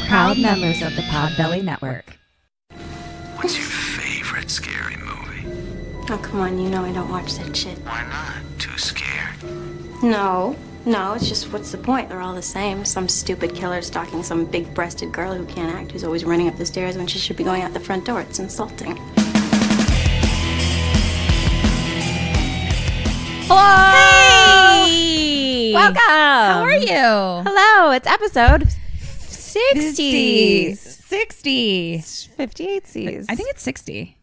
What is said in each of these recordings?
proud members of the Podbelly Network. What's your favorite scary movie? Oh, come on, you know I don't watch that shit. Why not? Too scared? No, it's just what's the point? They're all the same. Some stupid killer stalking some big-breasted girl who can't act, who's always running up the stairs when she should be going out the front door. It's insulting. Hello! Hey! Welcome! How are you? Hello, it's episode 60. 60. 58 C's. I think it's 60.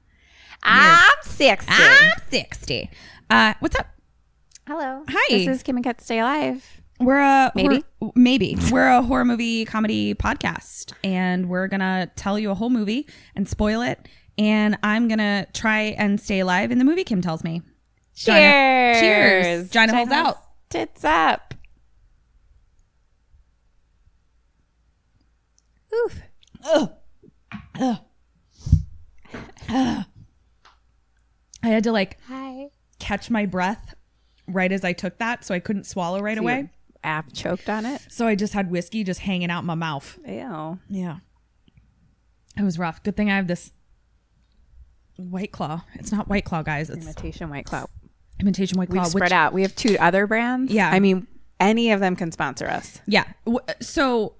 I'm 60. I'm 60. What's up? Hello. Hi. This is Kim and Kat Stay Alive. We're a Maybe. We're a horror movie comedy podcast, and we're gonna tell you a whole movie and spoil it. And I'm gonna try and stay alive in the movie Kim tells me. Cheers. Cheers. Gina holds out. Tits up. Oof. I had to Hi. catch my breath right as I took that, so I couldn't swallow right away. App choked on it. So I just had whiskey just hanging out in my mouth. Ew. Yeah. It was rough. Good thing I have this White Claw. It's not White Claw, guys. It's Imitation White Claw. Imitation White Claw. We've spread out. We have 2 other brands. Yeah. I mean, any of them can sponsor us. Yeah. So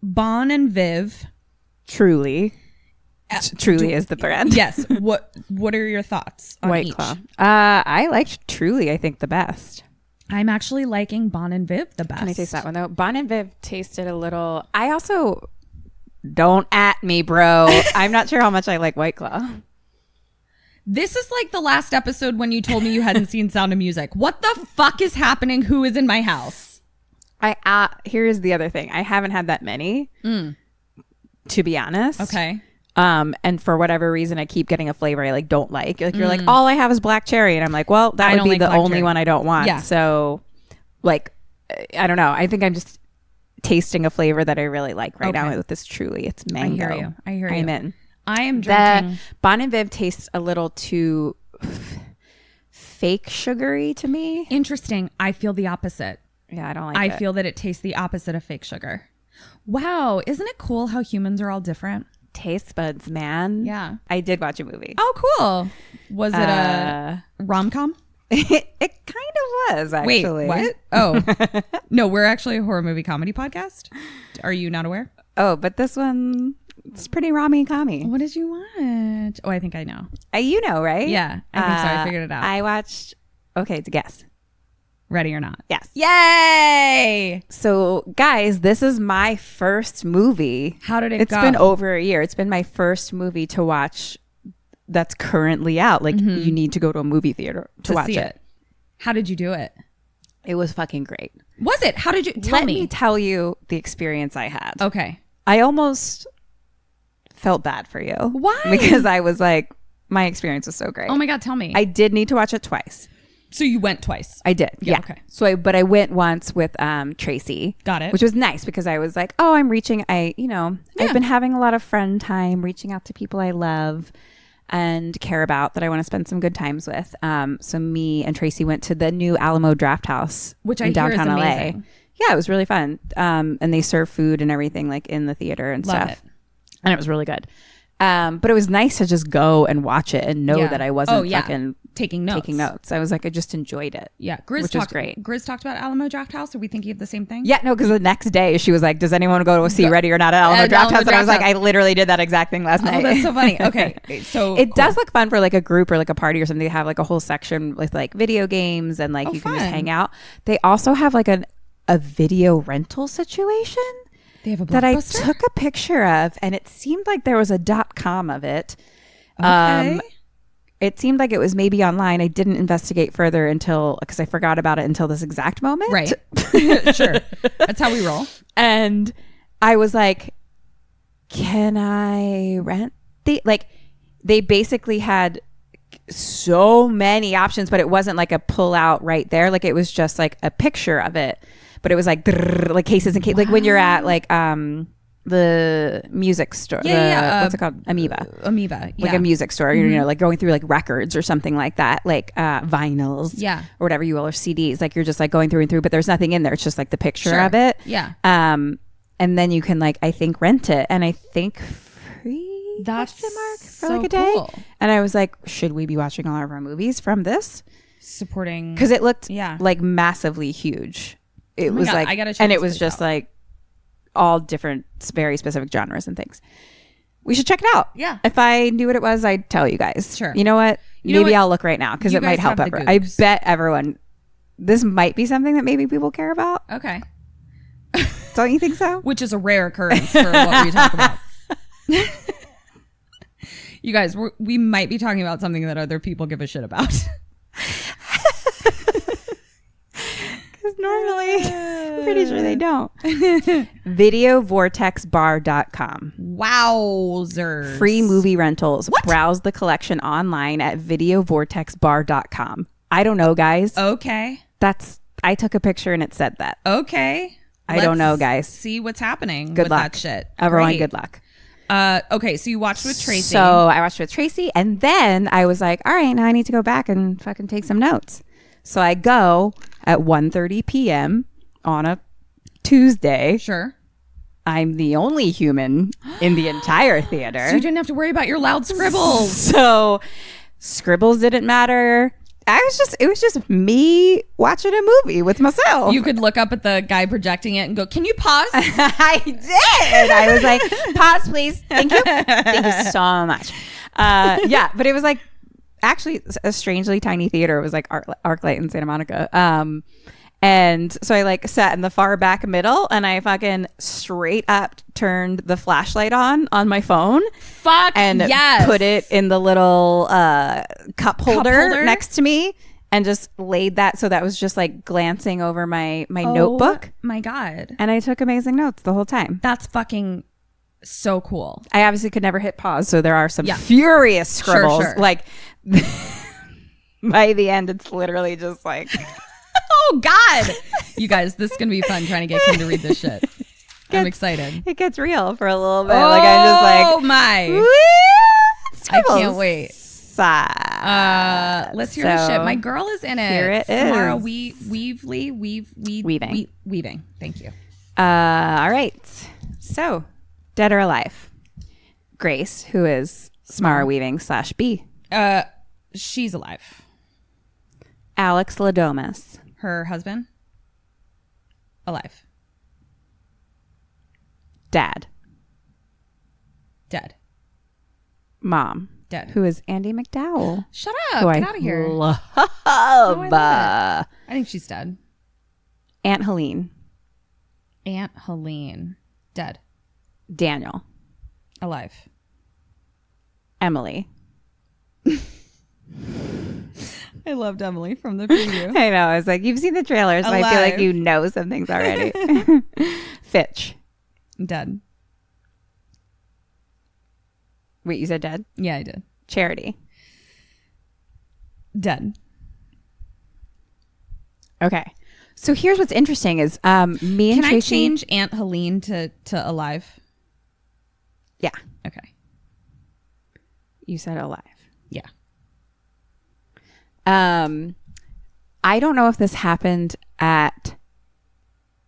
Bon and Viv. Truly. Truly is the brand. Yes. What are your thoughts on White each? Claw. I liked Truly, I think, the best. I'm actually liking Bon and Viv the best. Can I taste that one though? Bon and Viv tasted a little. I also don't at me, bro. I'm not sure how much I like White Claw. This is like the last episode when you told me you hadn't seen Sound of Music. What the fuck is happening? Who is in my house? Here's the other thing. I haven't had that many, to be honest. Okay. And for whatever reason, I keep getting a flavor I don't like. You're like, all I have is black cherry, and I'm like, well, that would be the only one I don't want. Yeah. So, I don't know. I think I'm just tasting a flavor that I really like right now with this Truly. It's mango. I hear you. I'm in. I am drinking. The Bon and Viv tastes a little too fake sugary to me. Interesting. I feel the opposite. Yeah, I don't like it. I feel that it tastes the opposite of fake sugar. Wow. Isn't it cool how humans are all different? Taste buds, man. Yeah. I did watch a movie. Oh, cool. Was it a rom-com? It kind of was, actually. Wait, what? Oh. No, we're actually a horror movie comedy podcast. Are you not aware? Oh, but this one, it's pretty Rami-Kami. What did you watch? Oh, I think I know. You know, right? Yeah, I think so. I figured it out. I watched, okay, it's a guess. Ready or not? Yes. Yay! So, guys, this is my first movie. How did it It's go? been over a year. It's been my first movie to watch that's currently out. You need to go to a movie theater to watch see it. How did you do it? It was fucking great. Was it? How did you Let me tell you the experience I had. Okay. I almost felt bad for you. Why? Because I was like, my experience was so great. Oh my God, tell me. I did need to watch it twice. So you went twice. I did. Yeah. Okay. So but I went once with Tracy. Got it. Which was nice because I was like, oh, I'm reaching. I've been having a lot of friend time, reaching out to people I love and care about that I want to spend some good times with. So me and Tracy went to the new Alamo Draft House, which I in hear is downtown LA. amazing. Yeah, it was really fun. And they serve food and everything in the theater and Love stuff. it. And it was really good. But it was nice to just go and watch it and know that I wasn't fucking taking notes. I was like, I just enjoyed it. Yeah. Which was great. Grizz talked about Alamo Draft House. Are we thinking of the same thing? Yeah, no, because the next day she was like, does anyone want to go to see Ready or Not at Alamo Draft House? And I was like, I literally did that exact thing last night. Oh, that's so funny. Okay. So it does look fun for a group or a party or something. They have a whole section with video games and you can just hang out. They also have a video rental situation. They have a that I Blockbuster? took a picture of, and it seemed like there was a .com of it. Okay. It seemed like it was maybe online. I didn't investigate further because I forgot about it until this exact moment. Right. Sure. That's how we roll. And I was like, can I rent they basically had so many options, but it wasn't a pull out right there. It was just a picture of it. But it was cases and cases, when you're at the music store. What's it called? Amoeba. Yeah. A music store. Going through records or something like that, vinyls. Yeah. Or whatever you will, or CDs. You're just going through and through, but there's nothing in there. It's just the picture Sure. of it. Yeah. and then you can like I think rent it, and I think free. That's for like a day. cool. And I was like, should we be watching all of our movies from this? Supporting, Because it looked Yeah. like massively huge. It my was God, like, I gotta check and it this was place just out. like all different, very specific genres and things. We should check it out. Yeah. If I knew what it was, I'd tell you guys. Sure. You know what? You know Maybe what? I'll look right now because You it might guys help have the everyone. I googs. bet everyone. This might be something that maybe people care about. Okay. Don't you think so? Which is a rare occurrence for what we talk about. You guys, we might be talking about something that other people give a shit about. Because normally, I'm pretty sure they don't. Videovortexbar.com. Wowzers. Free movie rentals. Browse the collection online at videovortexbar.com. I don't know, guys. Okay. I took a picture and it said that. Okay. I don't know, guys. See what's happening Good with luck. that shit. Everyone, Great. good luck. Okay, so you watched with Tracy. So I watched with Tracy, and then I was like, all right, now I need to go back and fucking take some notes. So I go at 1:30 p.m. on a Tuesday. Sure. I'm the only human in the entire theater. So you didn't have to worry about your loud scribbles. So scribbles didn't matter. It was just me watching a movie with myself. You could look up at the guy projecting it and go, "Can you pause?" I did. I was like, pause, please. Thank you. Thank you so much. Yeah, but it was like actually a strangely tiny theater. It was like ArcLight in Santa Monica. And so I like sat in the far back middle and I fucking straight up turned the flashlight on my phone. Fuck and yes. put it in the little cup holder next to me and just laid that so that was just like glancing over my notebook. My God. And I took amazing notes the whole time. That's fucking so cool. I obviously could never hit pause, so there are some Yeah. furious scribbles. Sure. Like by the end, it's literally just like, Oh God. You guys, this is going to be fun trying to get Kim to read this shit. I'm excited. it gets real for a little bit. Like I'm just like, Oh my. "Woo, I scribbles." can't wait. Let's hear the shit. My girl is in it. Here it Samara is. Weaving. Thank you. All right. So, dead or alive? Grace, who is Samara Weaving /B. She's alive. Alex Ladomas. Her husband? Alive. Dad. Dead. Mom. Dead. Who is Andie McDowell. Shut up. Who Get I out of here. love. I love I think she's dead. Aunt Helene. Aunt Helene. Dead. Daniel. Alive. Emily. I loved Emily from the preview. I know. I was like, you've seen the trailer, so I feel like Alive. you know some things already. Fitch. Dead. Wait, you said dead? Yeah, I did. Charity. Dead. Okay. So here's what's interesting is me and Can I Tracy. change Aunt Helene to alive? Yeah. Okay. You said alive. Yeah. I don't know if this happened at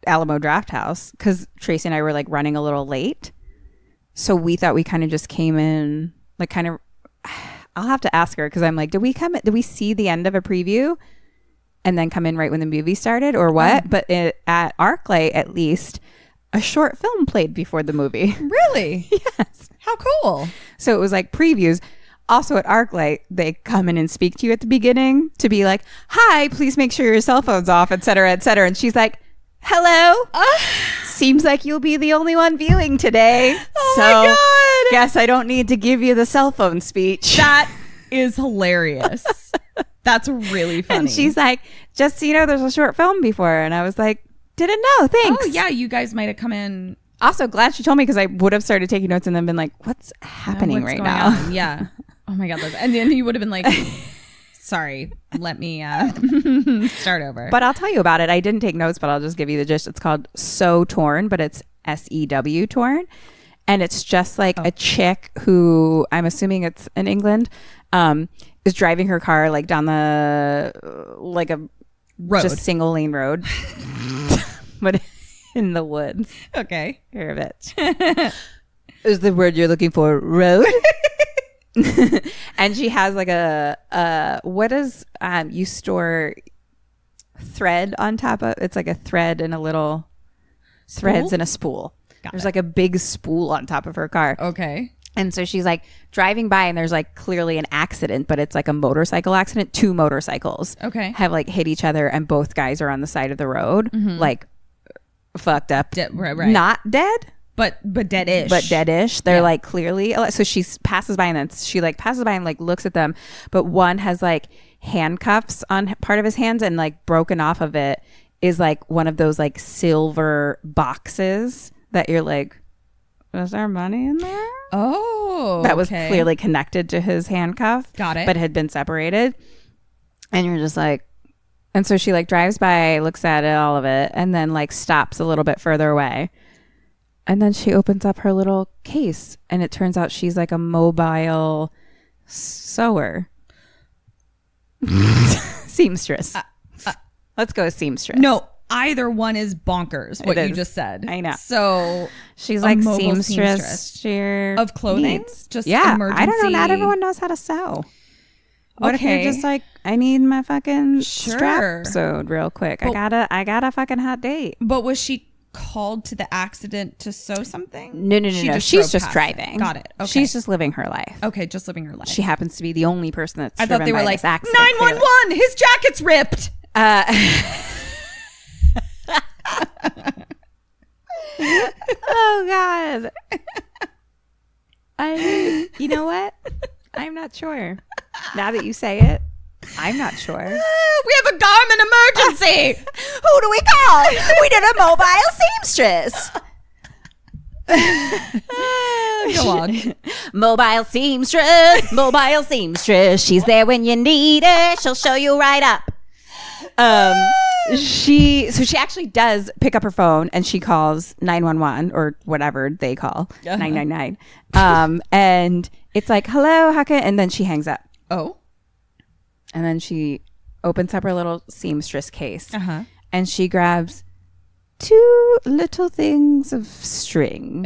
Alamo Draft House because Tracy and I were like running a little late. So we thought we kind of just came in like kind of, I'll have to ask her because I'm like, did we see the end of a preview and then come in right when the movie started or what? But at ArcLight, at least, a short film played before the movie. Really? Yes. How cool. So it was like previews. Also at ArcLight, they come in and speak to you at the beginning to be like, hi, please make sure your cell phone's off, et cetera, et cetera. And she's like, hello. Seems like you'll be the only one viewing today. Oh my God. Guess I don't need to give you the cell phone speech. That is hilarious. That's really funny. And she's like, just so you know, there's a short film before. And I was like, didn't know. Thanks. Oh, yeah. You guys might have come in. Also, glad she told me because I would have started taking notes and then been like, what's happening What's right going now? on? Yeah. Oh my God. And then you would have been like, sorry, let me start over. But I'll tell you about it. I didn't take notes, but I'll just give you the gist. It's called So Torn, but it's SEW Torn. And it's just like a chick who, I'm assuming it's in England, is driving her car like down the, like a Road. just single lane road. But in the woods. Okay. You're a bitch. Is the word you're looking for road? And she has like what is you store thread on top of, it's like a thread and a little threads and a spool. There's like a big spool on top of her car. Okay. And so she's like driving by and there's like clearly an accident, but it's like a motorcycle accident. 2 motorcycles have like hit each other and both guys are on the side of the road, like fucked up. Right. Not dead. But dead-ish. But dead-ish. They're like clearly. So she passes by and then she like passes by and like looks at them. But one has like handcuffs on part of his hands and like broken off of it is like one of those like silver boxes that you're like, is there money in there? Oh. That was clearly connected to his handcuff. Got it. But had been separated. And you're just like, and so she like drives by, looks at it, all of it, and then like stops a little bit further away. And then she opens up her little case and it turns out she's like a mobile sewer. Seamstress. Let's go with seamstress. No, either one is bonkers, what you just said. I know. So she's like seamstress. Of clothing? Needs. Just emergency. I don't know. Not everyone knows how to sew. What if you're just like, I need my fucking strap sewed real quick. But, I got a fucking hot date. But was she called to the accident to sew something? No. She's just driving. Got it. Okay. She's just living her life. Okay, just living her life. She happens to be the only person that's I thought they were like, 911, his jacket's ripped. Oh God. You know what? I'm not sure. Now that you say it, I'm not sure. We have a Garmin emergency. Who do we call? We did a mobile seamstress. Go on. Mobile seamstress. She's there when you need her. She'll show you right up. She actually does pick up her phone and she calls 911 or whatever they call 999. And it's like, hello, how can, and then she hangs up. Oh. And then she opens up her little seamstress case and she grabs 2 little things of string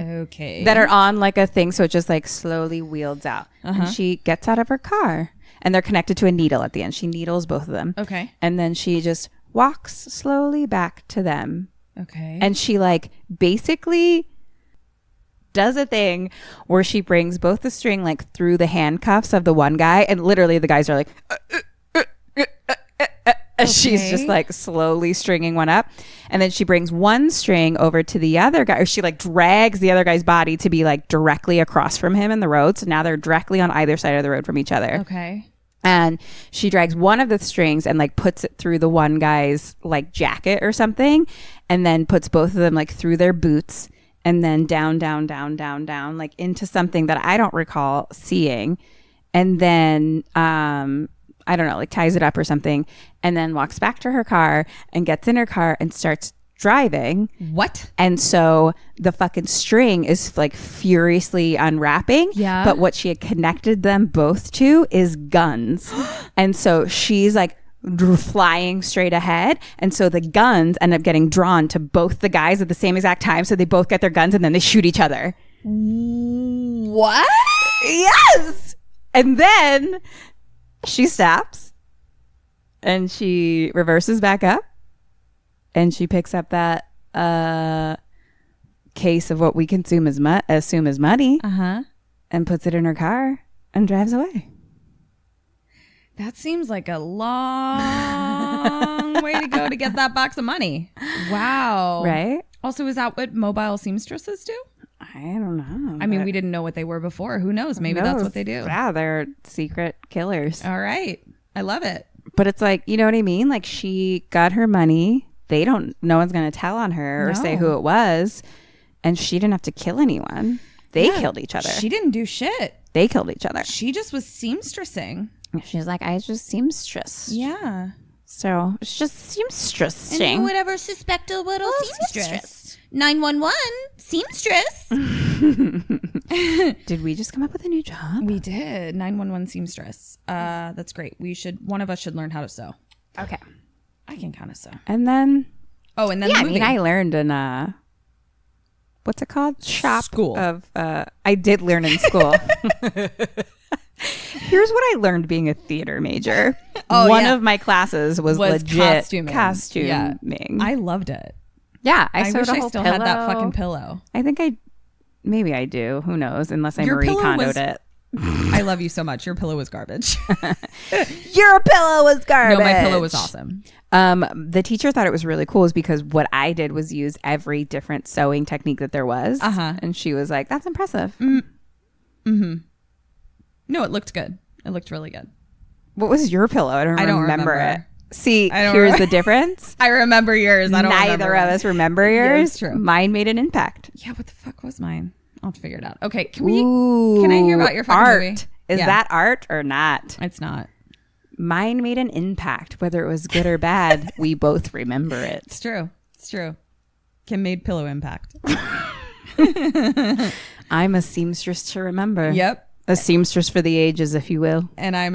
that are on like a thing. So it just like slowly wields out and she gets out of her car and they're connected to a needle at the end. She needles both of them. Okay. And then she just walks slowly back to them. Okay. And she like basically does a thing where she brings both the string like through the handcuffs of the one guy and literally the guys are like she's just like slowly stringing one up and then she brings one string over to the other guy or she like drags the other guy's body to be like directly across from him in the road, so now they're directly on either side of the road from each other. Okay. And she drags one of the strings and like puts it through the one guy's like jacket or something and then puts both of them like through their boots and then down like into something that I don't recall seeing, and then I don't know, like ties it up or something and then walks back to her car and gets in her car and starts driving. What? And so the fucking string is like furiously unwrapping. Yeah. But what she had connected them both to is guns. And so she's like flying straight ahead. And so the guns end up getting drawn to both the guys at the same exact time. So they both get their guns and then they shoot each other. What? Yes. And then she stops and she reverses back up and she picks up that case of what we assume is money and puts it in her car and drives away. That seems like a long way to go to get that box of money. Wow. Right? Also, is that what mobile seamstresses do? I don't know. I mean, we didn't know what they were before. Who knows? Maybe that's what they do. Yeah, they're secret killers. All right. I love it. But it's like, you know what I mean? Like she got her money. No one's going to tell on her or say who it was. And she didn't have to kill anyone. They killed each other. She didn't do shit. They killed each other. She just was seamstressing. She's like, I just seamstress. Yeah. So it's just seamstressing. And who would ever suspect a little seamstress? 911, seamstress. Did we just come up with a new job? We did. 911 seamstress. That's great. One of us should learn how to sew. Okay. I can kind of sew. And then Oh, and then yeah, the movie. I mean, I learned in what's it called? Shop School. of I did learn in school. Here's what I learned being a theater major. One of my classes was legit costuming. Yeah. I loved it. Yeah, I sewed wish a I whole still pillow. had that fucking pillow. I think maybe I do. Who knows? Unless I Your Marie pillow Kondoed was- it. I love you so much. Your pillow was garbage. Your pillow was garbage. No, my pillow was awesome. The teacher thought it was really cool is because what I did was use every different sewing technique that there was. And she was like, that's impressive. No, it looked good. It looked really good. What was your pillow? I don't remember it. See, here's the difference. I remember yours. I don't Neither remember of us remember yours. it's true. Mine made an impact. Yeah, what the fuck was mine? I'll have to figure it out. Okay, can I hear about your fucking art? movie? Is that art or not? It's not. Mine made an impact, whether it was good or bad. We both remember it. It's true. It's true. Kim made pillow impact. I'm a seamstress to remember. Yep. A seamstress for the ages, if you will. And I'm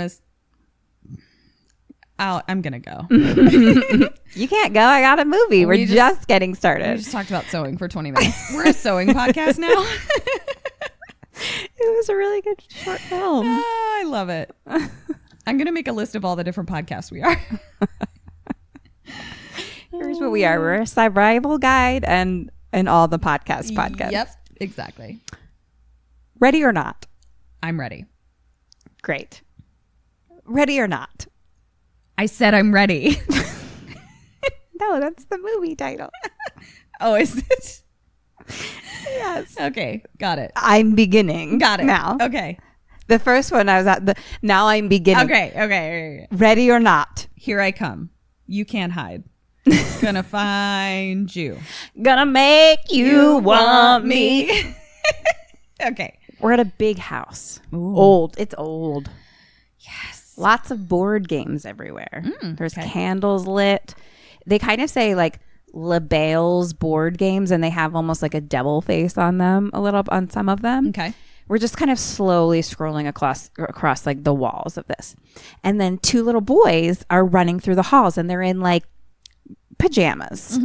gonna go. You can't go. I got a movie. We're just getting We started. just talked about sewing for 20 minutes. We're a sewing podcast now. It was a really good short film. I love it. I'm gonna make a list of all the different podcasts we are. Here's what we are. We're a survival guide and all the podcasts. Yep, exactly. Ready or not? I'm ready. Great. Ready or not? I said I'm ready. No, that's the movie title. Oh, is it? Yes. Okay, got it. I'm beginning. Got it. Now. Okay. The first one I was at now I'm beginning. Okay. Ready or not? Here I come. You can't hide. Gonna find you. Gonna make you want me. Okay. We're at a big house. Ooh. Old. It's old. Yes. Lots of board games everywhere. There's candles lit. They kind of say like LaBelle's board games, and they have almost like a devil face on them a little on some of them. Okay. We're just kind of slowly scrolling across like the walls of this. And then two little boys are running through the halls, and they're in like pajamas.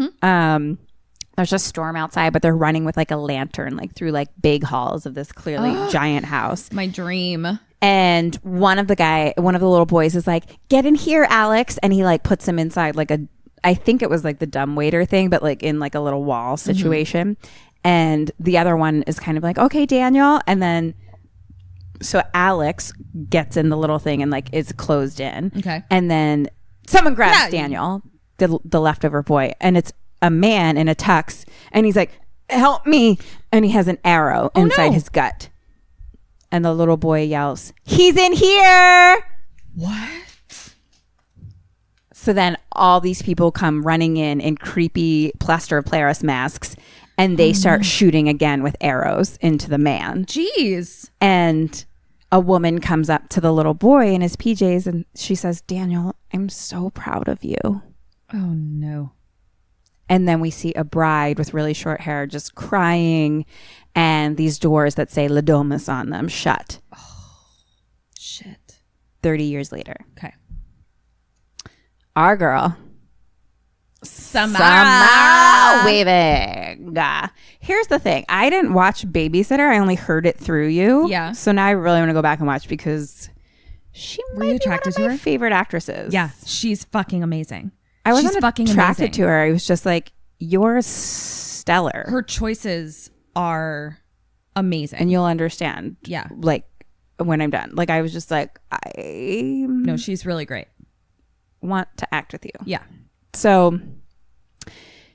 There's a storm outside, but they're running with like a lantern like through like big halls of this clearly giant house. My dream. And one of the little boys is like, get in here, Alex. And he like puts him inside like I think it was like the dumbwaiter thing, but like in like a little wall situation. And the other one is kind of like, okay, Daniel. And then so Alex gets in the little thing and like is closed in. Okay. And then someone grabs Daniel, the leftover boy, and it's a man in a tux. And he's like, help me. And he has an arrow inside his gut. And the little boy yells, he's in here. What? So then all these people come running in creepy plaster of Paris masks, and they start shooting again with arrows into the man. Jeez. And a woman comes up to the little boy in his PJs, and she says, Daniel, I'm so proud of you. Oh, no. And then we see a bride with really short hair just crying, and these doors that say Le Domus on them shut. Oh, shit. 30 years later. Okay. Our girl, Samara Weaving. Here's the thing. I didn't watch Babysitter. I only heard it through you. Yeah. So now I really want to go back and watch because she Were you might be one attracted of to my her? favorite actresses. Yeah, she's fucking amazing. I wasn't She's fucking attracted amazing. to her. I was just like, you're stellar. Her choices are amazing. And you'll understand. Yeah. Like when I'm done. Like I was just like, I No, she's really great. want to act with you. Yeah. So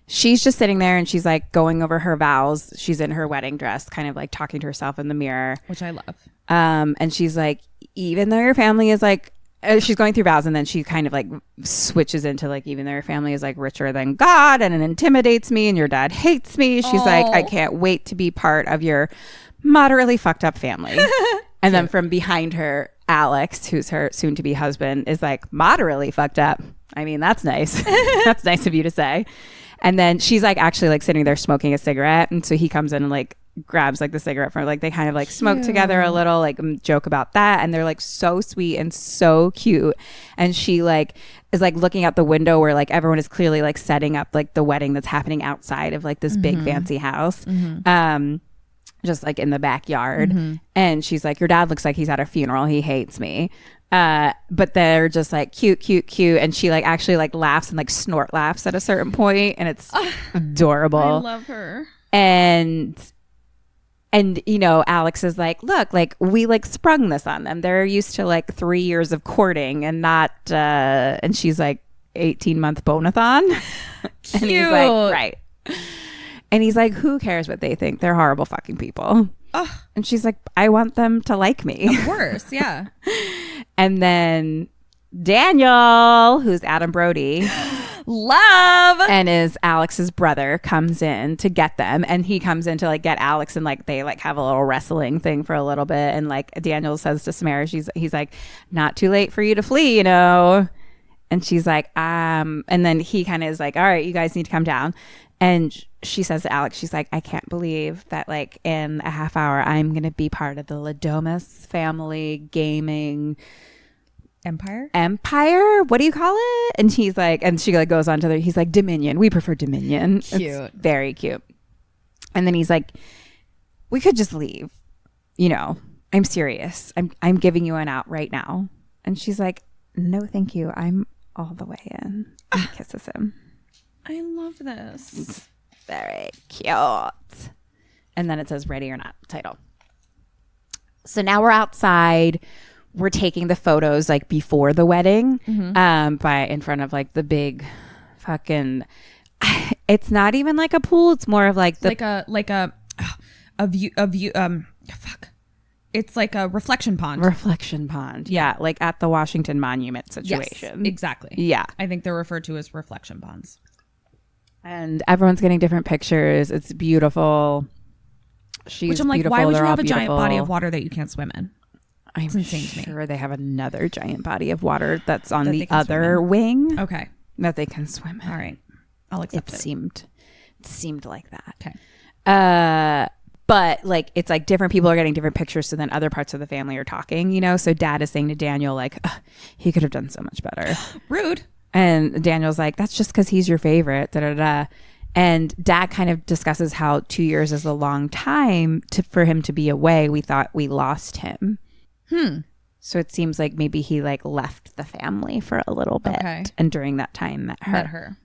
she's just sitting there and she's like going over her vows. She's in her wedding dress, kind of like talking to herself in the mirror. Which I love. And she's like, even though your family is like, she's going through vows, and then she kind of like switches into like, even though your family is like richer than God and it intimidates me and your dad hates me. She's like, I can't wait to be part of your moderately fucked up family. And then from behind her, Alex, who's her soon to be husband, is like, moderately fucked up. I mean, that's nice. That's nice of you to say. And then she's like actually like sitting there smoking a cigarette. And so he comes in and like grabs like the cigarette from her. Like they kind of like smoke together a little, like joke about that, and they're like so sweet and so cute. And she like is like looking out the window where like everyone is clearly like setting up like the wedding that's happening outside of like this big fancy house. Just like in the backyard. And she's like, your dad looks like he's at a funeral, he hates me. But they're just like cute. And she like actually like laughs and like snort laughs at a certain point, and it's adorable. I love her. And you know, Alex is like, look, like we like sprung this on them. They're used to like 3 years of courting and not and she's like 18-month bonathon. And he's like, right. And he's like, who cares what they think? They're horrible fucking people. And she's like, I want them to like me. Of course, yeah. And then Daniel, who's Adam Brody, love, and is Alex's brother, comes in to get them. And he comes in to like get Alex, and like they like have a little wrestling thing for a little bit. And like Daniel says to Samara, he's like, not too late for you to flee, you know. And she's like, and then he kind of is like, all right, you guys need to come down. And she says to Alex, she's like, I can't believe that like in a half hour I'm gonna be part of the Ladomas family gaming empire. What do you call it? And he's like, and she like goes on to he's like, Dominion. We prefer Dominion. Cute. It's very cute. And then he's like, we could just leave. You know, I'm serious. I'm giving you an out right now. And she's like, no, thank you. I'm all the way in. And kisses him. I love this. It's very cute. And then it says ready or not title. So now we're outside. We're taking the photos like before the wedding, by in front of like the big fucking, it's not even like a pool. It's more of like the, like a view, fuck. It's like a reflection pond. Yeah. Like at the Washington Monument situation. Yes, exactly. Yeah. I think they're referred to as reflection ponds. And everyone's getting different pictures. It's beautiful. She's Which I'm like, beautiful. why would They're you all have a giant beautiful. body of water that you can't swim in? I'm insane to me. sure they have another giant body of water that's on That the they can swim other in. wing Okay. that they can swim in. All right. I'll accept it. Seemed like that. Okay. But like it's like different people are getting different pictures, so then other parts of the family are talking, you know. So Dad is saying to Daniel like, he could have done so much better. Rude. And Daniel's like, that's just because he's your favorite. Da da da. And Dad kind of discusses how 2 years is a long time for him to be away. We thought we lost him. So it seems like maybe he like left the family for a little bit, and during that time met her.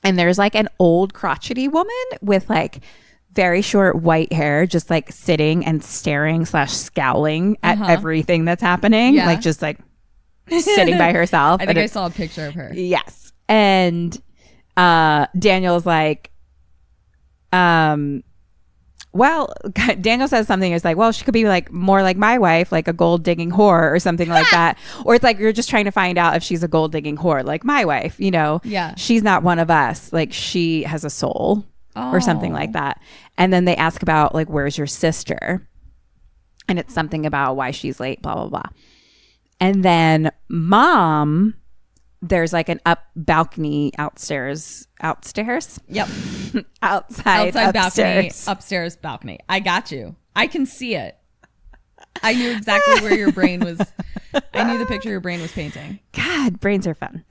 And there's like an old crotchety woman with like very short white hair, just like sitting and staring / scowling at everything that's happening, like just like sitting by herself. I think I saw a picture of her. Yes. And Daniel's like, well, Daniel says something. It's like, well, she could be like more like my wife, like a gold digging whore or something like that. Or it's like you're just trying to find out if she's a gold digging whore, like my wife, you know? Yeah. She's not one of us. Like she has a soul or something like that. And then they ask about like, where's your sister? And it's something about why she's late, blah, blah, blah. And then Mom, there's like an up balcony outstairs. Yep. Outside balcony, upstairs balcony. I got you. I can see it. I knew exactly where your brain was. I knew the picture your brain was painting. God, brains are fun.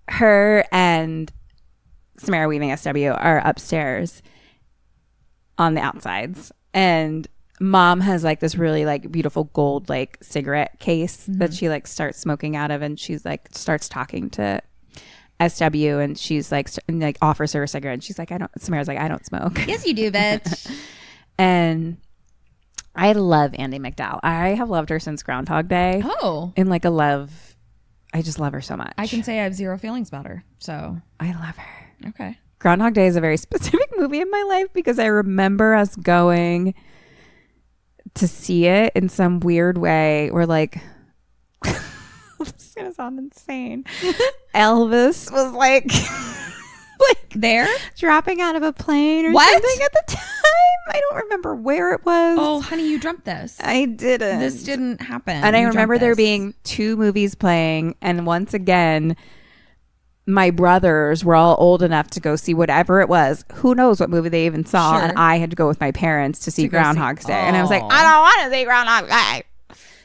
Her and Samara Weaving SW are upstairs on the outsides, and Mom has like this really like beautiful gold like cigarette case that she like starts smoking out of, and she's like starts talking to SW, and she's like offers her a cigarette, and she's like, Samara's like, I don't smoke. Yes, you do, bitch. And I love Andie McDowell. I have loved her since Groundhog Day. Oh. In like a love, I just love her so much. I can say I have zero feelings about her. So I love her. Okay. Groundhog Day is a very specific movie in my life because I remember us going to see it in some weird way. We're like, this is gonna sound insane. Elvis was like there dropping out of a plane or what? something at the time. I don't remember where it was. Oh, honey, you dreamt this. I didn't. This didn't happen. And I You remember dreamt there this. being two movies playing, and once again, my brothers were all old enough to go see whatever it was. Who knows what movie they even saw. Sure. And I had to go with my parents to see Groundhog's Day. And I was like, Aw. I don't want to see Groundhog's Day.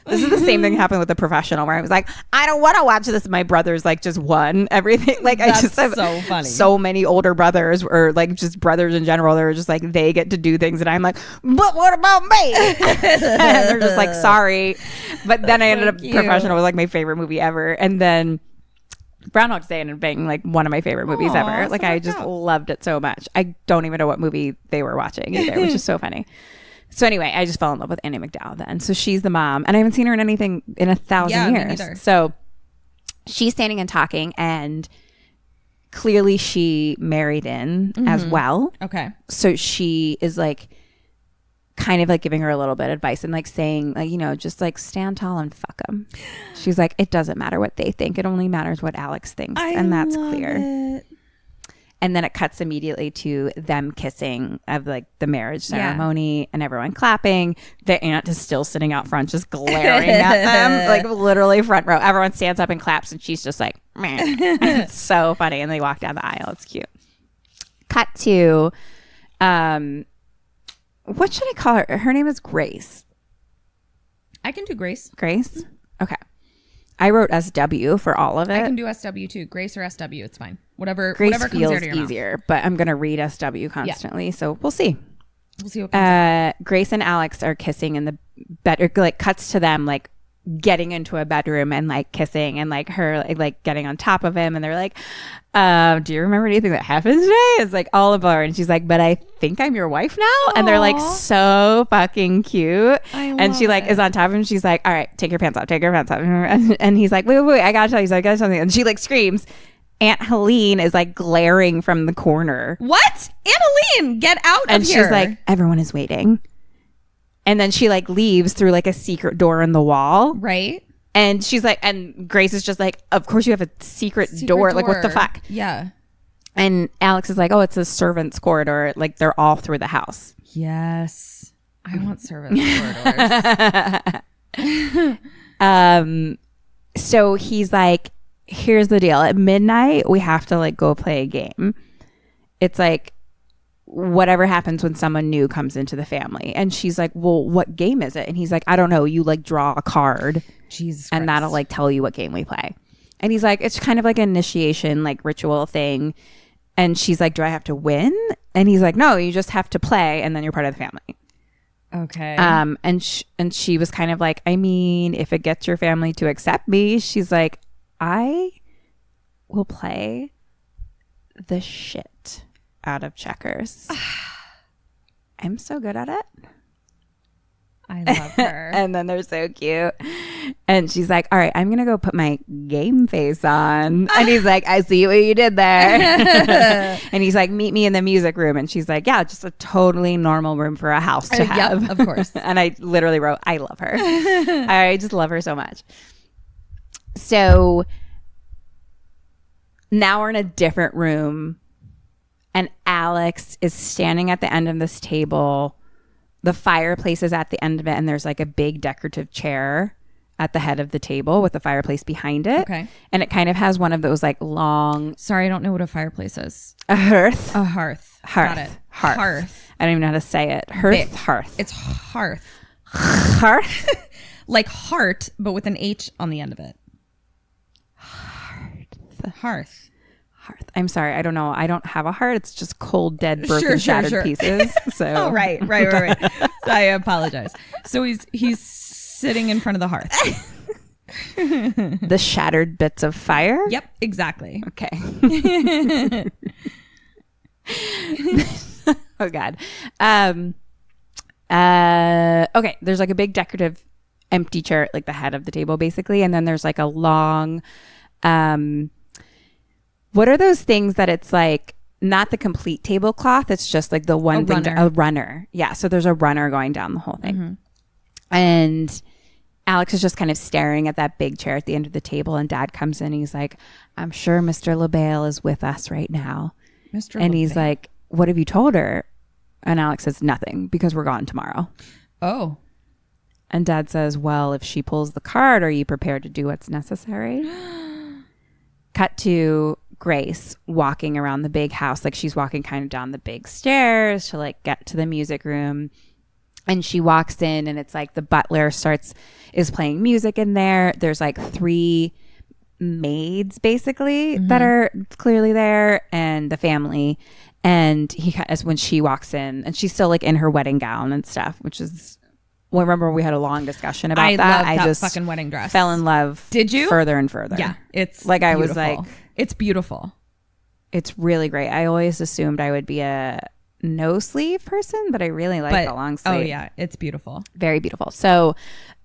This is the same thing happened with The Professional, where I was like, I don't want to watch this. My brothers like just won everything. Like I just have so funny. so many older brothers, or like just brothers in general. They're just like, they get to do things, and I'm like, but what about me? And they're just like, sorry. But then I ended up Professional was like my favorite movie ever, and then Groundhog's Day ended up being like one of my favorite movies ever. Like I just loved it so much. I don't even know what movie they were watching either, which is so funny. So anyway, I just fell in love with Andie McDowell then. So she's the mom, and I haven't seen her in anything in 1,000 me years. neither. So she's standing and talking, and clearly she married in as well. Okay. So she is like kind of like giving her a little bit of advice and like saying, like, you know, just like stand tall and fuck them. She's like, it doesn't matter what they think. It only matters what Alex thinks. And that's clear. And then it cuts immediately to them kissing of like the marriage ceremony and everyone clapping. The aunt is still sitting out front, just glaring at them, like literally front row. Everyone stands up and claps, and she's just like, meh. It's so funny. And they walk down the aisle. It's cute. Cut to, what should I call her? Her name is Grace. I can do Grace. Grace? Okay. I wrote SW for all of it. I can do SW too. Grace or SW. It's fine. Whatever Grace comes feels out of your mouth. easier, but I'm going to read SW constantly. So we'll see. We'll see what comes out. Grace and Alex are kissing in the bed, or like cuts to them like getting into a bedroom and like kissing, and like her like getting on top of him, and they're like, do you remember anything that happened today? It's like all of her, and she's like, but I think I'm your wife now. And they're like so fucking cute. And she like is on top of him. She's like, all right, take your pants off, and he's like, wait, I gotta tell you, so I gotta tell you. And she like screams. Aunt Helene is like glaring from the corner. What? Annalene, get out And of here. she's like, everyone is waiting. And then she like leaves through like a secret door in the wall. right? And she's like, and Grace is just like, of course you have a secret door. Like, what the fuck? Yeah. And Alex is like, oh, it's a servant's corridor. Like, they're all through the house. Yes. I want service corridors. So he's like, here's the deal. At midnight, we have to like go play a game. It's like, whatever happens when someone new comes into the family. And she's like, well, what game is it? And he's like, I don't know. You like draw a card. Jesus And Christ. that'll like tell you what game we play. And he's like, it's kind of like an initiation, like ritual thing. And she's like, do I have to win? And he's like, no, you just have to play, and then you're part of the family. Okay. And she was kind of like, I mean, if it gets your family to accept me, she's like, I will play the shit out of checkers. I'm so good at it. I love her. And then they're so cute. And she's like, all right, I'm going to go put my game face on. And he's like, I see what you did there. And he's like, meet me in the music room. And she's like, yeah, just a totally normal room for a house to have. Yep, of course. And I literally wrote, I love her. I just love her so much. So now we're in a different room, and Alex is standing at the end of this table. The fireplace is at the end of it, and there's like a big decorative chair at the head of the table with the fireplace behind it. Okay. And it kind of has one of those like long... Sorry, I don't know what a fireplace is. A hearth. A hearth. Hearth. Got it. Hearth. Hearth. I don't even know how to say it. Hearth. Big. Hearth. It's hearth. Hearth? Like heart, but with an H on the end of it. Hearth. Hearth. I'm sorry. I don't know. I don't have a heart. It's just cold, dead, broken, Sure. shattered pieces. So Oh, right. So I apologize. So he's sitting in front of the hearth. the shattered bits of fire. Yep, exactly. Okay. Oh God. Okay. There's like a big decorative empty chair at like the head of the table, basically, and then there's like a long. What are those things that it's like not the complete tablecloth? It's just like the one thing. Runner. A runner. Yeah. So there's a runner going down the whole thing, and Alex is just kind of staring at that big chair at the end of the table, and Dad comes in. And he's like, "I'm sure Mr. LaBelle is with us right now." Mr. And he's LaBelle. like, what have you told her? And Alex says, nothing, because we're gone tomorrow. Oh. And Dad says, well, if she pulls the card, are you prepared to do what's necessary? Cut to Grace walking around the big house. Like she's walking kind of down the big stairs to like get to the music room. And she walks in and it's like the butler is playing music in there. There's like 3 maids basically that are clearly there and the family. And when she walks in and she's still like in her wedding gown and stuff, which is, well, remember we had a long discussion about that. I just fucking wedding dress. fell in love. Did you? Further and further. Yeah. It's like, I beautiful. was like, it's beautiful. It's really great. I always assumed I would be a no sleeve person, but I really like the long sleeve. Oh yeah. It's beautiful. Very beautiful. So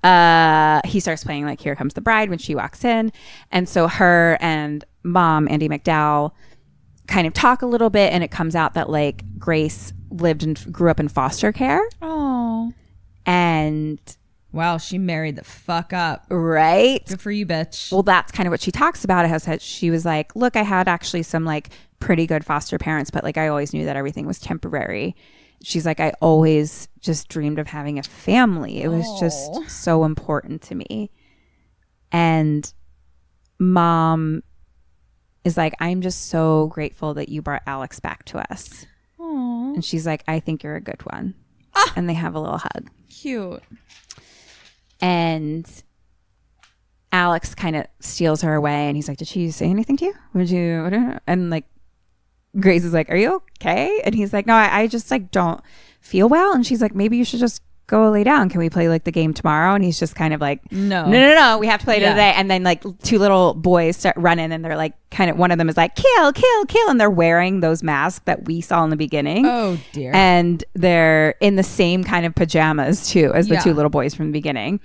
he starts playing like Here Comes the Bride when she walks in. And so her and mom, Andie McDowell, kind of talk a little bit, and it comes out that like Grace grew up in foster care. Oh. And wow, she married the fuck up. Right? Good for you, bitch. Well, that's kind of what she talks about. She was like, look, I had actually some like pretty good foster parents, but like I always knew that everything was temporary. She's like, I always just dreamed of having a family. It was just so important to me. And mom is like, I'm just so grateful that you brought Alex back to us. Aww. And she's like, I think you're a good one. And they have a little hug. Cute. And Alex kind of steals her away, and he's like, did she say anything to you? And like Grace is like, are you okay? And he's like, no, I just like don't feel well. And she's like, maybe you should just go lay down. Can we play like the game tomorrow? And he's just kind of like, no, we have to play it today. And then like 2 little boys start running, and they're like kind of, one of them is like, kill, and they're wearing those masks that we saw in the beginning. Oh dear. And they're in the same kind of pajamas too as the 2 little boys from the beginning.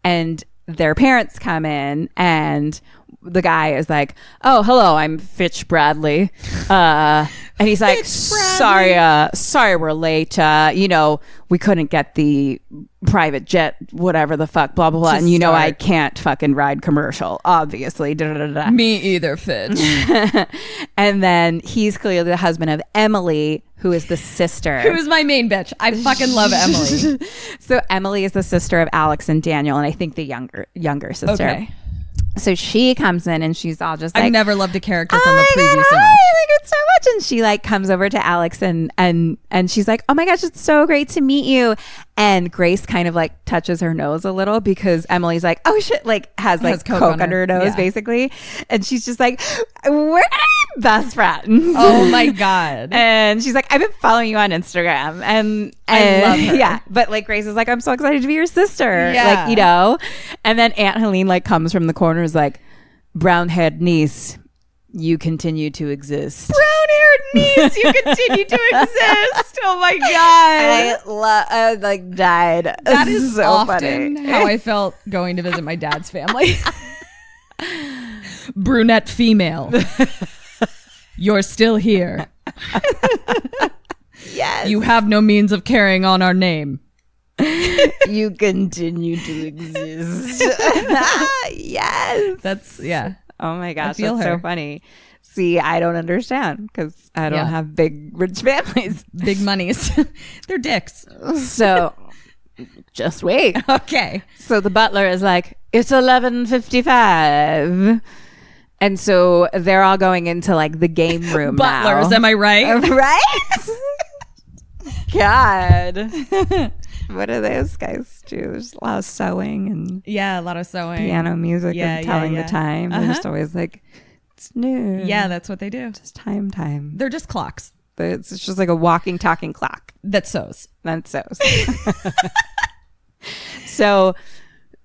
And their parents come in, and the guy is like, oh, hello, I'm Fitch Bradley. And he's like, sorry we're late. We couldn't get the private jet, whatever the fuck, blah, blah, blah. And I can't fucking ride commercial, obviously. Da, da, da, da. Me either, Fitch. And then he's clearly the husband of Emily, who is the sister. Who is my main bitch. I fucking love Emily. So Emily is the sister of Alex and Daniel, and I think the younger sister. Okay. So she comes in and she's all just like, I've never loved a character from a previous image. I like it so much. And she like comes over to Alex and she's like, oh my gosh, it's so great to meet you. And Grace kind of like touches her nose a little because Emily's like, oh shit, like has coke under her nose basically. And she's just like, we're best friends. Oh my God. And she's like, I've been following you on Instagram. And I love her. Yeah. But like Grace is like, I'm so excited to be your sister. Yeah. Like, and then Aunt Helene like comes from the corner is like, brown-haired niece, you continue to exist. Brown-haired niece, you continue to exist. Oh my God. I like died. That is so often funny. how I felt going to visit my dad's family. Brunette female. You're still here. Yes. You have no means of carrying on our name. You continue to exist. Yes. That's, yeah. Oh my gosh, feel that's her. so funny. See, I don't understand because I don't have big rich families. Big monies. They're dicks. So just wait. Okay. So the butler is like, it's 11:55. And so they're all going into like the game room Butlers, now. am I right? Right? God. What do those guys do? There's a lot of sewing and Yeah, a lot of sewing. piano music Yeah, and yeah, telling yeah. the time. They're just always like, it's noon. Yeah, that's what they do. Just time. They're just clocks It's just like a walking, talking clock. that sews. That sews. So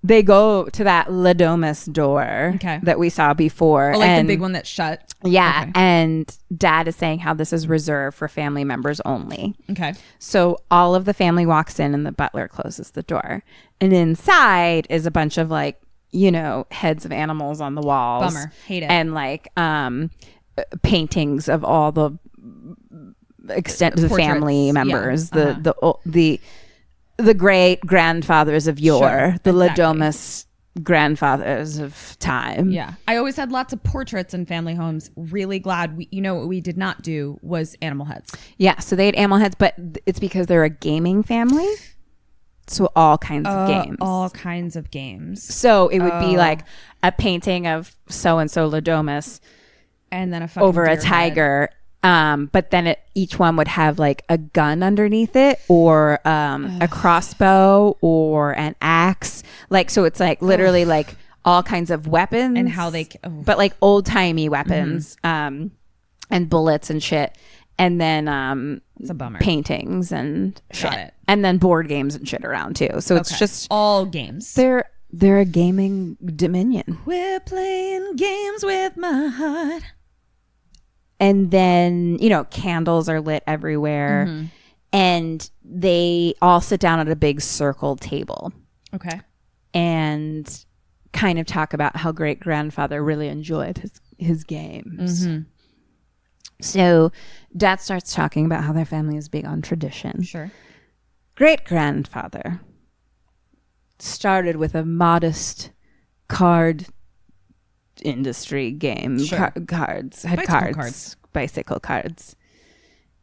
they go to that La Domus door that we saw before. Or like and the big one that's shut. Yeah. Okay. And Dad is saying how this is reserved for family members only. Okay. So all of the family walks in and the butler closes the door. And inside is a bunch of like, heads of animals on the walls. Bummer. Hate it. And like paintings of all the extent of the family Portraits. members. Yeah. The great grandfathers of yore. Sure, The La exactly. Domus grandfathers of time. Yeah. I always had lots of portraits in family homes. Really glad what we did not do was animal heads. Yeah, so they had animal heads, but it's because they're a gaming family. So all kinds of games. All kinds of games. So it would be like a painting of so-and-so La Domus And then a fucking over a deer tiger. But then each one would have like a gun underneath it, or a crossbow, or an axe. Like, so it's like literally like all kinds of weapons, And how they but like old timey weapons, and bullets and shit. And then It's a bummer. paintings and shit. it. And then board games and shit around too. So it's just all games. they're a gaming dominion. We're playing games with my heart. And then, you know, candles are lit everywhere. And they all sit down at a big circle table Okay. and kind of talk about how great grandfather really enjoyed his games. So dad starts talking about how their family is big on tradition. Sure. Great grandfather started with a modest card industry game. Sure. Cards. Bicycle cards.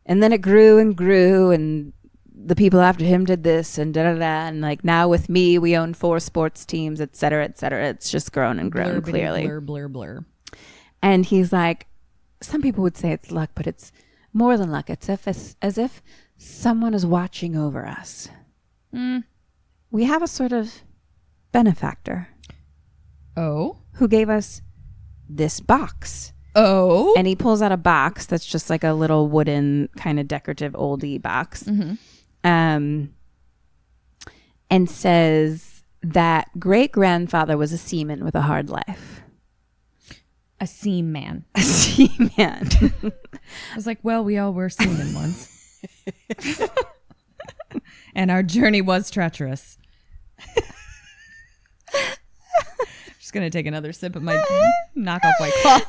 And then it grew and grew, and the people after him did this and da-da-da. And like now with me, we own 4 sports teams, et cetera, et cetera. It's just grown and grown, clearly. Blur. And he's like, some people would say it's luck, but it's more than luck. It's as if someone is watching over us. We have a sort of benefactor Oh. who gave us this box. Oh. And he pulls out a box that's just like a little wooden kind of decorative oldie box. And says that great grandfather was a seaman with a hard life. A seam man. A seaman. I was like, well, we all were seamen once. And our journey was treacherous. Just going to take another sip of my knockoff White Claw.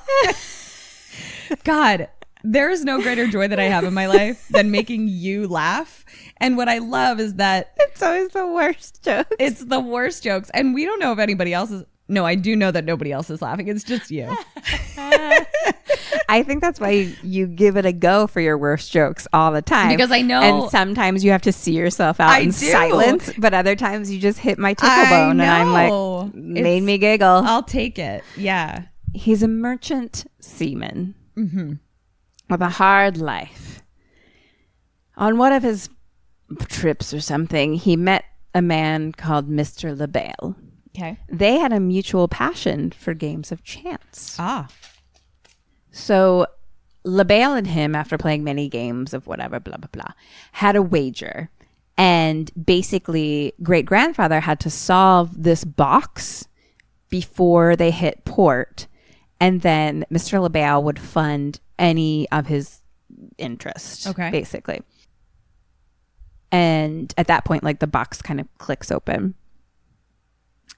God, there is no greater joy that I have in my life than making you laugh. And what I love is that It's always the worst joke. it's the worst jokes. And we don't know if anybody else is. No, I do know that nobody else is laughing. It's just you. I think that's why you give it a go for your worst jokes all the time. Because I know- And sometimes you have to see yourself out I in do. silence, but other times you just hit my tickle I bone and I'm know. like, made It's- me giggle. I'll take it. Yeah. He's a merchant seaman with a hard life. On one of his trips or something, he met a man called Mr. LaBelle. Okay. They had a mutual passion for games of chance. Ah. So LaBelle and him, after playing many games of whatever, blah, blah, blah, had a wager. And basically, great-grandfather had to solve this box before they hit port. And then Mr. LaBelle would fund any of his interest, Okay. basically. And at that point, like, the box kind of clicks open.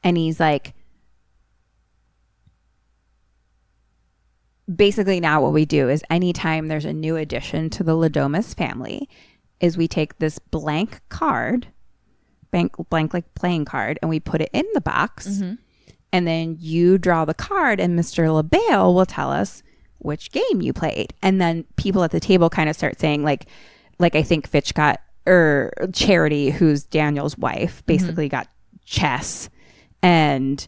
And he's like, basically now what we do is anytime there's a new addition to the Ladomas family is we take this blank card, blank like playing card, and we put it in the box. And then you draw the card and Mr. LaBelle will tell us which game you played. And then people at the table kind of start saying like I think Fitch got, or Charity, who's Daniel's wife, basically got chess. And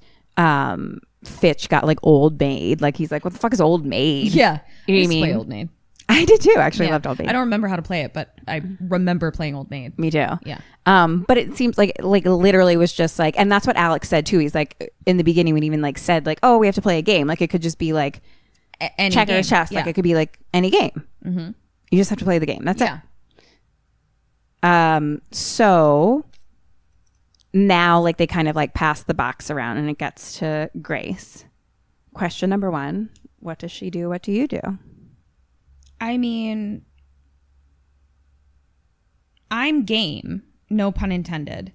Fitch got like Old Maid. Like he's like, what the fuck is Old Maid? Yeah. You know what I I used to mean? play Old Maid. I did too. Actually, Yeah. loved Old Maid. I don't remember how to play it, but I remember playing Old Maid. Me too. Yeah. But it seems like literally was just like, and that's what Alex said too. He's like, in the beginning, when he even like said like, oh, we have to play a game. Like it could just be like Any checkers, game. chess. Yeah. Like it could be like any game. You just have to play the game. That's Yeah. it. So now like they kind of like pass the box around and it gets to Grace. Question number 1. What does she do? What do you do? I mean, I'm game, no pun intended.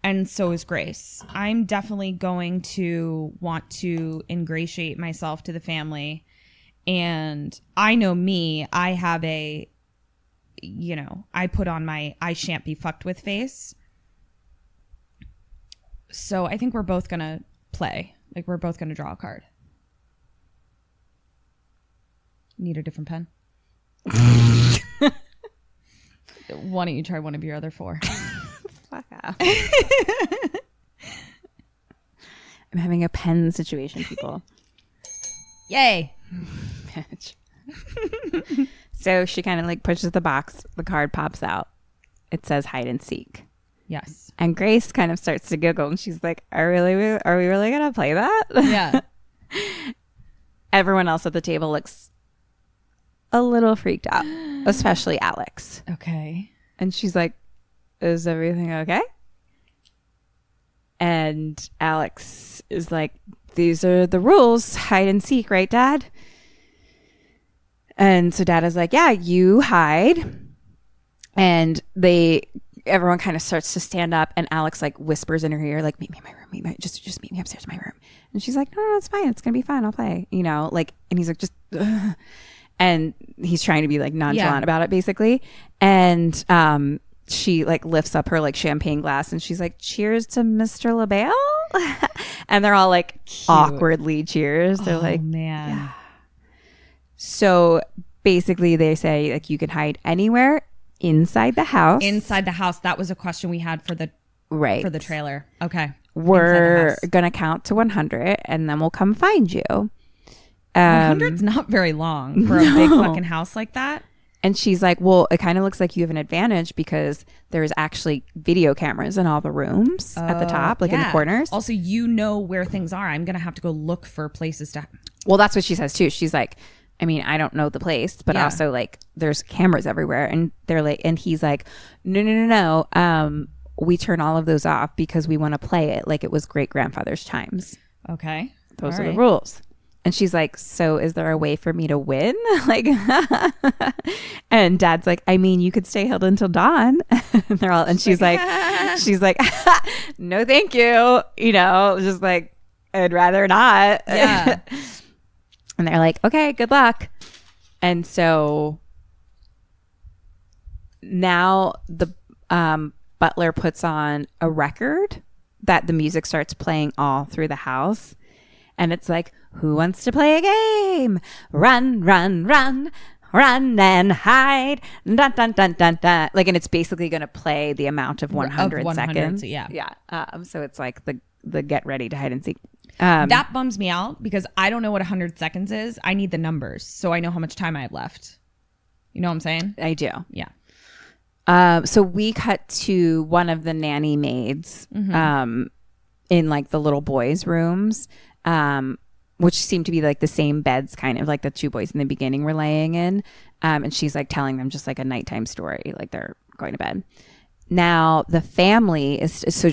And so is Grace. I'm definitely going to want to ingratiate myself to the family. And I know me, I have a, you know, I put on my I shan't be fucked with face. So I think we're both going to play. Like we're both going to draw a card. Need a different pen? Why don't you try one of your other 4? Fuck off. I'm having a pen situation, people. Yay. bitch. So she kind of like pushes the box. The card pops out. It says hide and seek. Yes. And Grace kind of starts to giggle, and she's like, are we really gonna play that? Yeah. Everyone else at the table looks a little freaked out, especially Alex. Okay. And she's like, is everything okay? And Alex is like, these are the rules, hide and seek, right, Dad? And so Dad is like, yeah, you hide. And everyone kind of starts to stand up, and Alex like whispers in her ear, like, meet me in my room, just meet me upstairs in my room. And she's like, no, it's fine, it's gonna be fine, I'll play, like, and he's like, just ugh. And he's trying to be like nonchalant about it, basically. And she like lifts up her like champagne glass, and she's like, cheers to Mr. LaBelle. And they're all like awkwardly cheers. They're like, man. yeah. So basically they say like you can hide anywhere inside the house. Inside the house. That was a question we had for the trailer. Okay. We're gonna count to 100, and then we'll come find you. 100's not very long for a big fucking house like that. And she's like, well, it kind of looks like you have an advantage because there's actually video cameras in all the rooms at the top, like in the corners. Also, where things are. I'm going to have to go look for places to... Well, that's what she says too. She's like, I mean, I don't know the place, but also like there's cameras everywhere. And they're like, and he's like, no. We turn all of those off because we want to play it like it was great grandfather's times. Okay. Those are the rules. And she's like, so is there a way for me to win? Like, and Dad's like, I mean, you could stay held until dawn. And she's like, no, thank you. Just like, I'd rather not. Yeah. And they're like, okay, good luck. And so now the butler puts on a record that the music starts playing all through the house. And it's like, who wants to play a game? Run, run, run, run and hide. Dun, dun, dun, dun, dun. Like, and it's basically going to play the amount of 100 seconds. Yeah. So it's like the get ready to hide and seek. That bums me out because I don't know what 100 seconds is. I need the numbers so I know how much time I have left. You know what I'm saying? I do. Yeah. So we cut to one of the nanny maids in like the little boys' rooms. Which seem to be like the same beds, kind of like the two boys in the beginning were laying in. And she's like telling them just like a nighttime story, like they're going to bed. Now the family so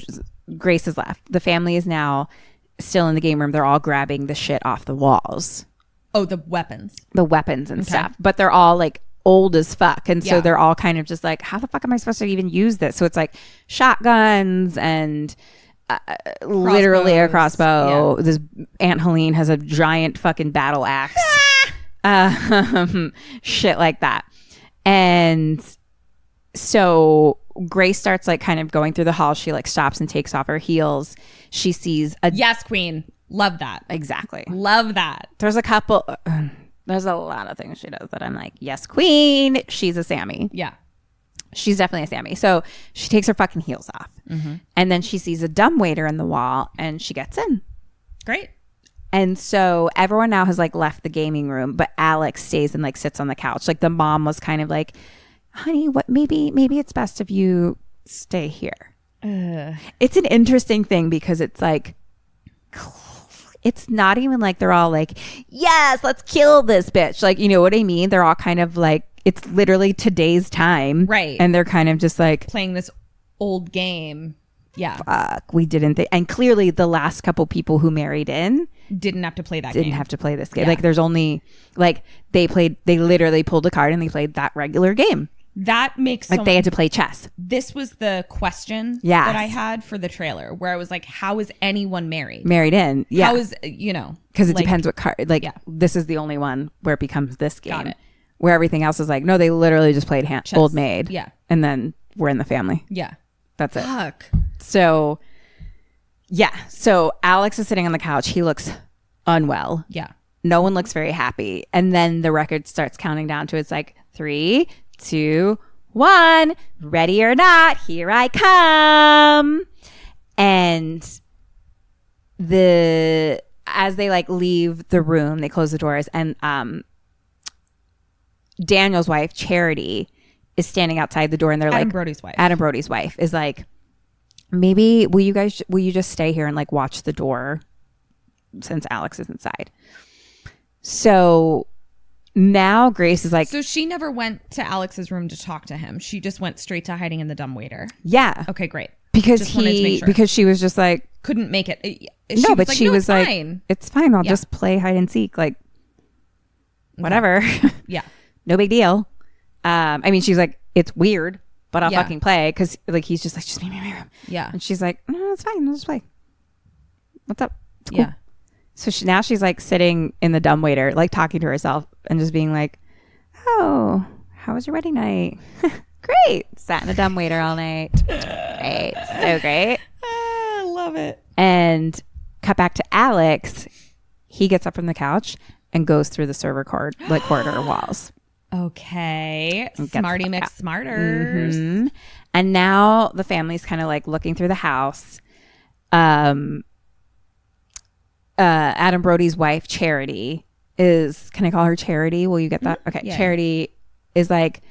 Grace has left. The family is now still in the game room. They're all grabbing the shit off the walls. Oh, the weapons and stuff. But they're all like old as fuck. And so they're all kind of just like, how the fuck am I supposed to even use this? So it's like shotguns and... literally a crossbow. This Aunt Helene has a giant fucking battle axe. Shit like that. And so Grace starts like kind of going through the hall. She like stops and takes off her heels. She sees a... Yes, queen. Love that. Exactly. Love that. There's a lot of things she does that I'm like, yes, queen. She's a Sammy. Yeah. She's definitely a Sammy. So she takes her fucking heels off. And then she sees a dumbwaiter in the wall and she gets in. Great. And so everyone now has like left the gaming room, but Alex stays and like sits on the couch. Like the mom was kind of like, honey, what maybe it's best if you stay here. It's an interesting thing because it's like, it's not even like they're all like, yes, let's kill this bitch. Like, you know what I mean? They're all kind of like, it's literally today's time. Right. And they're kind of just like playing this old game. Yeah. Fuck, we didn't. And clearly the last couple people who married in didn't have to play that game. Didn't have to play this game. Yeah. Like there's only like they literally pulled a card and they played that regular game. That makes like they had to play chess. This was the question that I had for the trailer where I was like, how is anyone married? Married in. Yeah. How is, because it depends what card. Like this is the only one where it becomes this game. Got it. Where everything else is like, no, they literally just played Old Maid. Yeah. And then we're in the family. Yeah. That's it. Fuck. So, yeah. So Alex is sitting on the couch. He looks unwell. Yeah. No one looks very happy. And then the record starts counting down to it's like 3, 2, 1. Ready or not, here I come. And as they like leave the room, they close the doors and Daniel's wife, Charity, is standing outside the door, and they're Adam like, Brody's wife. Adam Brody's wife is like, maybe will you just stay here and like watch the door since Alex is inside? So now Grace is like, So she never went to Alex's room to talk to him. She just went straight to hiding in the dumbwaiter. yeah, Okay, great. because Just wanted to make sure. because she was just like, Couldn't make it. She no, but she was it's like, fine. it's fine. I'll Yeah. just play hide and seek, like whatever, Yeah. no big deal. I mean, she's like, it's weird, but I'll Yeah. fucking play, because like he's just like, just meet me in my room, Yeah. and she's like, no, it's fine, I'll just play. What's up? It's cool. Yeah. So now she's like sitting in the dumbwaiter, like talking to herself and just being like, oh, how was your wedding night? Great. Sat in a dumbwaiter all night. Great. So great. I love it. And cut back to Alex. He gets up from the couch and goes through the server corridor walls. Okay. gets Smarty the fuck McSmarters. Mhm. And now the family's kind of like looking through the house. Adam Brody's wife, Charity, is, can I call her Charity? Will you get that? Okay. Yeah. Charity is like,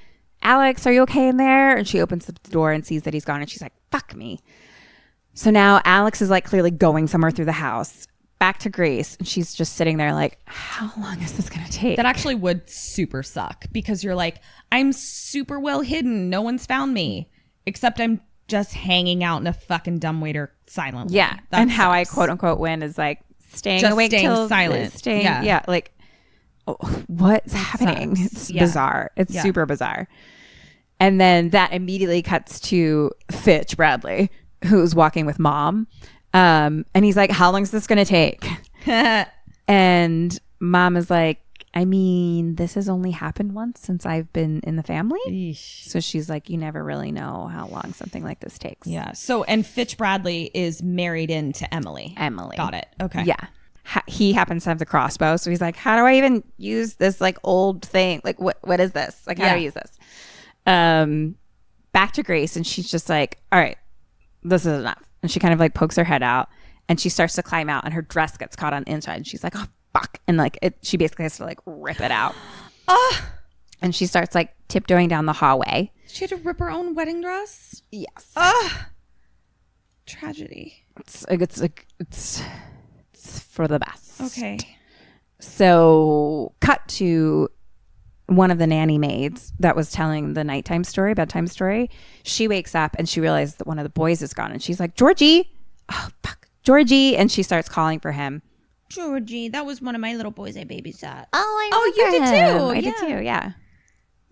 Alex, are you okay in there? And she opens the door and sees that he's gone, and she's like, fuck me. So now Alex is like clearly going somewhere through the house. Back to Grace, and she's just sitting there like, how long is this gonna take? That actually would super suck, because you're like, I'm super well hidden. No one's found me, except I'm just hanging out in a fucking dumbwaiter silently. Yeah. That And how I sucks. quote unquote win is like staying Just awake staying till silent. Staying, Yeah. yeah. Like, oh, what's happening? sucks. It's Yeah. bizarre. It's Yeah. super bizarre. And then that immediately cuts to Fitch Bradley, who's walking with Mom. And he's like, how long is this going to take? And Mom is like, I mean, this has only happened once since I've been in the family. Yeesh. So she's like, you never really know how long something like this takes. Yeah. So, and Fitch Bradley is married into Emily. Emily. Got it. Okay. Yeah. He happens to have the crossbow. So he's like, how do I even use this like old thing? Like, what is this? Like, how do I use this? Back to Grace. And she's just like, all right, this is enough. And she kind of like pokes her head out, and she starts to climb out, and her dress gets caught on the inside. And she's like, oh, fuck. And like she basically has to like rip it out. And she starts like tiptoeing down the hallway. She had to rip her own wedding dress. Yes. Tragedy. It's for the best. Okay. So cut to one of the nanny maids that was telling the bedtime story. She wakes up and she realizes that one of the boys is gone, and she's like, Georgie, oh fuck, Georgie. And she starts calling for him. Georgie, that was one of my little boys I babysat. Oh, you did too. I did Yeah. too. Yeah.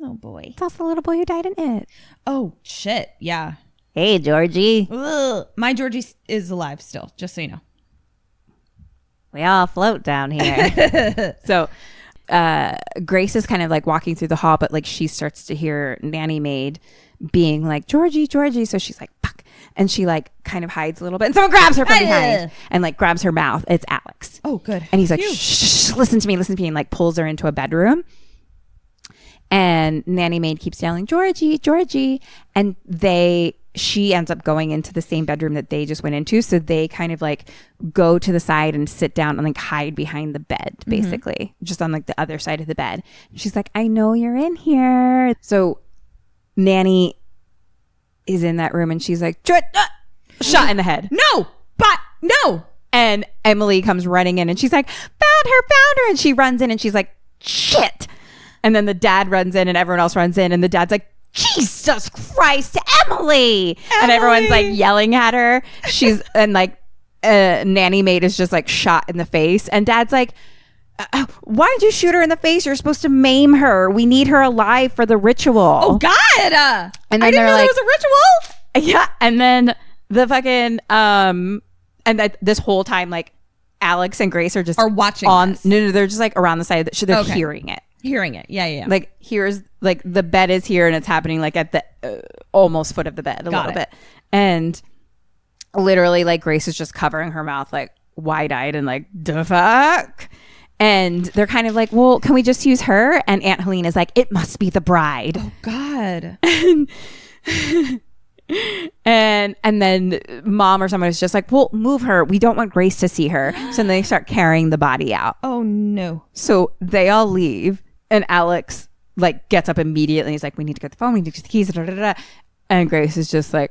Oh boy. It's also the little boy who died in it. Oh, shit. Yeah. Hey, Georgie. Ugh. My Georgie is alive still, just so you know. We all float down here. So Grace is kind of like walking through the hall, but like she starts to hear nanny maid being like, Georgie, Georgie. So she's like, fuck. And she like kind of hides a little bit, and someone grabs her from behind and like grabs her mouth. It's Alex. Oh, good. And he's like, shh, listen to me, and like pulls her into a bedroom. And nanny maid keeps yelling, Georgie, Georgie. And she ends up going into the same bedroom that they just went into. So they kind of like go to the side and sit down and like hide behind the bed, basically, just on like the other side of the bed. And she's like, I know you're in here. So nanny is in that room, and she's like, shot in the head. No. And Emily comes running in, and she's like, found her. And she runs in, and she's like, shit. And then the dad runs in, and everyone else runs in, and the dad's like, Jesus Christ, Emily. And everyone's like yelling at her. And like nanny maid is just like shot in the face. And dad's like, why did you shoot her in the face? You're supposed to maim her. We need her alive for the ritual. Oh, God. And then I didn't know like, it was a ritual. Yeah. And then the fucking, and that this whole time, like Alex and Grace are watching this. No, they're just like around the side of they're Okay. hearing it. Hearing it. Yeah. Like here's like the bed is here, and it's happening like at the almost foot of the bed a little bit, and literally like Grace is just covering her mouth like wide-eyed and like the fuck. And they're kind of like, well, can we just use her? And Aunt Helene is like, it must be the bride. Oh, God. And then Mom or someone is just like, well, move her. We don't want Grace to see her. So then they start carrying the body out. Oh, no. So they all leave, and Alex like gets up immediately. He's like, we need to get the phone. We need to get the keys. Da, da, da. And Grace is just like,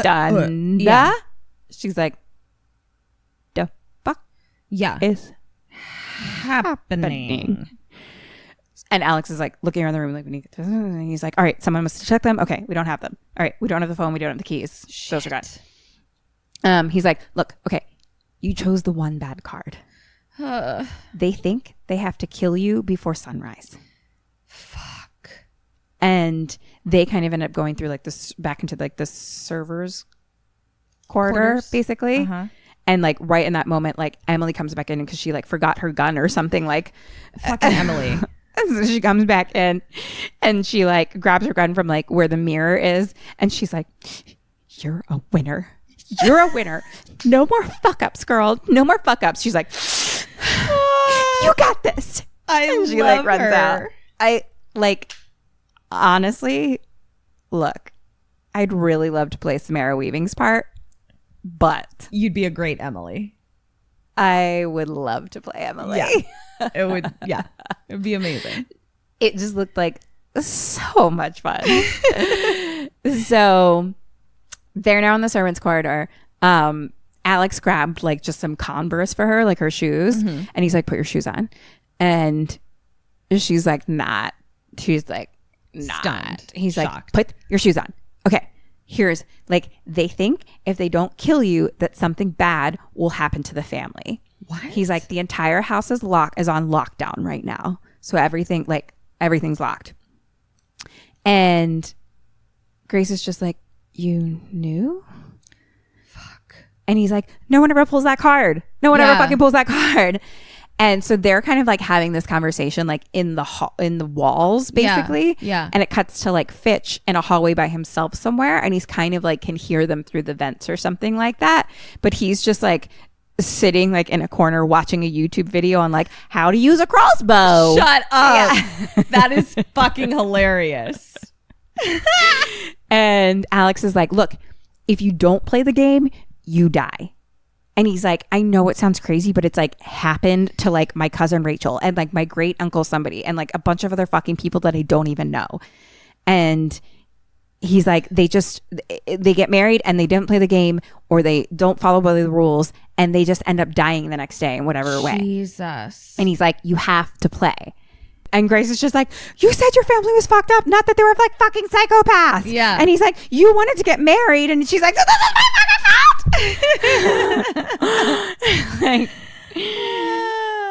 done. Yeah. She's like, the fuck Yeah. is happening. And Alex is like looking around the room like, we need to get this. And he's like, all right, someone must check them. Okay, we don't have them. All right, we don't have the phone. We don't have the keys. Those are gone. He's like, look, okay, you chose the one bad card. They think they have to kill you before sunrise. Fuck. And they kind of end up going through like this back into like the servers corridor, basically. And like right in that moment, like Emily comes back in because she like forgot her gun or something. Like fucking Emily. So she comes back in and she like grabs her gun from like where the mirror is, and she's like, you're a winner. You're a winner. No more fuck ups, girl. No more fuck ups. She's like, you got this. And she love like runs her. out. I like, honestly, look, I'd really love to play Samara Weaving's part, but You'd be a great Emily. I would love to play Emily. Yeah. It would, yeah. It would be amazing. It just looked like so much fun. So they're now in the servants' corridor. Alex grabbed like just some Converse for her, like her shoes. And he's like, put your shoes on. And she's like, not. She's like, not. Stunned. He's Shocked. like, put your shoes on. Okay. Here's like, they think if they don't kill you, that something bad will happen to the family. What? He's like, the entire house is on lockdown right now. So everything's locked. And Grace is just like, you knew? Fuck. And he's like, no one ever pulls that card. No one ever Yeah. fucking pulls that card. And so they're kind of like having this conversation like in the walls, basically. Yeah. And it cuts to like Fitch in a hallway by himself somewhere. And he's kind of like can hear them through the vents or something like that. But he's just like sitting like in a corner watching a YouTube video on like how to use a crossbow. Shut up. That is fucking hilarious. And Alex is like, look, if you don't play the game, you die. And he's like, I know it sounds crazy, but it's like happened to like my cousin Rachel and like my great uncle somebody and like a bunch of other fucking people that I don't even know. And he's like, they get married and they didn't play the game or they don't follow by the rules and they just end up dying the next day in whatever way. Jesus. And he's like, you have to play. And Grace is just like, you said your family was fucked up, not that they were like fucking psychopaths. Yeah. And he's like, you wanted to get married. And she's like, so this is my fucking fault. Like,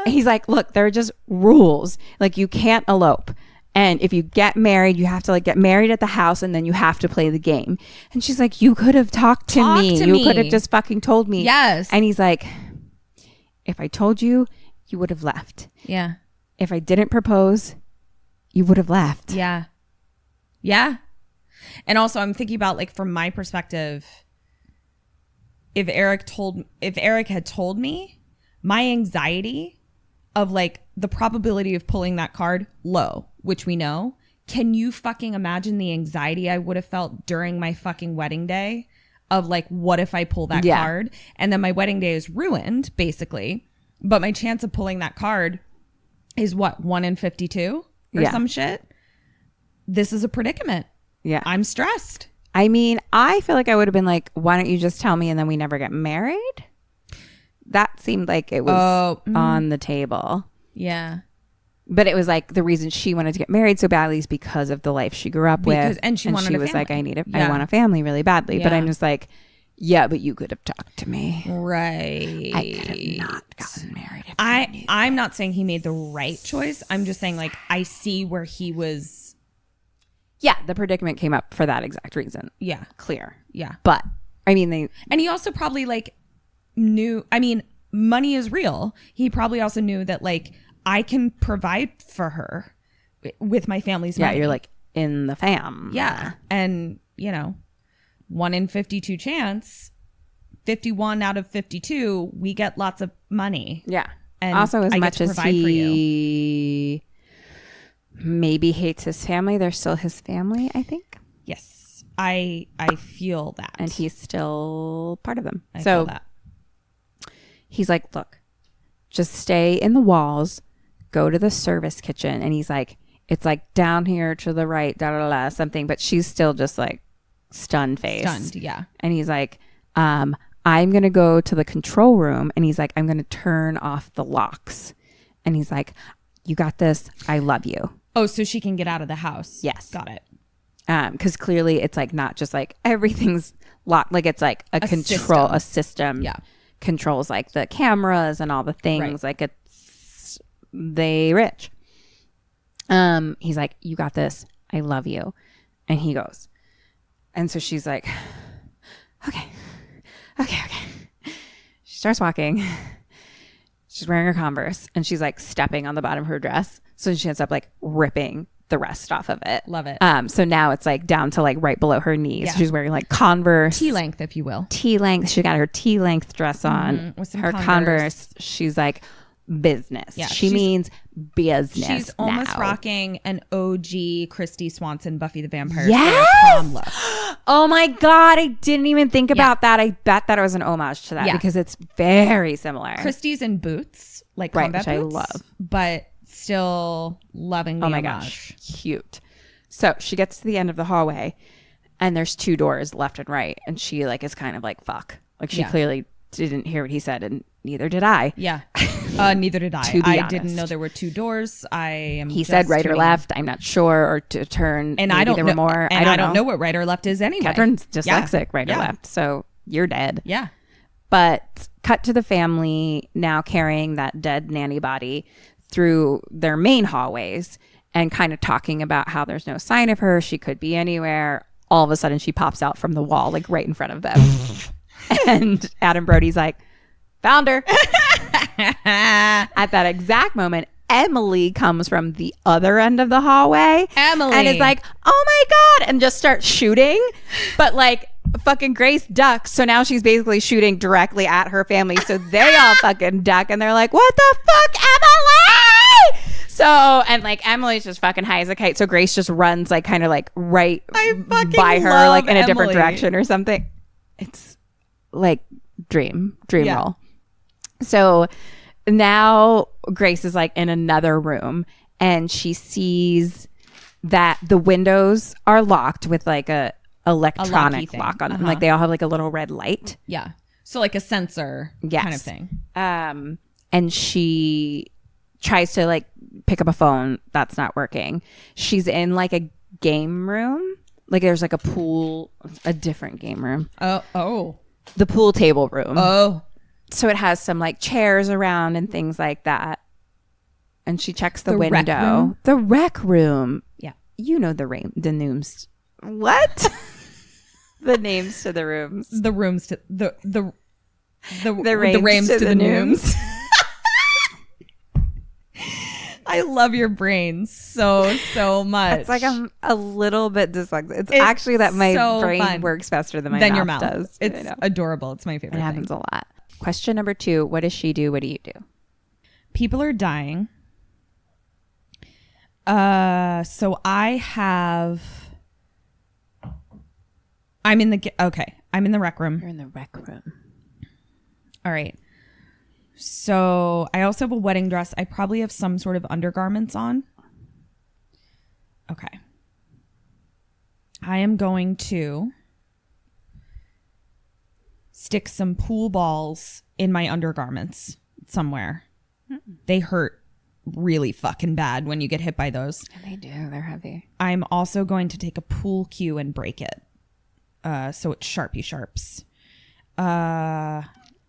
he's like, look, there are just rules. Like, you can't elope. And if you get married, you have to like get married at the house and then you have to play the game. And she's like, you could have talked to me. You could have just fucking told me. Yes. And he's like, if I told you, you would have left. Yeah. If I didn't propose, you would have left. Yeah. Yeah. And also I'm thinking about like from my perspective, if Eric had told me, my anxiety of like the probability of pulling that card low, which we know. Can you fucking imagine the anxiety I would have felt during my fucking wedding day of like, what if I pull that card? And then my wedding day is ruined basically. But my chance of pulling that card is what, 1 in 52 or some shit. This is a predicament. Yeah. I'm stressed. I mean, I feel like I would have been like, why don't you just tell me and then we never get married? That seemed like it was on the table. Yeah. But it was like the reason she wanted to get married so badly is because of the life she grew up with. And she wanted a was family. like, I want a family really badly. But Yeah. I'm just like, yeah, but you could have talked to me. Right. I could have not gotten married. If I knew. I'm not saying he made the right choice. I'm just saying like I see where he was. Yeah, the predicament came up for that exact reason. Yeah. Clear. Yeah. But I mean, And he also probably like knew, I mean, money is real. He probably also knew that like I can provide for her with my family's money. yeah, you're like in the fam. Yeah. And, you know, 1 in 52 chance, 51 out of 52, we get lots of money. Yeah. And also, as I get much to as provide for you. he maybe hates his family, they're still his family, I think. Yes. I feel that. And he's still part of them. I So feel that. he's like, look, just stay in the walls, go to the service kitchen. And he's like, it's like down here to the right, da da da, something. But she's still just like stunned face. Stunned, yeah. And he's like, I'm going to go to the control room. And he's like, I'm going to turn off the locks. And he's like, you got this. I love you. Oh, so she can get out of the house. Yes. Got it. Because clearly it's like not just like everything's locked. Like it's like a system. Yeah. Controls like the cameras and all the things. Right. Like it's they rich. He's like, you got this. I love you. And he goes. And so she's like, okay. She starts walking. She's wearing her Converse and she's like stepping on the bottom of her dress. So she ends up like ripping the rest off of it. Love it. So now it's like down to like right below her knees. Yeah. She's wearing like Converse. T-length, if you will. T-length. She got her T-length dress on. With some her Converse. She's like business. Yeah, she means business. She's almost now. rocking an OG Christy Swanson Buffy the Vampire Yes! Slayer prom look. Oh my God. I didn't even think about that. I bet that it was an homage to that because it's very similar. Christy's in boots, like Right, combat which I boots, love. But still loving the Oh my homage. gosh. Cute. So she gets to the end of the hallway and there's 2 doors left and right. And she like is kind of like, fuck. Like she clearly didn't hear what he said and neither did I. Yeah. Neither did I. To be I honest. didn't know there were 2 doors. He said right or left. I'm not sure. Or to turn. And maybe I don't there know. were more. And I don't know what right or left is anyway. Catherine's dyslexic, right or Yeah. left. So you're dead. Yeah. But cut to the family now carrying that dead nanny body through their main hallways and kind of talking about how there's no sign of her. She could be anywhere. All of a sudden she pops out from the wall, like right in front of them. And Adam Brody's like, found her. At that exact moment, Emily comes from the other end of the hallway. Emily. And is like, oh my God. And just starts shooting. But like fucking Grace ducks. So now she's basically shooting directly at her family. So they all fucking duck. And they're like, what the fuck, Emily? So, and like Emily's just fucking high as a kite. So Grace just runs like kind of like right by her, like in a different direction or something. It's like dream Yeah. roll. So now Grace is like in another room and she sees that the windows are locked with like a electronic thing. lock on them. Like they all have like a little red light. Yeah. So like a sensor kind of thing. And she tries to like pick up a phone. That's not working. She's in like a game room. Like there's like a pool, a different game room. Oh. The pool table room. Oh. So it has some like chairs around and things like that. And she checks the rec window. room? The rec room. Yeah. You know the names. What? The names to the rooms. The rooms to the rames rames to to the the nooms. I love your brain so much. It's like I'm a little bit dyslexic. It's actually that my so brain fun. works faster than my Than mouth your mouth does. It's adorable. It's my favorite It thing. happens a lot. Question number 2. What does she do? What do you do? People are dying. So I'm in the rec room. You're in the rec room. All right. So I also have a wedding dress. I probably have some sort of undergarments on. Okay. I am going to stick some pool balls in my undergarments somewhere. They hurt really fucking bad when you get hit by those. They do. They're heavy. I'm also going to take a pool cue and break it. So it's Sharpie Sharps.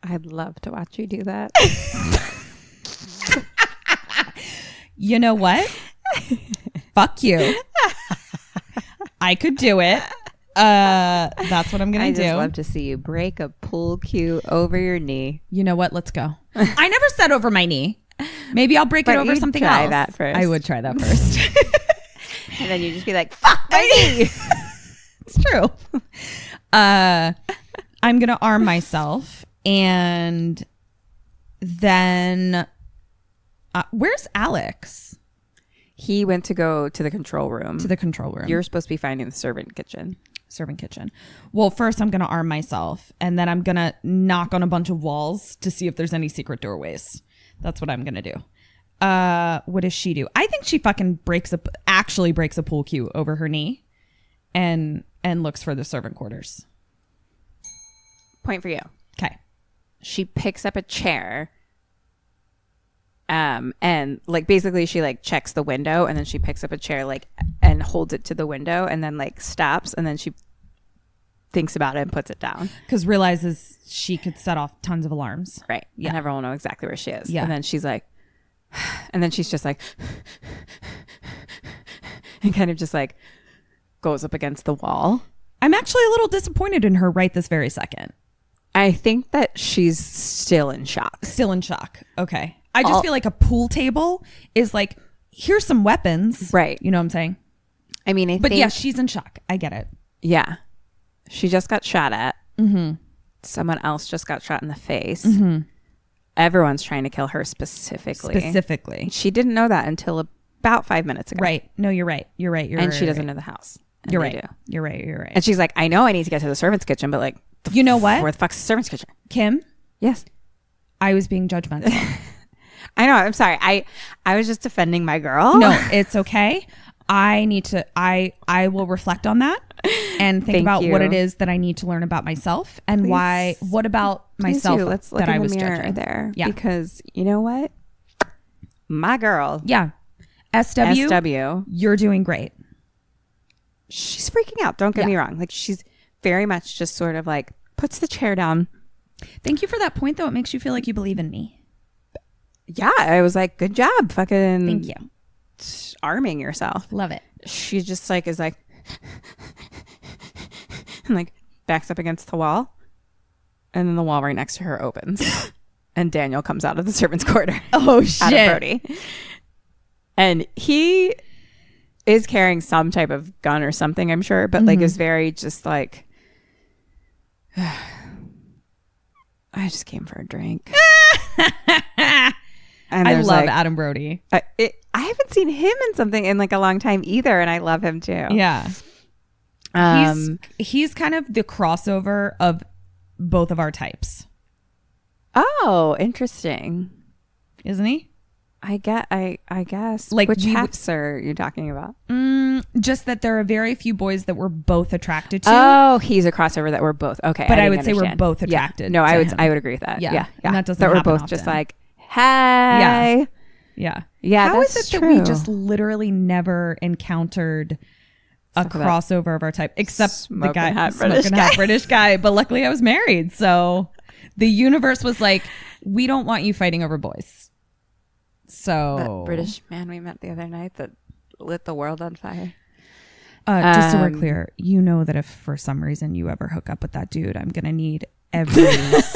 I'd love to watch you do that. You know what? Fuck you. I could do it. That's what I'm going I to do. just love to see you break a pool cue over your knee. You know what? Let's go. I never said over my knee. Maybe I'll break it But over you'd something try else. that first. I would try that first. And then you just be like, fuck my knee. It's true. I'm going to arm myself and then where's Alex? He went to go to the control room. To the control room. You're supposed to be finding the servant kitchen. Servant kitchen. Well, first I'm going to arm myself and then I'm going to knock on a bunch of walls to see if there's any secret doorways. That's what I'm going to do. What does she do? I think she fucking actually breaks a pool cue over her knee and looks for the servant quarters. Point for you. Okay. She picks up a chair. And like basically she like checks the window and then she picks up a chair like and holds it to the window and then like stops and then she thinks about it and puts it down. Because realizes she could set off tons of alarms. Right. Yeah. And everyone will know exactly where she is. Yeah. And then she's like, and then she's just like, and kind of just like goes up against the wall. I'm actually a little disappointed in her right this very second. I think that she's still in shock. Still in shock. Okay. I just feel like a pool table is like, here's some weapons. Right. You know what I'm saying? I mean, But yeah, she's in shock. I get it. Yeah. She just got shot at. Mm-hmm. Someone else just got shot in the face. Mm-hmm. Everyone's trying to kill her specifically. She didn't know that until about 5 minutes ago. Right. No, you're right. You're right. And she doesn't know the house. And You're they right. do. You're right. You're right. And she's like, I know I need to get to the servant's kitchen, but like, you know what? Where the fuck's the servant's kitchen? Kim, Yes. I was being judgmental. I know. I'm sorry. I was just defending my girl. No, it's okay. I need to, I will reflect on that and think Thank about you. what it is that I need to learn about myself and what about myself do. Let's look that in I the was mirror judging. there. Yeah. Because you know what? My girl. Yeah. SW, SW. you're doing great. She's freaking out. Don't get me wrong. Like she's very much just sort of like puts the chair down. Thank you for that point, though. It makes you feel like you believe in me. Yeah. I was like, good job. Fucking Thank you. arming yourself. Love it. She just like is like and like backs up against the wall. And then the wall right next to her opens. And Daniel comes out of the servant's quarter. Oh, shit. Out of Brody. And he is carrying some type of gun or something, I'm sure, but like is very just like, I just came for a drink. And I there's, love like, Adam Brody. I haven't seen him in something in like a long time either, and I love him too. Yeah. He's kind of the crossover of both of our types. Oh, interesting. Isn't he? I guess. Like, which we halves are you talking about? Just that there are very few boys that we're both attracted to. Oh, he's a crossover that we're both okay. But I didn't would say we're understand. both attracted. No, to him. I would agree with that. Yeah. Yeah. And that doesn't that we're happen both just often. like, hey. Yeah. Yeah. How is that's it that true. we just literally never encountered a crossover of our type, except Smoking the guy, hot smoking hot British guy? But luckily, I was married, so the universe was like, "We don't want you fighting over boys." So That British man we met the other night that lit the world on fire. just so we're clear, you know that if for some reason you ever hook up with that dude, I'm gonna need every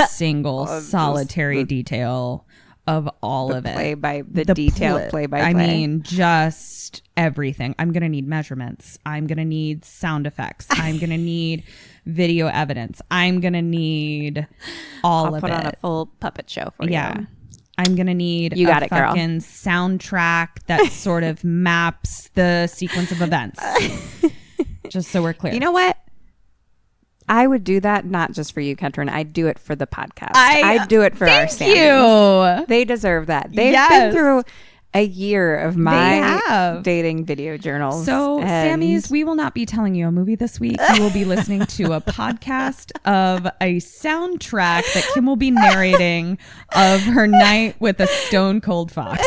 single solitary detail of all of it. Detailed play by play. I mean, just everything. I'm gonna need measurements. I'm gonna need sound effects. I'm gonna need video evidence. I'm gonna need all I'll of put it. on a full puppet show for Yeah. you. I'm gonna need You got a it, girl. fucking soundtrack that sort of maps the sequence of events. Just so we're clear. You know what? I would do that not just for you, Ketrin. I'd do it for the podcast. I'd do it for our Thank Sammys. you. They deserve that. They've Yes. been through a year of my have. dating video journals. So, and Sammys, we will not be telling you a movie this week. You will be listening to a podcast of a soundtrack that Kim will be narrating of her night with a stone cold fox.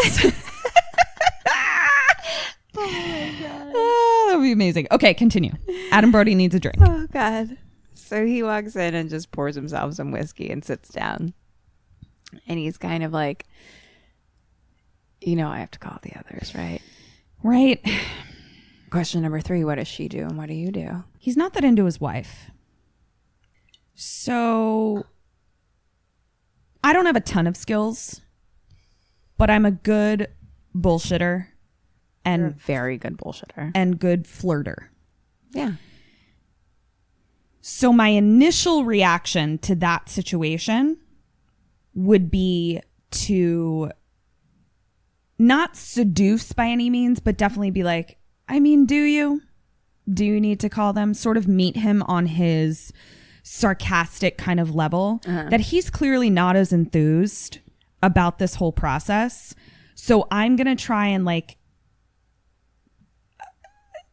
Oh, that would be amazing. Okay, continue. Adam Brody needs a drink. Oh, God. So he walks in and just pours himself some whiskey and sits down. And he's kind of like, you know, I have to call the others, right? Right. Question number 3, what does she do and what do you do? He's not that into his wife. So I don't have a ton of skills, but I'm a good bullshitter You're a and very good bullshitter. and good flirter. Yeah. So my initial reaction to that situation would be to not seduce by any means, but definitely be like, I mean, do you need to call them? Sort of meet him on his sarcastic kind of level that he's clearly not as enthused about this whole process. So I'm going to try and like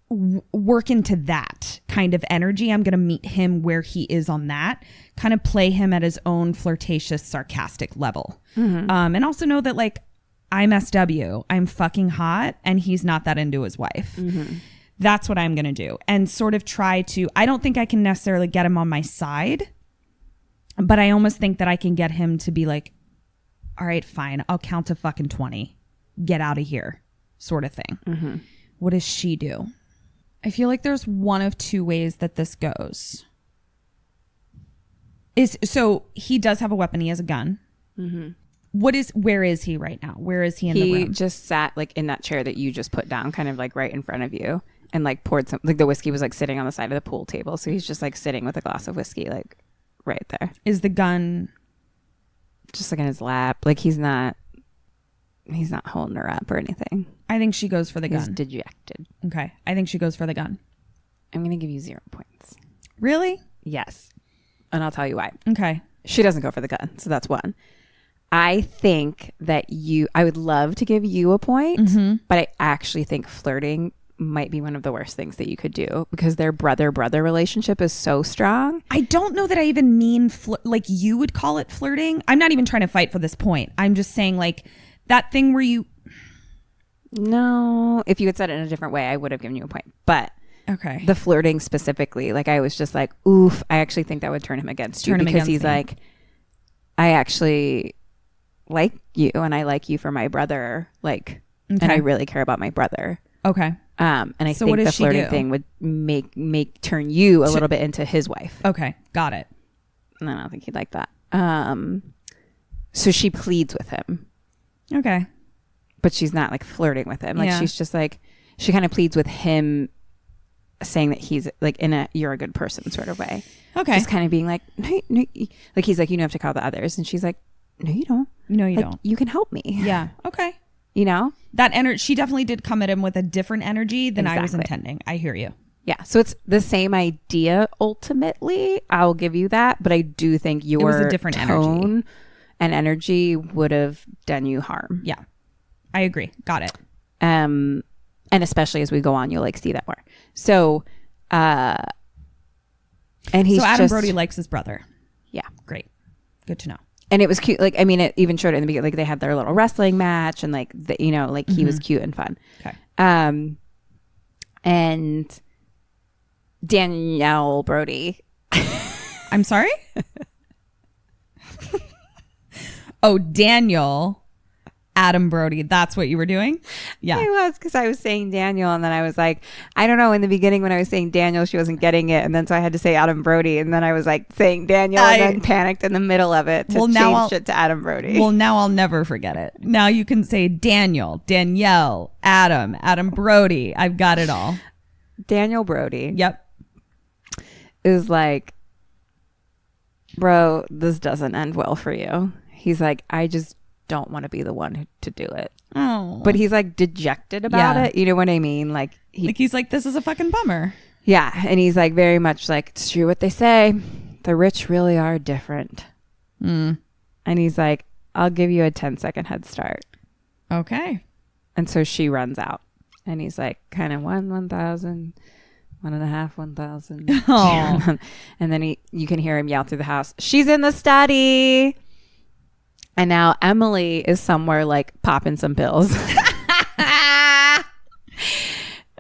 work into that kind of energy. I'm going to meet him where he is on that, kind of play him at his own flirtatious, sarcastic level. And also know that like I'm SW, I'm fucking hot, and he's not that into his wife. That's what I'm going to do. And sort of try to, I don't think I can necessarily get him on my side, but I almost think that I can get him to be like, all right, fine, I'll count to fucking 20. Get out of here, sort of thing. What does she do? I feel like there's one of two ways that this goes. So he does have a weapon. He has a gun. Where is he right now? Where is he in the room? He just sat like in that chair that you just put down, kind of like right in front of you, and like poured some, like the whiskey was like sitting on the side of the pool table. So he's just like sitting with a glass of whiskey, like right there. Is the gun just like in his lap? Like he's not holding her up or anything. I think she goes for the He's gun. dejected. Okay. I think she goes for the gun. I'm going to give you 0 points. Really? Yes. And I'll tell you why. Okay. She doesn't go for the gun. So that's one. I think that I would love to give you a point, but I actually think flirting might be one of the worst things that you could do because their brother-brother relationship is so strong. I don't know that I even mean like you would call it flirting. I'm not even trying to fight for this point. I'm just saying like that thing where you... No, if you had said it in a different way, I would have given you a point. But okay, the flirting specifically, like I was just like, oof, I actually think that would turn him against you because he's like, I actually like you and I like you for my brother, like, and I really care about my brother. Okay. And I think the flirting thing would make turn you a little bit into his wife. Okay, got it. And I don't think he'd like that. So she pleads with him. Okay. But she's not like flirting with him. Like she's just like, she kind of pleads with him saying that he's like in a, you're a good person sort of way. Okay. Just kind of being like, no, like he's like, you don't have to call the others. And she's like, no, you don't. No, you like, don't. You can help me. Yeah. Okay. You know? That energy, she definitely did come at him with a different energy than I was intending. I hear you. Yeah. So it's the same idea ultimately. I'll give you that. But I do think your it was a different tone energy. And energy would have done you harm. Yeah. I agree. Got it. And especially as we go on, you'll like see that more. So, and he's so Adam just, Brody likes his brother. Yeah. Great. Good to know. And it was cute. Like, I mean, it even showed it in the beginning, like they had their little wrestling match and like, you know, like he was cute and fun. Okay. And Danielle Brody. I'm sorry? Oh, Daniel Adam Brody. That's what you were doing? Yeah. I was, because I was saying Daniel and then I was like, I don't know, in the beginning when I was saying Daniel, she wasn't getting it. And then so I had to say Adam Brody. And then I was like saying Daniel and then panicked in the middle of it to change it to Adam Brody. Well, now I'll never forget it. Now you can say Daniel, Danielle, Adam Brody. I've got it all. Daniel Brody. Yep. Is like, bro, this doesn't end well for you. He's like, I just don't want to be the one to do it. Oh. But he's like dejected about it. You know what I mean? Like he's like, this is a fucking bummer. Yeah. And he's like very much like, it's true what they say. The rich really are different. And he's like, I'll give you a 10-second head start. Okay. And so she runs out. And he's like, kind of 1,000, 1.5, 1,000. Oh. And then you can hear him yell through the house, she's in the study. And now Emily is somewhere like popping some pills. I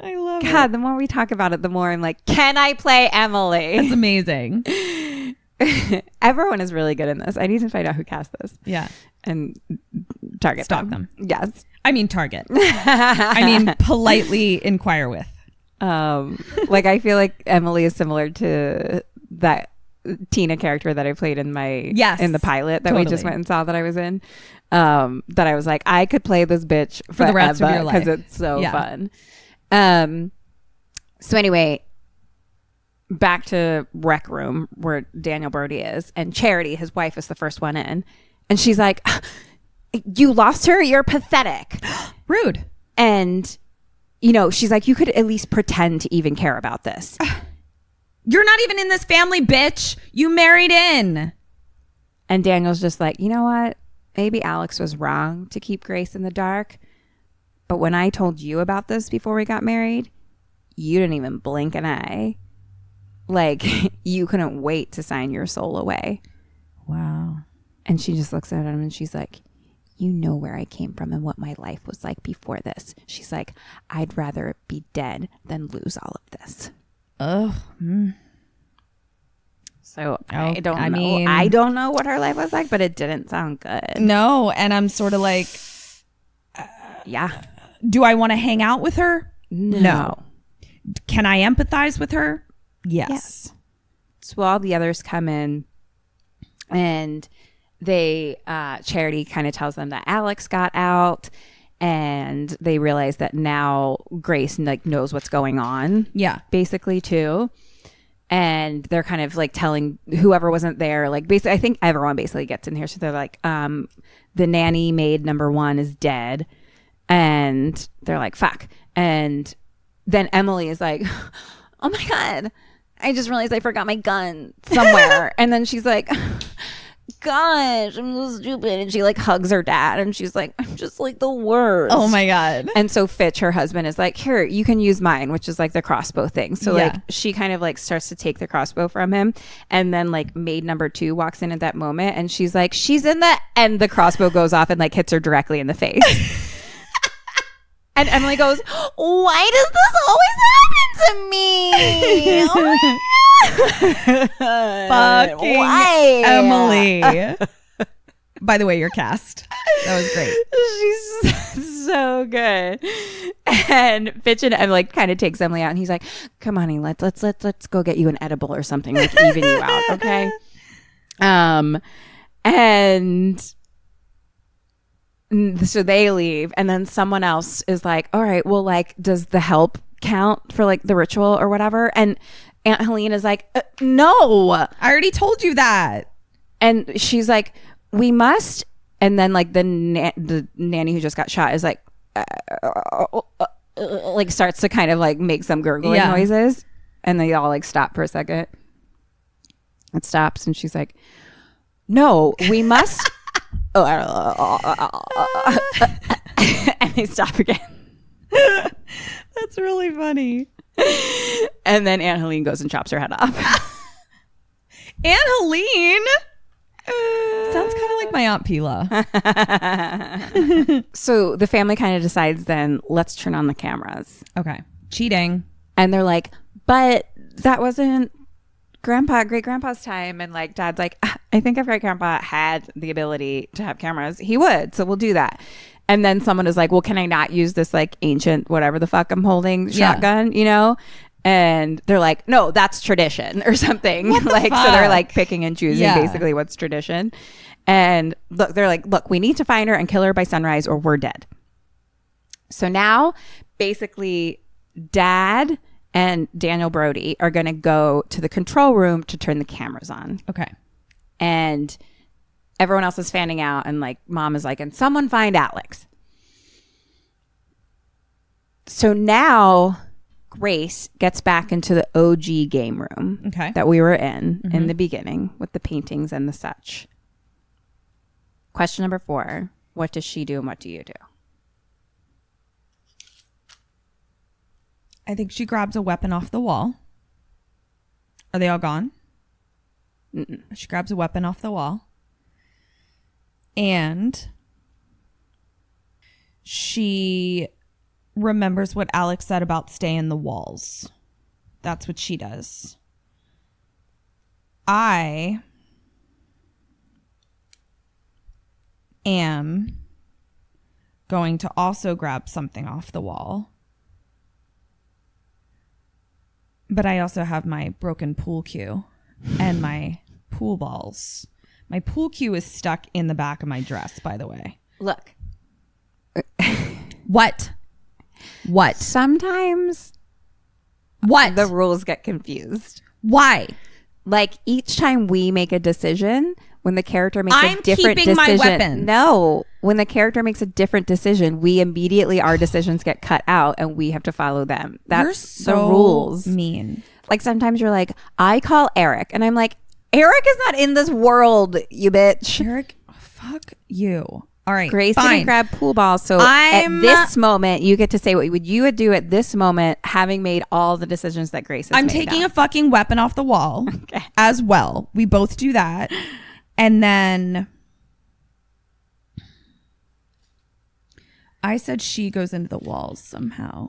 love it. God, the more we talk about it, the more I'm like, can I play Emily? It's amazing. Everyone is really good in this. I need to find out who cast this. Yeah. And target Stalk them. Yes. I mean, target. I mean, politely inquire with. Like I feel like Emily is similar to that Tina character that I played in the pilot that we just went and saw that I was in. That I was like, I could play this bitch for the rest of your life because it's so fun. So anyway, back to Rec Room where Daniel Brody is, and Charity, his wife, is the first one in, and she's like, "You lost her? You're pathetic." Rude. And you know, she's like, "You could at least pretend to even care about this." You're not even in this family, bitch. You married in. And Daniel's just like, you know what? maybe Alex was wrong to keep Grace in the dark. But when I told you about this before we got married, you didn't even blink an eye. Like, you couldn't wait to sign your soul away. Wow. And she just looks at him and she's like, you know where I came from and what my life was like before this. She's like, I'd rather be dead than lose all of this. Ugh. So I don't know. mean, I don't know what her life was like, but it didn't sound good. No. And I'm sort of like, Yeah. do I want to hang out with her? No. Can I empathize with her? Yes. So all the others come in and they, Charity kind of tells them that Alex got out, and they realize that now Grace like knows what's going on. Yeah. Basically too. And they're kind of like telling whoever wasn't there, like basically, I think everyone basically gets in here. So they're like, the nanny maid number 1 is dead. And they're like, fuck. And then Emily is like, oh my God, I just realized I forgot my gun somewhere. And then she's like, gosh, I'm so stupid. And she like hugs her dad and she's like, I'm just like the worst. Oh my God. And so Fitch, her husband, is like, here, you can use mine, which is like the crossbow thing. So Yeah. like she kind of like starts to take the crossbow from him. And then like maid number 2 walks in at that moment and she's like, she's in the, and the crossbow goes off and like hits her directly in the face. And Emily goes, why does this always happen to me? Oh my God. Fucking Why? Emily. By the way, you're cast. That was great. She's so good. And Fitch and like kind of takes Emily out and he's like, come on, honey, let's go get you an edible or something, like even you out, okay? And so they leave, and then someone else is like, all right, well, like, does the help count for like the ritual or whatever? And Aunt Helene is like, no. I already told you that. And she's like, we must. And then like the nanny who just got shot is like, like starts to kind of like make some gurgling noises. And they all like stop for a second. It stops and she's like, no, we must. And they stop again. That's really funny. And then Aunt Helene goes and chops her head off. Aunt Helene sounds kind of like my Aunt Pila. So the family kind of decides then, let's turn on the cameras. Okay. Cheating. And they're like, but that wasn't great grandpa's time. And like dad's like, I think if great grandpa had the ability to have cameras, he would, so we'll do that. And then someone is like, well, can I not use this like ancient whatever the fuck I'm holding shotgun, you know? And they're like, no, that's tradition or something. Like fuck? So they're like picking and choosing basically what's tradition. And look, they're like, look, we need to find her and kill her by sunrise or we're dead. So now basically Dad and Daniel Brody are going to go to the control room to turn the cameras on. Okay. And everyone else is fanning out. And like Mom is like, and someone find Alex. So now Grace gets back into the OG game room that we were in the beginning with the paintings and the such. Question number 4. What does she do and what do you do? I think she grabs a weapon off the wall. Are they all gone? Mm-mm. She grabs a weapon off the wall. And she remembers what Alex said about stay in the walls. That's what she does. I am going to also grab something off the wall. But I also have my broken pool cue and my pool balls. My pool cue is stuck in the back of my dress, by the way. Look. What? What? Sometimes what? The rules get confused. Why? Like each time we make a decision, when the character makes a different keeping decision. My weapons. No, when the character makes a different decision, we immediately our decisions get cut out and we have to follow them. That's You're so the rules. Mean. Like sometimes you're like, I call Eric, and I'm like, Eric is not in this world, you bitch. Eric, fuck Fuck you. All right, Grace fine. didn't grab pool balls, so at this moment, you get to say what you would do at this moment, having made all the decisions that Grace has I'm made taking now. a fucking weapon off the wall as well. We both do that. And then I said she goes into the walls somehow.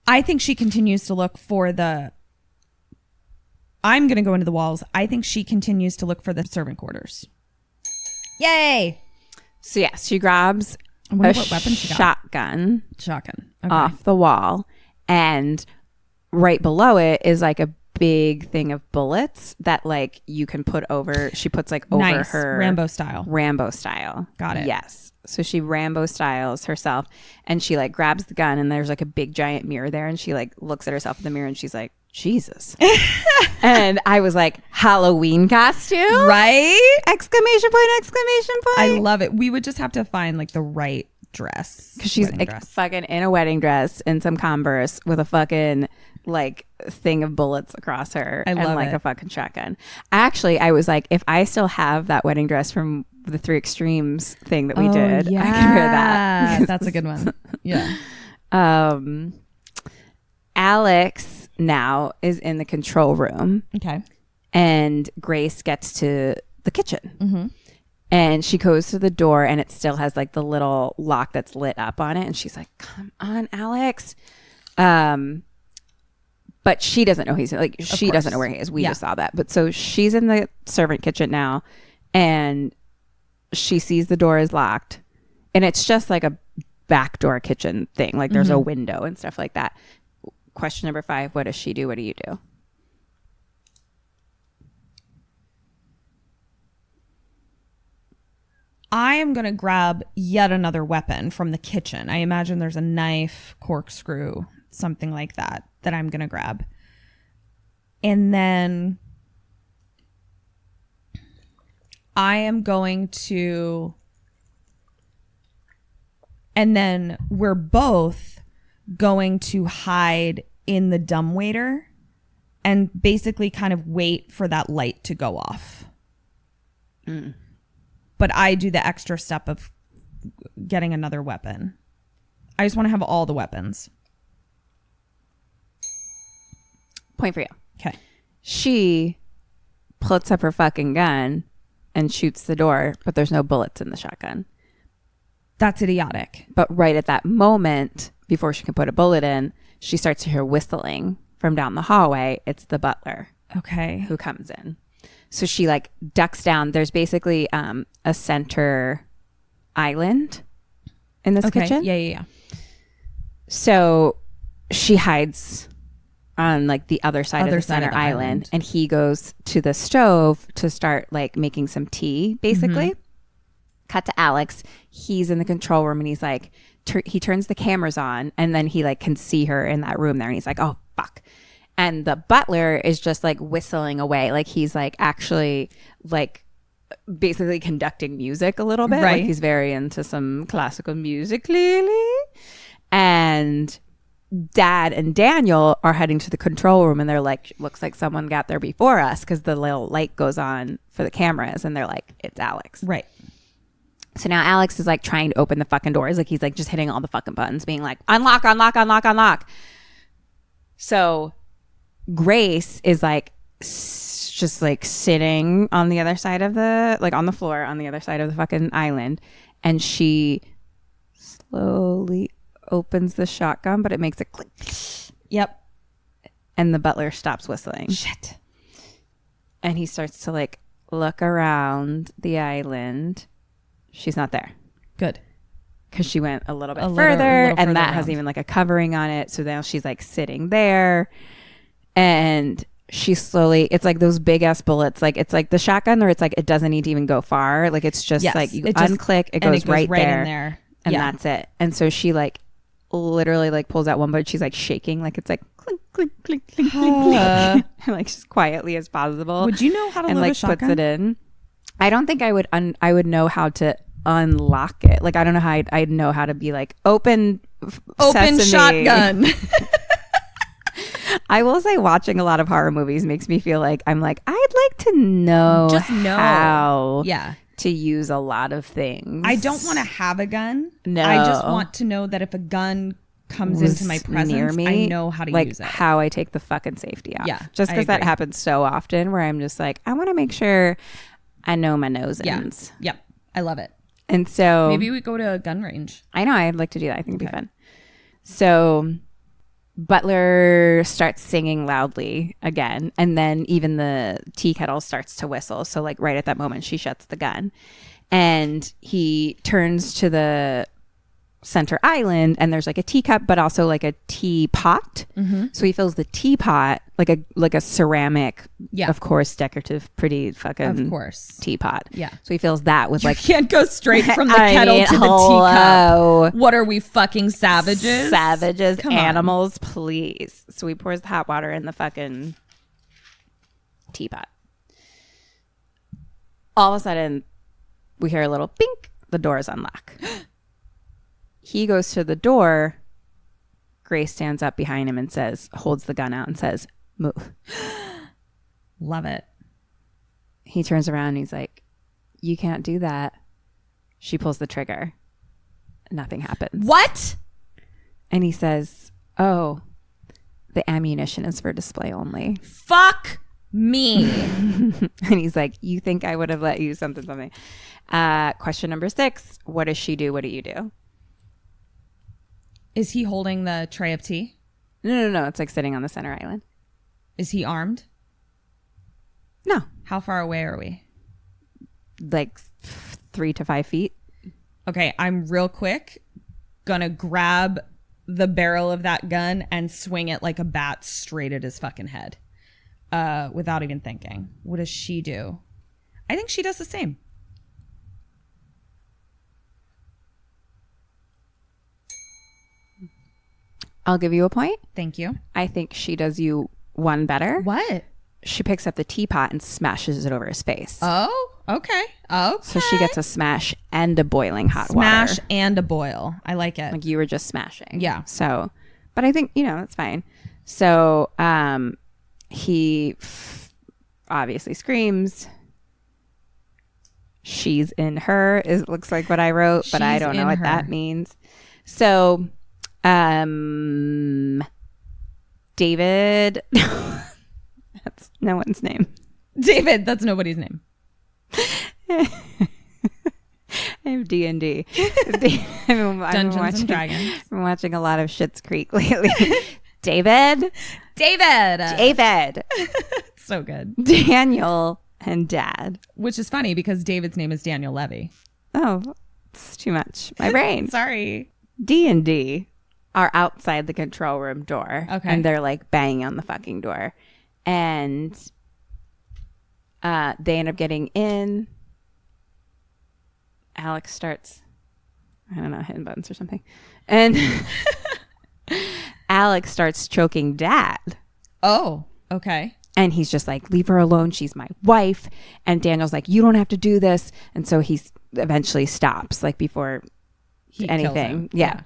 I think she continues to look for the... I'm going to go into the walls. I think she continues to look for the servant quarters. Yay! So yes, she grabs I wonder a what weapon she got. shotgun Shotgun. Okay. off the wall, and right below it is like a big thing of bullets that like you can put over. She puts like over Nice. her Rambo style. Rambo style. Got it. Yes. So she Rambo styles herself, and she like grabs the gun, and there's like a big giant mirror there, and she like looks at herself in the mirror, and she's like, Jesus. And I was like, Halloween costume? Right? Exclamation point, exclamation point. I love it. We would just have to find like the right dress. Because she's wedding like dress. fucking in a wedding dress and some Converse with a fucking like thing of bullets across her I and love like it. a fucking shotgun. Actually, I was like, if I still have that wedding dress from the Three Extremes thing that we did, I could wear that. That's a good one. Yeah. Alex now is in the control room, Okay. and Grace gets to the kitchen. And she goes to the door, and it still has like the little lock that's lit up on it. And she's like, come on, Alex. But she doesn't know he's like, she doesn't know where he is. We just saw that. But so she's in the servant kitchen now, and she sees the door is locked, and it's just like a backdoor kitchen thing. Like there's a window and stuff like that. Question number 5. What does she do? What do you do? I am going to grab yet another weapon from the kitchen. I imagine there's a knife, corkscrew, something like that I'm going to grab. And then I am going to... And then we're both going to hide in the dumbwaiter and basically kind of wait for that light to go off. But I do the extra step of getting another weapon. I just want to have all the weapons. Point for you. Okay. She puts up her fucking gun and shoots the door, but there's no bullets in the shotgun. That's idiotic. But right at that moment, before she can put a bullet in, she starts to hear whistling from down the hallway. It's the butler Okay. who comes in. So she like ducks down. There's basically a center island in this kitchen. Yeah. So she hides on like the other side of the center the island, and he goes to the stove to start like making some tea, basically. Cut to Alex. He's in the control room, and he's like, he turns the cameras on, and then he like can see her in that room there, and he's like, oh fuck. And the butler is just like whistling away, like he's like actually like basically conducting music a little bit. Right. Like he's very into some classical music, clearly. And Dad and Daniel are heading to the control room, and they're like, looks like someone got there before us, because the little light goes on for the cameras, and they're like, it's Alex. Right. So now Alex is like trying to open the fucking doors. Like he's like just hitting all the fucking buttons, being like, unlock, unlock, unlock, unlock. So Grace is like just like sitting on the other side of the, like on the floor on the other side of the fucking island. And she slowly opens the shotgun, but it makes a click. Yep. And the butler stops whistling. Shit. And he starts to like look around the island. She's not there. Good. Because she went a little bit A little further, further and that has around. even like a covering on it. So now she's like sitting there, and she slowly, it's like those big ass bullets. Like it's like the shotgun, or it's like it doesn't need to even go far. Like it's just Yes, like you it just- unclick, it and goes, right there, in there. and Yeah. that's it. And so she like literally like pulls out one, but she's like shaking, like it's like clink, clink, clink, clink, clink, clink. Like as quietly as possible. Would you know how to and load like a shotgun? puts it in. I don't think I would. I would know how to unlock it. Like I don't know how I'd know how to be like open Open sesame. shotgun. I will say watching a lot of horror movies makes me feel like I'm like, I'd like to know how to use a lot of things. I don't want to have a gun. No. I just want to know that if a gun comes into my presence, near me, I know how to use it. How I take the fucking safety off. Yeah, just I because that agree. happens so often where I'm just like, I want to make sure I know my nose ends. Yep. I love it. And so Maybe we go to a gun range. I know I'd like to do that. I think it'd be fun. So Butler starts singing loudly again, and then even the tea kettle starts to whistle. So like right at that moment, she shuts the gun, and he turns to the center island, and there's like a teacup, but also like a teapot. So he fills the teapot like a ceramic, of course, decorative, pretty fucking Of course. teapot. Yeah. So he fills that with like Can't go straight from the I kettle mean, to the hello. teacup. What are we, fucking savages? Savages, Come on. animals, please. So he pours the hot water in the fucking teapot. All of a sudden, we hear a little bink. The door is unlocked. He goes to the door. Grace stands up behind him and says, holds the gun out and says, move. Love it. He turns around and he's like, you can't do that. She pulls the trigger. Nothing happens. What? And he says, oh, the ammunition is for display only. Fuck me. And he's like, you think I would have let you something. Question number 6. What does she do? What do you do? Is he holding the tray of tea? No. It's like sitting on the center island. Is he armed? No. How far away are we? Like 3 to 5 feet. Okay, I'm real quick gonna grab the barrel of that gun and swing it like a bat straight at his fucking head without even thinking. What does she do? I think she does the same. I'll give you a point. Thank you. I think she does you one better. What? She picks up the teapot and smashes it over his face. Oh, okay. Okay. So she gets a smash and a boiling hot Smash water. and a boil. I like it. Like you were just smashing. Yeah. So, but I think, it's fine. So, he obviously screams. She's in her looks like what I wrote, but I She's don't know in what her. that means. So, David, that's no one's name. David, that's nobody's name. I have D&D. Dungeons and Dragons. I've been watching a lot of Schitt's Creek lately. David, So good. Daniel, and Dad. Which is funny because David's name is Daniel Levy. Oh, it's too much. My brain. Sorry. D&D are outside the control room door. Okay. And they're like banging on the fucking door. And they end up getting in. Alex starts, I don't know, hitting buttons or something. And Alex starts choking Dad. Oh, okay. And he's just like, leave her alone. She's my wife. And Daniel's like, you don't have to do this. And so he eventually stops, like before He kills anything. him. Yeah.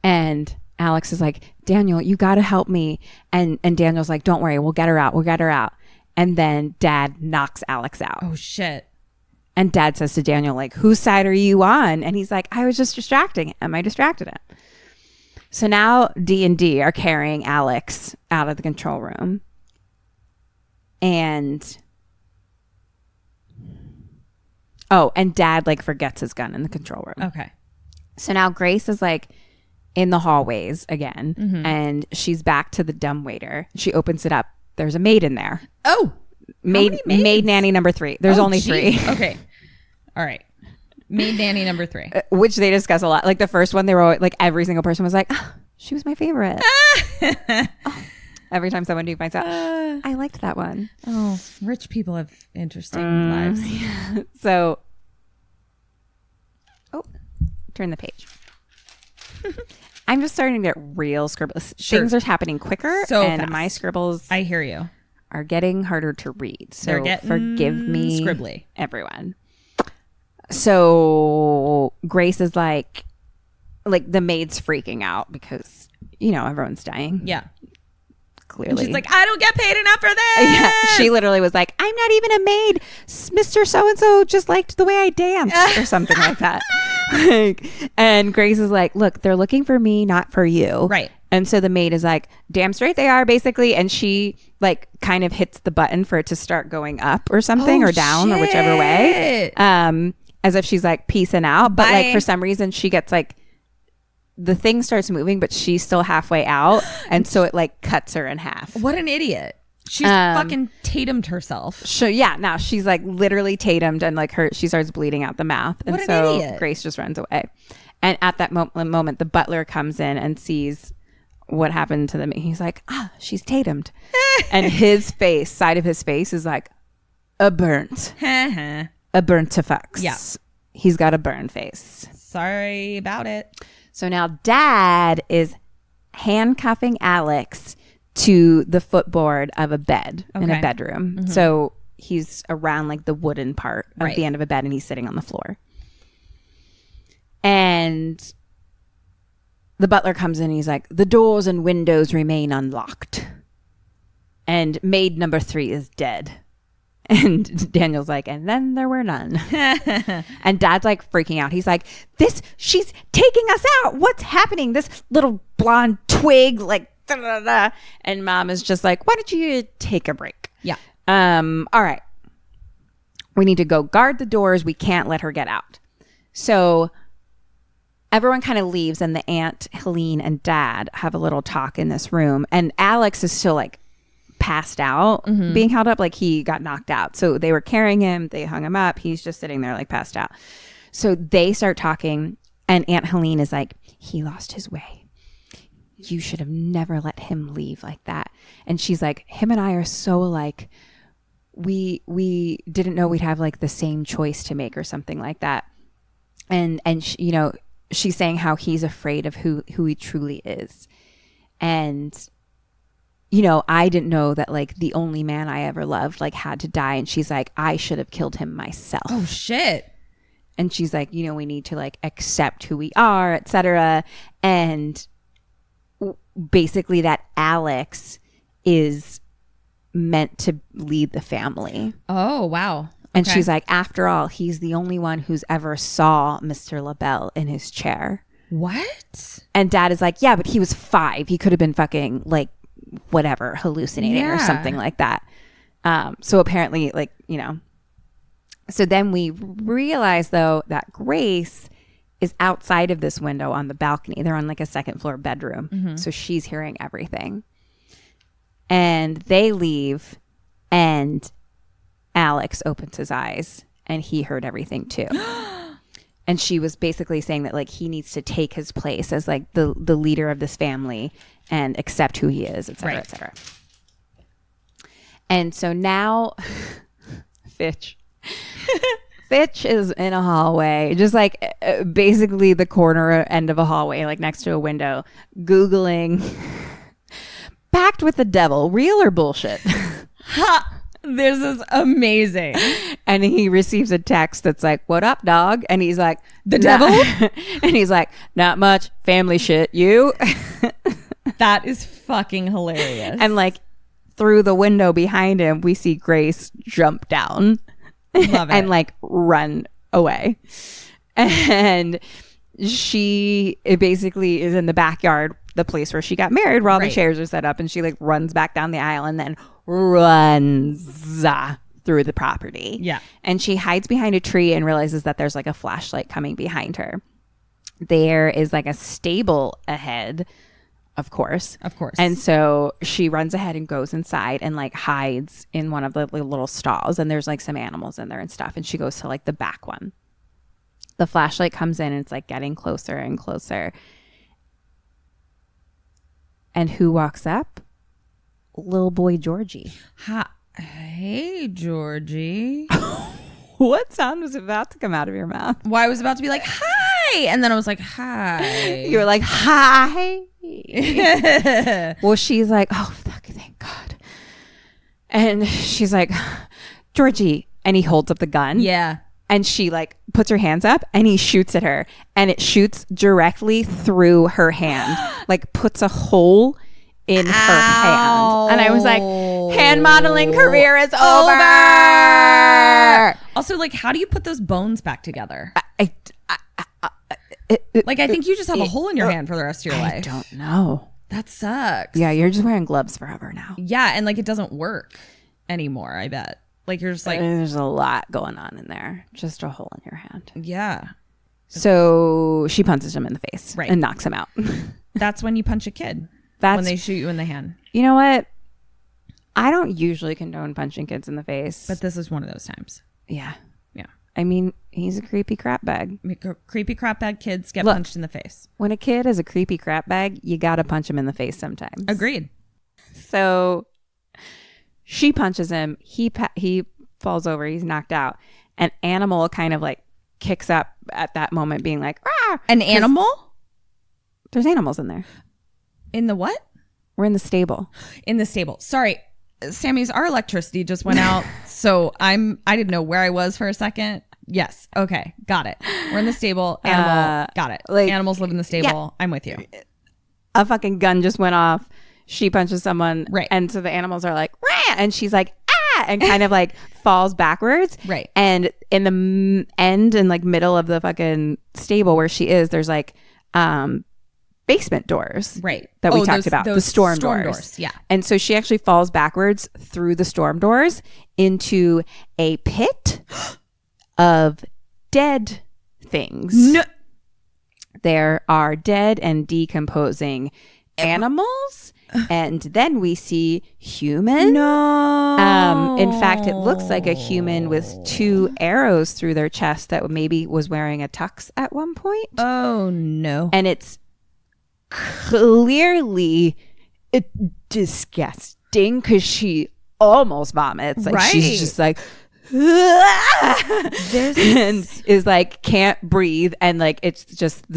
And Alex is like, Daniel, you got to help me. And Daniel's like, don't worry. We'll get her out. And then Dad knocks Alex out. Oh, shit. And Dad says to Daniel, like, whose side are you on? And he's like, I was just distracting him. I distracted him. So now D&D are carrying Alex out of the control room. And Dad like forgets his gun in the control room. Okay. So now Grace is like in the hallways again, and she's back to the dumbwaiter. She opens it up. There's a maid in there. Oh, Maid nanny number 3. There's only 3. Okay. All right. Maid nanny number 3. Which they discuss a lot. Like the first one, they were like, every single person was like, oh, she was my favorite. Every time someone new finds out, I liked that one. Oh, rich people have interesting lives. So, turn the page. I'm just starting to get real scribbles. Sure. Things are happening quicker, So and fast. my scribbles I hear you. are getting harder to read. So They're getting forgive me, scribbly. everyone. So Grace is like the maid's freaking out because everyone's dying. Yeah. clearly. She's like, I don't get paid enough for this. Yeah, she literally was like, I'm not even a maid. Mr. So-and-so just liked the way I danced or something like that. And Grace is like, look, they're looking for me, not for you. Right. And so the maid is like, damn straight they are, basically. And she like kind of hits the button for it to start going up or something, or down, or whichever way. As if she's like peacing out. But like for some reason she gets like, the thing starts moving, but she's still halfway out. And so it like cuts her in half. What an idiot. She's fucking Tatumed herself. So yeah, now she's like literally Tatumed, and like she starts bleeding out the mouth. And What an so idiot. Grace just runs away. And at that moment, the butler comes in and sees what happened to them. He's like, she's Tatumed. And his face, side of his face is like a burnt to fucks. Yeah. He's got a burn face. Sorry about it. So now Dad is handcuffing Alex to the footboard of a bed in a bedroom. Mm-hmm. So he's around like the wooden part of the end of a bed, and he's sitting on the floor. And the butler comes in and he's like, the doors and windows remain unlocked. And maid number 3 is dead. And Daniel's like, and then there were none. And Dad's like freaking out. He's like, she's taking us out. What's happening? This little blonde twig, like, da, da, da. And Mom is just like, why don't you take a break? Yeah. All right. We need to go guard the doors. We can't let her get out. So everyone kind of leaves, and the aunt, Helene, and Dad have a little talk in this room. And Alex is still like passed out, being held up, like he got knocked out. So they were carrying him, they hung him up, he's just sitting there like passed out. So they start talking, and Aunt Helene is like, he lost his way. You should have never let him leave like that. And she's like, him and I are so alike. We didn't know we'd have like the same choice to make or something like that. And she, you know, she's saying how he's afraid of who he truly is. And you know, I didn't know that like the only man I ever loved like had to die. And she's like, I should have killed him myself. Oh shit. And she's like, you know, we need to like accept who we are, etc. And basically that Alex is meant to lead the family. Oh, wow. And Okay. she's like, after all, he's the only one who's ever saw Mr. LaBelle in his chair. What? And Dad is like, yeah, but he was 5. He could have been fucking like whatever, hallucinating or something like that. So apparently, like, you know. So then we realize, though, that Grace is outside of this window on the balcony. They're on like a second floor bedroom. Mm-hmm. So she's hearing everything. And they leave, and Alex opens his eyes, and he heard everything too. And she was basically saying that like he needs to take his place as like the leader of this family and accept who he is, et cetera, et cetera. And so now Fitch is in a hallway, just like basically the corner end of a hallway, like next to a window, Googling packed with the devil, real or bullshit. Ha! This is amazing. And he receives a text that's like, what up, dog? And he's like, the devil? And he's like, not much, family shit, you. That is fucking hilarious. And like through the window behind him, we see Grace jump down. Love it. And like run away. And it basically is in the backyard, the place where she got married, where all the chairs are set up, and she like runs back down the aisle and then runs through the property. Yeah. And she hides behind a tree and realizes that there's like a flashlight coming behind her. There is like a stable ahead, of course. And so she runs ahead and goes inside and like hides in one of the little stalls, and there's like some animals in there and stuff. And she goes to like the back one. The flashlight comes in and it's like getting closer and closer. And who walks up? Little boy Georgie. Hey, Georgie. What sound was about to come out of your mouth? Well, I was about to be like, hi. And then I was like, hi. You were like, hi. Well, she's like, oh, thank God. And she's like, Georgie. And he holds up the gun. Yeah. And she like puts her hands up and he shoots at her, and it shoots directly through her hand, like puts a hole in her hand. And I was like, hand modeling career is over. Also, like, how do you put those bones back together? I think you just have a hole in your hand for the rest of your life. I don't know. That sucks. Yeah, you're just wearing gloves forever now. Yeah, and like it doesn't work anymore, I bet. Like you're just like, there's a lot going on in there. Just a hole in your hand. Yeah. So she punches him in the face and knocks him out. That's when you punch a kid. When they shoot you in the hand. You know what? I don't usually condone punching kids in the face. But this is one of those times. Yeah. Yeah. I mean, he's a creepy crap bag. Creepy crap bag kids get punched in the face. When a kid is a creepy crap bag, you got to punch him in the face sometimes. Agreed. So she punches him. He falls over. He's knocked out. An animal kind of like kicks up at that moment being like, ah! An animal? There's animals in there. In the what? We're in the stable. In the stable. Sorry. Sammy's, our electricity just went out. So I didn't know where I was for a second. Yes. Okay. Got it. We're in the stable. Animal. Got it. Like, animals live in the stable. Yeah. I'm with you. A fucking gun just went off. She punches someone. Right. And so the animals are like, rah! And she's like, ah! And kind of like falls backwards. Right. And in the end and like middle of the fucking stable where she is, there's like, basement doors, right? That we talked about, the storm doors. Yeah. And so she actually falls backwards through the storm doors into a pit of dead things. No. There are dead and decomposing animals, and then we see human. No. In fact, it looks like a human with 2 arrows through their chest that maybe was wearing a tux at one point. Oh no. And it's clearly disgusting because she almost vomits. Like she's just like and is like can't breathe, and like it's just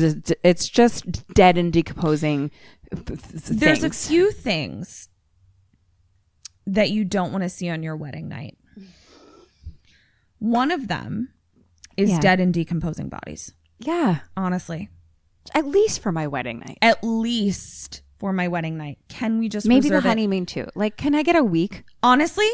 dead and decomposing There's a few things that you don't want to see on your wedding night. One of them is dead and decomposing bodies. Yeah. Honestly. At least for my wedding night. At least for my wedding night. Can we just maybe the reserve honeymoon too? Like, can I get a week? Honestly,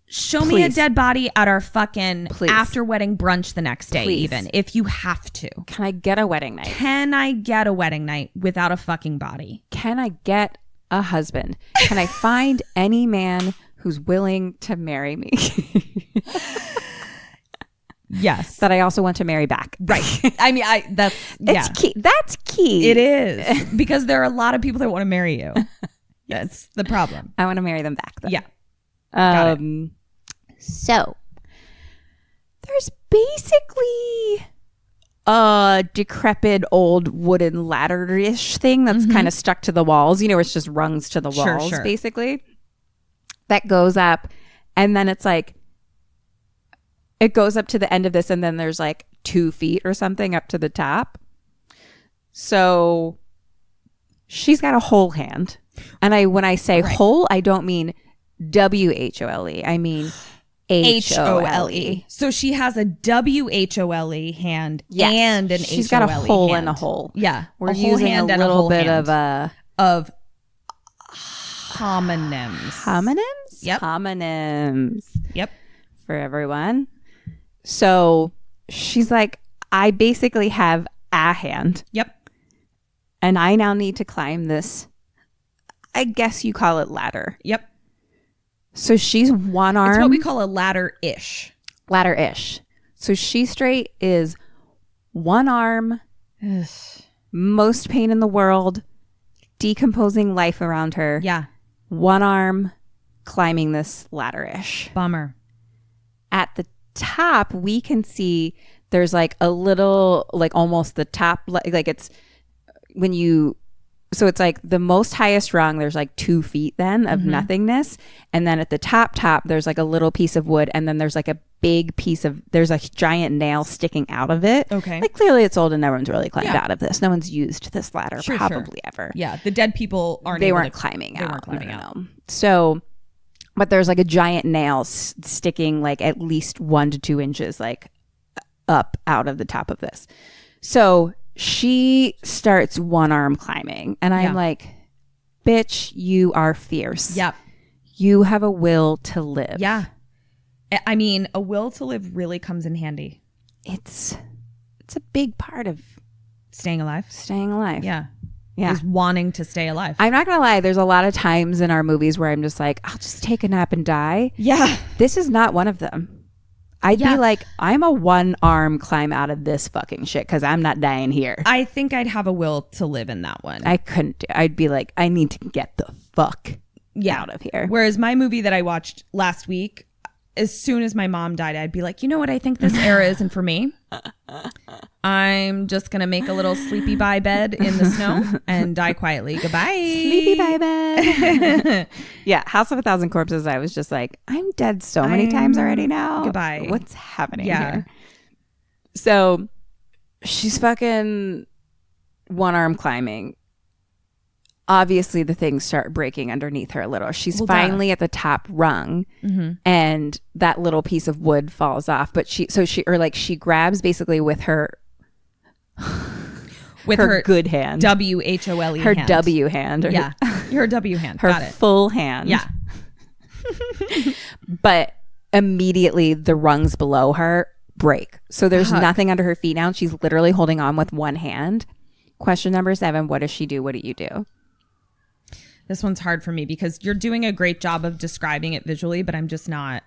show me a dead body at our fucking after wedding brunch the next day, even if you have to. Can I get a wedding night? Can I get a wedding night without a fucking body? Can I get a husband? Can I find any man who's willing to marry me? Yes. That I also want to marry back. Right. I mean, it's key. That's key. It is. Because there are a lot of people that want to marry you. That's the problem. I want to marry them back though. Yeah. Got it. So there's basically a decrepit old wooden ladder-ish thing that's kind of stuck to the walls, you know, it's just rungs to the walls, basically. That goes up, and then it's like it goes up to the end of this, and then there's like 2 feet or something up to the top. So she's got a whole hand. And when I say whole, I don't mean WHOLE. I mean HOLE. So she has a WHOLE hand and an She's got a hole and a hole. Yeah. We're using a little bit of homonyms. Homonyms? Yep. Homonyms. Yep. For everyone. So she's like, I basically have a hand. Yep. And I now need to climb this, I guess you call it ladder. Yep. So she's one arm. It's what we call a ladder-ish. Ladder-ish. So she straight is one arm, most pain in the world, decomposing life around her. Yeah. One arm climbing this ladder-ish. Bummer. At the top, we can see there's like a little, like almost the top, like it's when you, so it's like the most highest rung, there's like 2 feet then of nothingness. And then at the top, there's like a little piece of wood. And then there's like a big piece of, there's a giant nail sticking out of it. Okay. Like clearly it's old and no one's really climbed out of this. No one's used this ladder probably ever. Yeah. The dead people aren't They weren't climbing out. No. So, but there's like a giant nail sticking like at least 1 to 2 inches like up out of the top of this. So she starts one arm climbing, and I'm like, bitch, you are fierce. Yep. You have a will to live. Yeah. I mean, a will to live really comes in handy. It's a big part of Staying alive. Yeah. Is wanting to stay alive. I'm not going to lie. There's a lot of times in our movies where I'm just like, I'll just take a nap and die. Yeah. This is not one of them. I'd be like, I'm a one arm climb out of this fucking shit because I'm not dying here. I think I'd have a will to live in that one. I couldn't. I'd be like, I need to get the fuck out of here. Whereas my movie that I watched last week, as soon as my mom died, I'd be like, you know what? I think this era isn't for me. I'm just going to make a little sleepy bye bed in the snow and die quietly. Goodbye. Sleepy bye bed. Yeah. House of a Thousand Corpses. I was just like, I'm dead so many times already now. Goodbye. What's happening here? So she's fucking one arm climbing. Obviously, the things start breaking underneath her a little. She's finally at the top rung, and that little piece of wood falls off. But she grabs basically with her good hand, WHOLE, her hand. W hand, Yeah, her W hand, her got it. full hand. Yeah, but immediately the rungs below her break, so there's nothing under her feet now. She's literally holding on with one hand. Question number 7: what does she do? What do you do? This one's hard for me because you're doing a great job of describing it visually, but I'm just not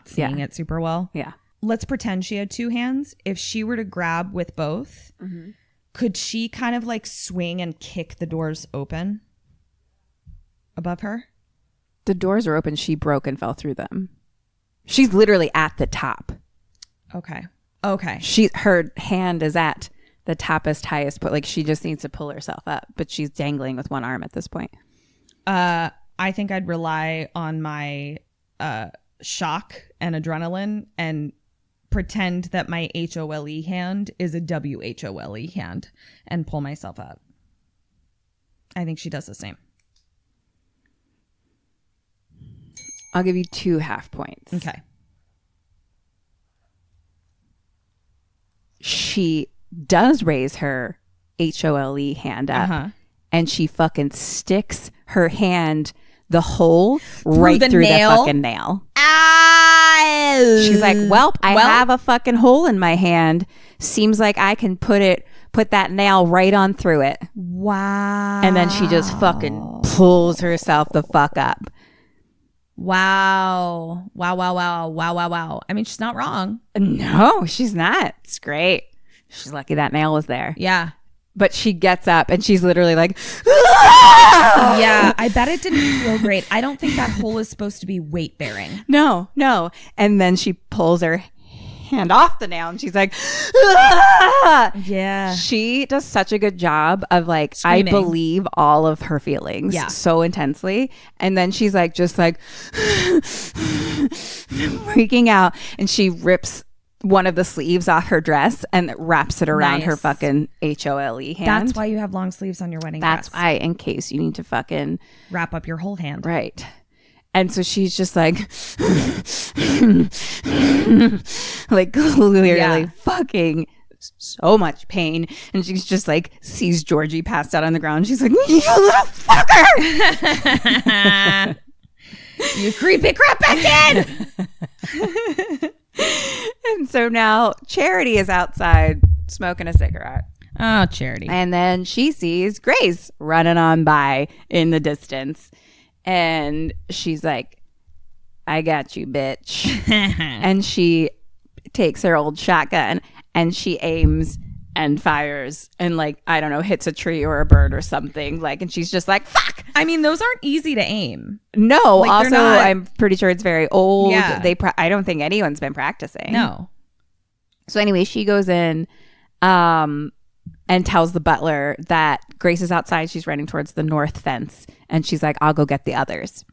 seeing it super well. Yeah. Let's pretend she had two hands. If she were to grab with both, could she kind of like swing and kick the doors open above her? The doors are open. She broke and fell through them. She's literally at the top. Okay. Her hand is at the toppest, highest, but like she just needs to pull herself up, but she's dangling with one arm at this point. I think I'd rely on my shock and adrenaline and pretend that my HOLE hand is a WHOLE hand and pull myself up. I think she does the same. I'll give you 2 half points. Okay. She does raise her HOLE hand up, and she fucking sticks her hand, the hole, right through the fucking nail. Ow! She's like, well, I have a fucking hole in my hand. Seems like I can put that nail right on through it. Wow. And then she just fucking pulls herself the fuck up. Wow. I mean, she's not wrong. No, she's not. It's great. She's lucky that nail was there. Yeah. But she gets up and she's literally like, yeah, I bet it didn't feel great. I don't think that hole is supposed to be weight bearing. No. And then she pulls her hand off the nail and she's like, yeah. She does such a good job of like, Screaming. I believe all of her feelings so intensely. And then she's like, just like freaking out. And she rips one of the sleeves off her dress and wraps it around her fucking HOLE hand. That's why you have long sleeves on your wedding dress. That's why, in case you need to fucking wrap up your whole hand. Right. And so she's just like, like clearly fucking so much pain. And she's just like, sees Georgie passed out on the ground. She's like, you little fucker. You creepy crap back in. And so now Charity is outside smoking a cigarette. Oh, Charity. And then she sees Grace running on by in the distance. And she's like, I got you, bitch. And she takes her old shotgun and she aims and fires and like, I don't know, hits a tree or a bird or something. Like, and she's just like, fuck. I mean, those aren't easy to aim. No. Like, also, I'm pretty sure it's very old. Yeah. I don't think anyone's been practicing. No. So anyway, she goes in and tells the butler that Grace is outside. She's running towards the north fence. And she's like, I'll go get the others.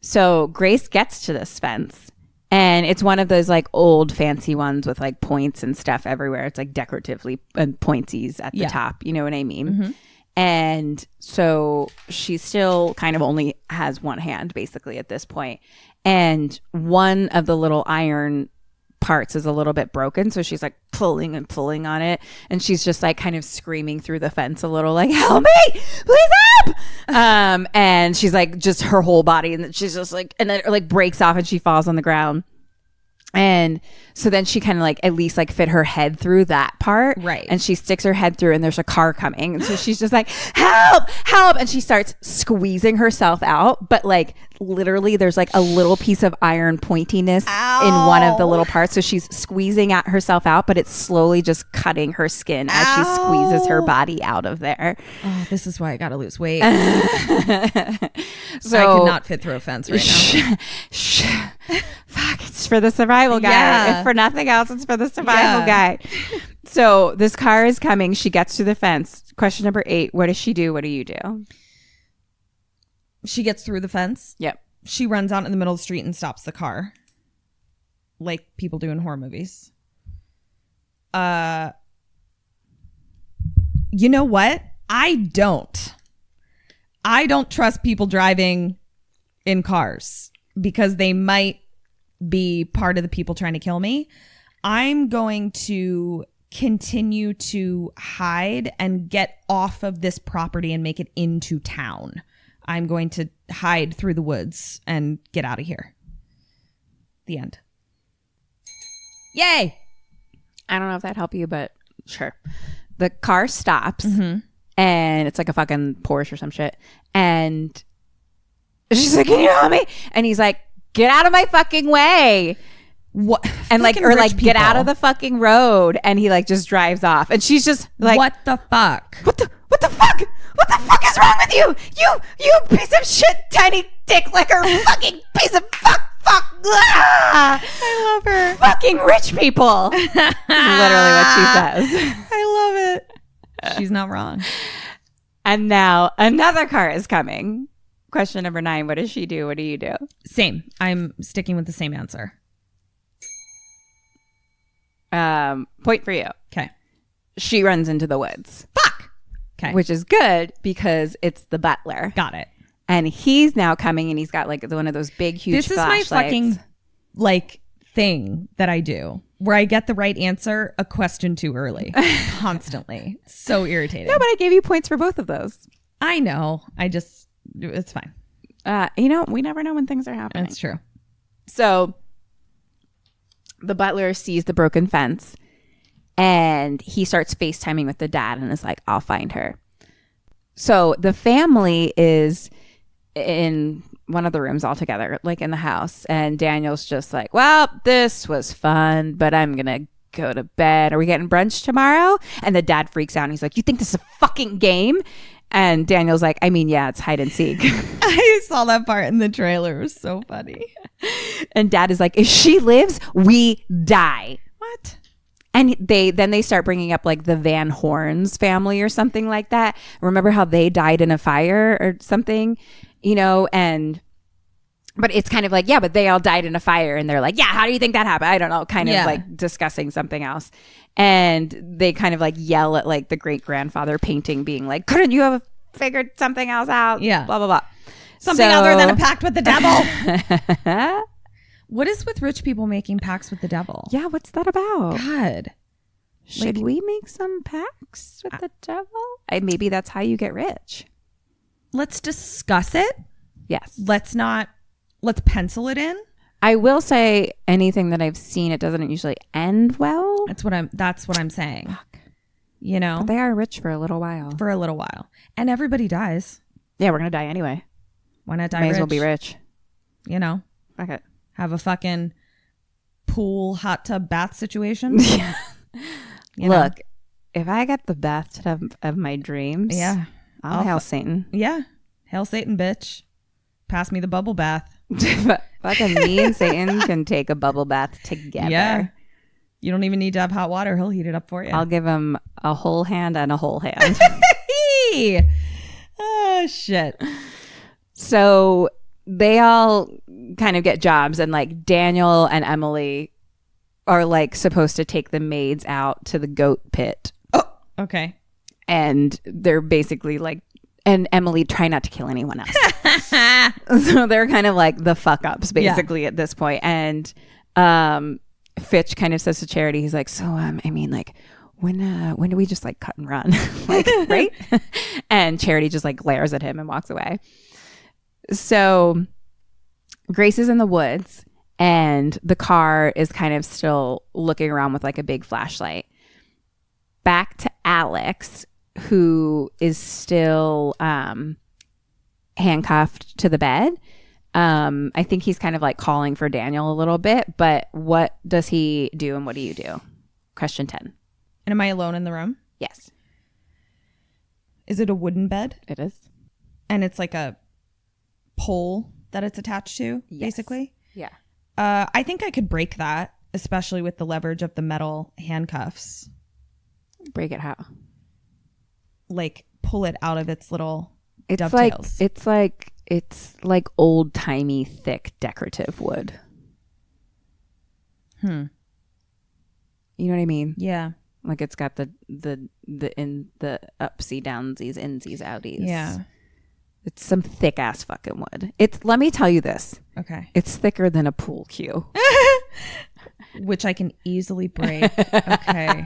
So Grace gets to this fence. And it's one of those like old fancy ones with like points and stuff everywhere. It's like decoratively and pointsies at the top. You know what I mean? Mm-hmm. And so she still kind of only has one hand basically at this point. And one of the little iron parts is a little bit broken. So she's like pulling and pulling on it. And she's just like kind of screaming through the fence a little like, help me, please help. And she's like just her whole body. And then she's just like, and then it like breaks off and she falls on the ground. And so then she kind of like at least like fit her head through that part. Right. And she sticks her head through and there's a car coming. And so she's just like, help, help. And she starts squeezing herself out. But like literally there's like a little piece of iron pointiness in one of the little parts. So she's squeezing at herself out, but it's slowly just cutting her skin as she squeezes her body out of there. Oh, this is why I got to lose weight. So I could not fit through a fence right now. Fuck, it's for the survival guy. Yeah. If for nothing else, it's for the survival guy. So this car is coming. She gets to the fence. Question number 8. What does she do? What do you do? She gets through the fence. Yep. She runs out in the middle of the street and stops the car. Like people do in horror movies. You know what? I don't trust people driving in cars because they might be part of the people trying to kill me. I'm going to continue to hide and get off of this property and make it into town. I'm going to hide through the woods and get out of here. The end. Yay! I don't know if that helped you, but sure. The car stops and it's like a fucking Porsche or some shit. And she's like, can you help me? And he's like, get out of my fucking way. What? And like, or like, get out of the fucking road. And he like just drives off. And she's just like, what the fuck? What the fuck? What the fuck is wrong with you? You piece of shit, tiny dick licker, fucking piece of fuck. Ah! I love her. Fucking rich people. That's literally what she says. I love it. She's not wrong. And now another car is coming. Question number 9. What does she do? What do you do? Same. I'm sticking with the same answer. Point for you. Okay. She runs into the woods. Fuck. Okay. Which is good because it's the butler. Got it. And he's now coming and he's got like one of those big, huge This is my fucking like thing that I do where I get the right answer a question too early. Constantly. It's so irritating. No, but I gave you points for both of those. I know. It's fine. We never know when things are happening. That's true. So the butler sees the broken fence and he starts FaceTiming with the dad and is like, I'll find her. So the family is in one of the rooms all together, like in the house. And Daniel's just like, well, this was fun, but I'm going to go to bed. Are we getting brunch tomorrow? And the dad freaks out and he's like, you think this is a fucking game? And Daniel's like, I mean, yeah, it's hide and seek. I saw that part in the trailer. It was so funny. And dad is like, if she lives, we die. What? And they start bringing up like the Van Horn's family or something like that. Remember how they died in a fire or something, but it's kind of like, yeah, but they all died in a fire. And they're like, yeah, how do you think that happened? I don't know, kind of like discussing something else. And they kind of like yell at like the great grandfather painting being like, couldn't you have figured something else out? Yeah. Blah, blah, blah. Something other than a pact with the devil. What is with rich people making pacts with the devil? Yeah, what's that about? God. Should we make some pacts with the devil? Maybe that's how you get rich. Let's discuss it. Yes. Let's pencil it in. I will say anything that I've seen, it doesn't usually end well. That's what I'm saying. Fuck. But they are rich for a little while. And everybody dies. Yeah, we're going to die anyway. Why not die May rich? as well be rich. Fuck it. Have a fucking pool, hot tub, bath situation. Look, if I get the bathtub of my dreams, I'll hail Satan. Yeah. Hail Satan, bitch. Pass me the bubble bath. Fucking me and Satan can take a bubble bath together. Yeah. You don't even need to have hot water. He'll heat it up for you. I'll give him a whole hand and a whole hand. Oh, shit. So they all kind of get jobs, and like Daniel and Emily are like supposed to take the maids out to the goat pit. Oh, okay. And they're basically like, and Emily try not to kill anyone else. So they're kind of like the fuck ups basically at this point. And Fitch kind of says to Charity, he's like, so, I mean, like, when do we just like cut and run? Like, right? And Charity just like glares at him and walks away. So Grace is in the woods and the car is kind of still looking around with like a big flashlight. Back to Alex, who is still handcuffed to the bed. I think he's kind of like calling for Daniel a little bit, but what does he do and what do you do? Question 10. And am I alone in the room? Yes. Is it a wooden bed? It is. And it's like a pole that it's attached to, Yes. basically? Yeah. I think I could break that, especially with the leverage of the metal handcuffs. Break it how? Like pull it out of its little It's dovetails. it's like old timey thick decorative wood. You know what I mean? Yeah. Like it's got the upsy downsies, insies, outies. Yeah. It's some thick ass fucking wood. Let me tell you this. Okay. It's thicker than a pool cue. Which I can easily break. Okay.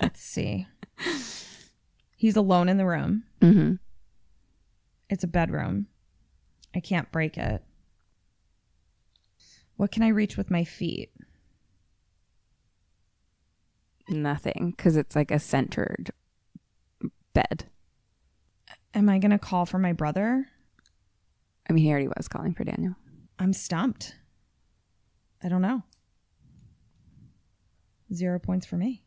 Let's see. He's alone in the room. Mm-hmm. It's a bedroom. I can't break it. What can I reach with my feet? Nothing, because it's like a centered bed. Am I going to call for my brother? I mean, he already was calling for Daniel. I'm stumped. I don't know. 0 points for me.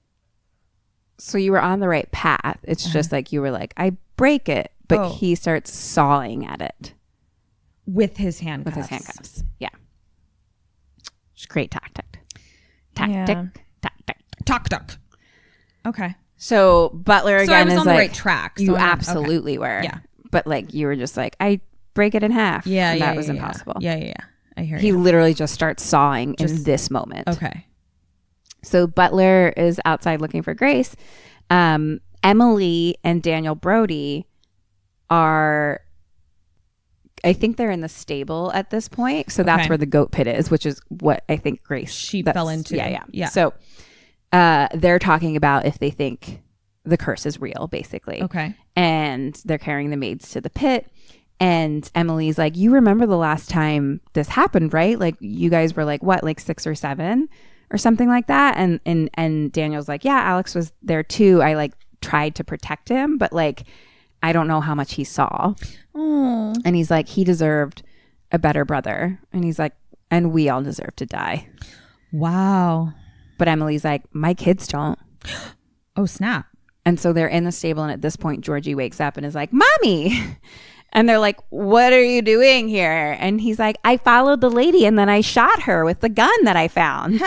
So you were on the right path. It's just like you were like, I break it, but he starts sawing at it. With his handcuffs. Yeah. It's great tactic. Yeah. Talk. Okay. So Butler again So I was is on the like, right track. So you I'm- absolutely were. Yeah. But like you were just like, I break it in half. Yeah, and yeah. that was yeah, impossible. Yeah. I hear He you. literally just starts sawing in this moment. Okay. So Butler is outside looking for Grace. Emily and Daniel Brody are, I think they're in the stable at this point. So that's Okay. where the goat pit is, which is what I think Grace She fell into. Yeah. So they're talking about if they think the curse is real, basically. Okay. And they're carrying the maids to the pit. And Emily's like, you remember the last time this happened, right? Like you guys were like, what, like 6 or 7 or something like that? And Daniel's like, yeah, Alex was there too. I like tried to protect him, but like, I don't know how much he saw. Oh. And he's like, he deserved a better brother. And he's like, and we all deserve to die. Wow. But Emily's like, my kids don't. Oh, snap. And so they're in the stable. And at this point, Georgie wakes up and is like, Mommy. And they're like, what are you doing here? And he's like, I followed the lady and then I shot her with the gun that I found.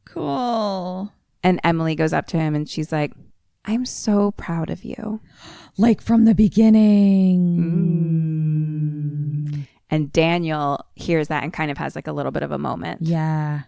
Cool. And Emily goes up to him and she's like, I'm so proud of you. Like from the beginning. And Daniel hears that and kind of has like a little bit of a moment. Yeah.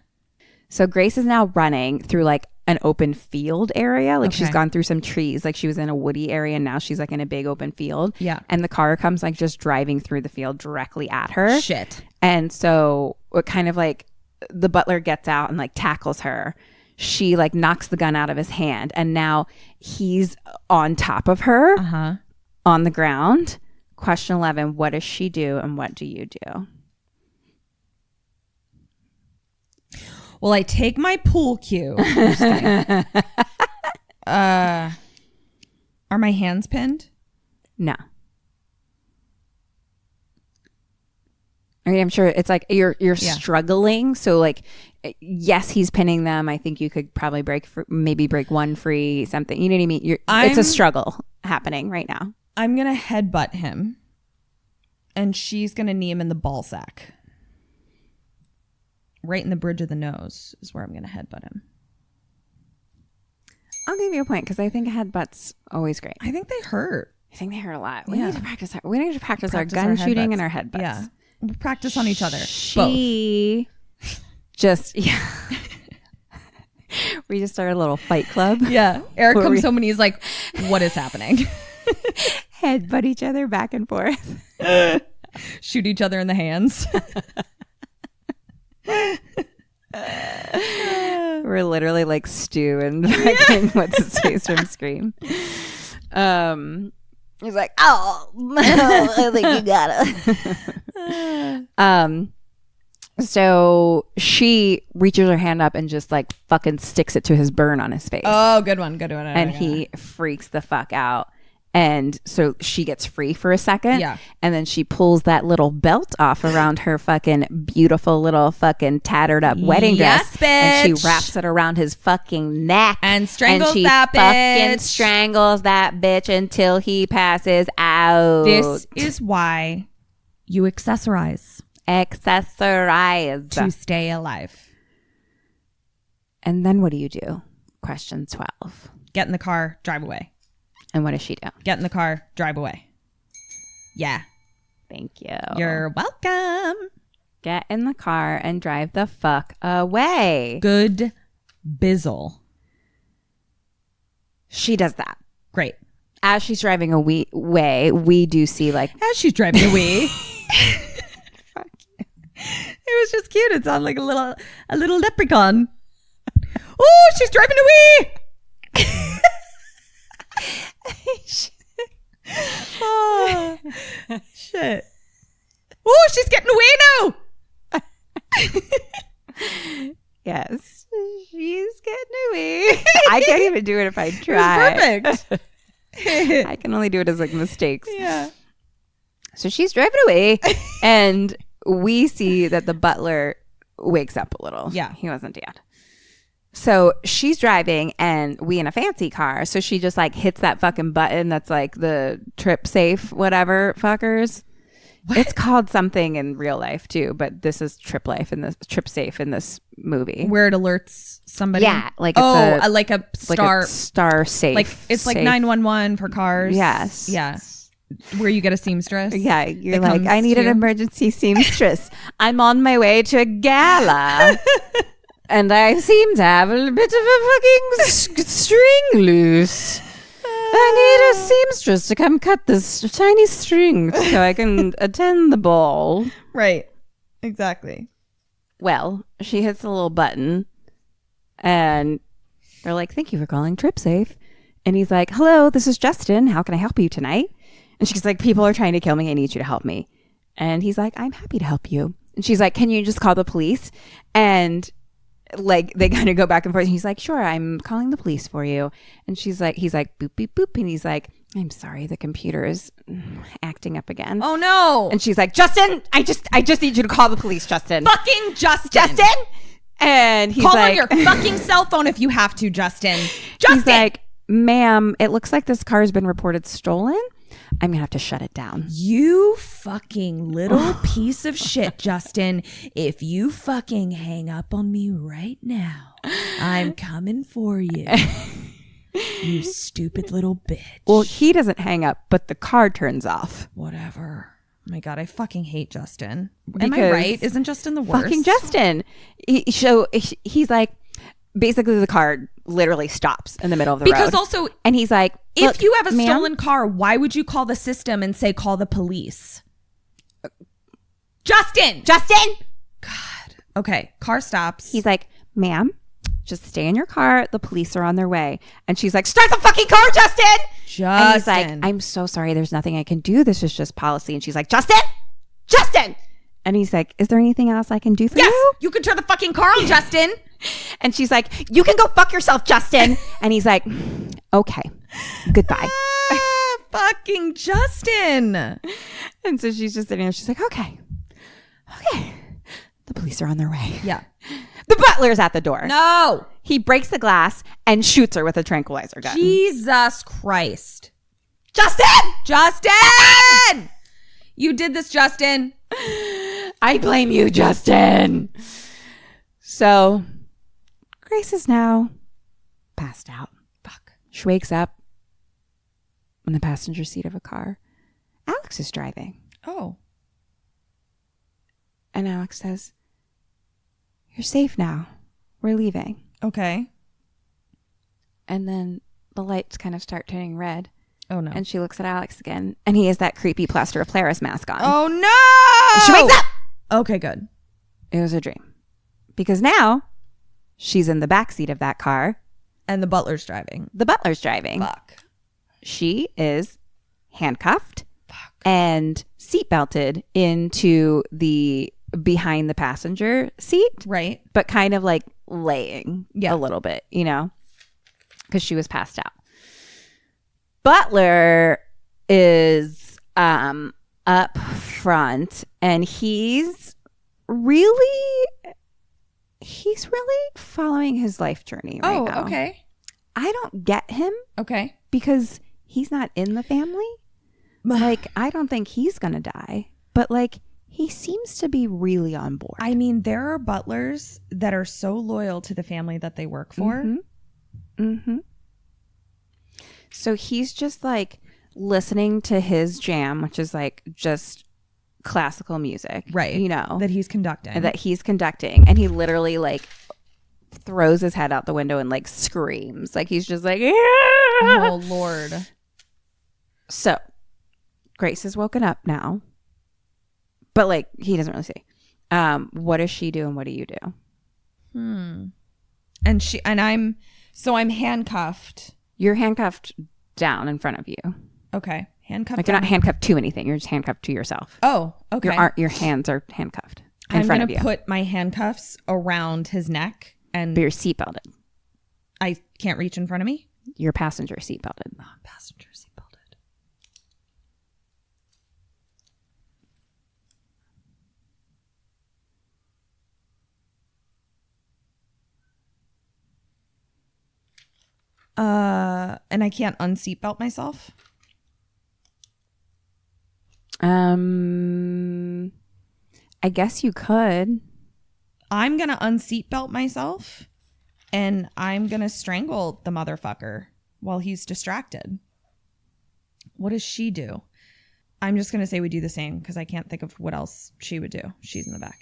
So Grace is now running through like an open field area. Like she's Okay. gone through some trees. Like she was in a woody area and now she's like in a big open field. Yeah. And the car comes like just driving through the field directly at her. Shit. And so it kind of like the butler gets out and like tackles her. She like knocks the gun out of his hand and now he's on top of her on the ground. Question 11, what does she do and what do you do? Well, I take my pool cue. I'm just kidding. Are my hands pinned? No. I mean, I'm sure it's like you're struggling. So like, yes, he's pinning them. I think you could probably maybe break one free, something. You know what I mean? It's a struggle happening right now. I'm going to headbutt him. And she's going to knee him in the ball sack. Right in the bridge of the nose is where I'm going to headbutt him. I'll give you a point because I think headbutts always great. I think they hurt. I think they hurt a lot. We Yeah. need to practice. We need to practice our Practice gun our shooting headbutts. and our headbutts. Yeah. We'll practice on each other. She just we just started a little fight club. Yeah. Eric Where comes we- home and he's like, what is happening? Headbutt each other back and forth. Shoot each other in the hands. We're literally like Stu and fucking what's his face from Scream. He's like, oh, I think you gotta. So she reaches her hand up and just like fucking sticks it to his burn on his face. Oh, good one. And he freaks the fuck out. And so she gets free for a second. Yeah. And then she pulls that little belt off around her fucking beautiful little fucking tattered up wedding dress. Bitch. And she wraps it around his fucking neck. And strangles she that fucking bitch. strangles that bitch until he passes out. This is why you accessorize to stay alive. And then what do you do? Question 12. Get in the car, drive away. And what does she do? Get in the car, drive away. Yeah. Thank you. You're welcome. Get in the car and drive the fuck away. Good bizzle. She does that. Great. As she's driving away, we do see like... As she's driving away. Fuck you. It was just cute. It sounded like a little leprechaun. Oh, she's driving away. Oh, shit. Oh, she's getting away now. Yes, she's getting away. I can't even do it if I try. Perfect. I can only do it as like mistakes. Yeah. So she's driving away and we see that the butler wakes up a little. Yeah. He wasn't dead. So she's driving and we in a fancy car. So she just like hits that fucking button that's like the trip safe, whatever fuckers. What? It's called something in real life too, but this is trip safe in this movie. Where it alerts somebody. Yeah. Like it's like a star. Like a star safe. Like it's like 911 for cars. Yes. Yeah. Where you get a seamstress. Yeah, you're like, I need an emergency seamstress. I'm on my way to a gala. And I seem to have a bit of a fucking string loose. I need a seamstress to come cut this tiny string so I can attend the ball. Right. Exactly. Well, she hits the little button and they're like, thank you for calling TripSafe. And he's like, hello, this is Justin. How can I help you tonight? And she's like, people are trying to kill me. I need you to help me. And he's like, I'm happy to help you. And she's like, can you just call the police? And like they kind of go back and forth. And he's like, sure, I'm calling the police for you. And he's like, boop, beep, boop. And he's like, I'm sorry, the computer is acting up again. Oh no. And she's like, Justin, I just need you to call the police, Justin. Fucking Justin. Justin. And he's call like, on your fucking cell phone if you have to, Justin. Justin. He's like, ma'am, it looks like this car has been reported stolen. I'm gonna have to shut it down. You fucking little piece of shit, Justin. If you fucking hang up on me right now, I'm coming for you. You stupid little bitch. Well, he doesn't hang up, but the car turns off. Whatever. Oh my God, I fucking hate Justin. Am I Because right? Isn't Justin the worst? Fucking Justin. He's like, basically the car literally stops in the middle of the road. Because also, and he's like, if you have a ma'am, stolen car, why would you call the system and say call the police? Justin! God. Okay, car stops. He's like, ma'am, just stay in your car. The police are on their way. And she's like, start the fucking car, Justin! And he's like, I'm so sorry. There's nothing I can do. This is just policy. And she's like, Justin! And he's like, is there anything else I can do for you? Yes, you can turn the fucking car on, Justin. And she's like, you can go fuck yourself, Justin. And he's like, okay, goodbye. Fucking Justin. And so she's just sitting there. She's like, okay. The police are on their way. Yeah. The butler's at the door. No. He breaks the glass and shoots her with a tranquilizer gun. Jesus Christ. Justin! You did this, Justin. I blame you, Justin. So Grace is now passed out. Fuck. She wakes up in the passenger seat of a car. Alex is driving. Oh. And Alex says, you're safe now. We're leaving. Okay. And then the lights kind of start turning red. Oh, no. And she looks at Alex again. And he has that creepy plaster of Paris mask on. Oh, no. And she wakes up. Okay, good. It was a dream. because now she's in the backseat of that car. And the butler's driving. The butler's driving. Fuck. She is handcuffed and seatbelted into the behind the passenger seat. Right. But kind of like laying Yeah. a little bit, you know, because she was passed out. Butler is up front, and he's really following his life journey right now. Oh, okay. I don't get him Okay. because he's not in the family. Like, I don't think he's gonna die, but like, he seems to be really on board. I mean, there are butlers that are so loyal to the family that they work for. So he's just like listening to his jam, which is like just classical music, Right. You know, That he's conducting. and he literally like throws his head out the window and like screams, like he's just like, yeah! Oh, Lord. So Grace is woken up now, but like he doesn't really say. What does she do and what do you do? And I'm handcuffed. You're handcuffed down in front of you. Okay. Handcuffed. Like you're not down. handcuffed to anything. You're just handcuffed to yourself. Oh, okay. Your hands are handcuffed in I'm front going of to you. put my handcuffs around his neck, and But you're seatbelted. I can't reach in front of me. Your passenger seatbelted. Passenger seatbelted. And I can't unseatbelt myself. I guess you could. I'm going to unseatbelt myself, and I'm going to strangle the motherfucker while he's distracted. What does she do? I'm just going to say we do the same because I can't think of what else she would do. She's in the back.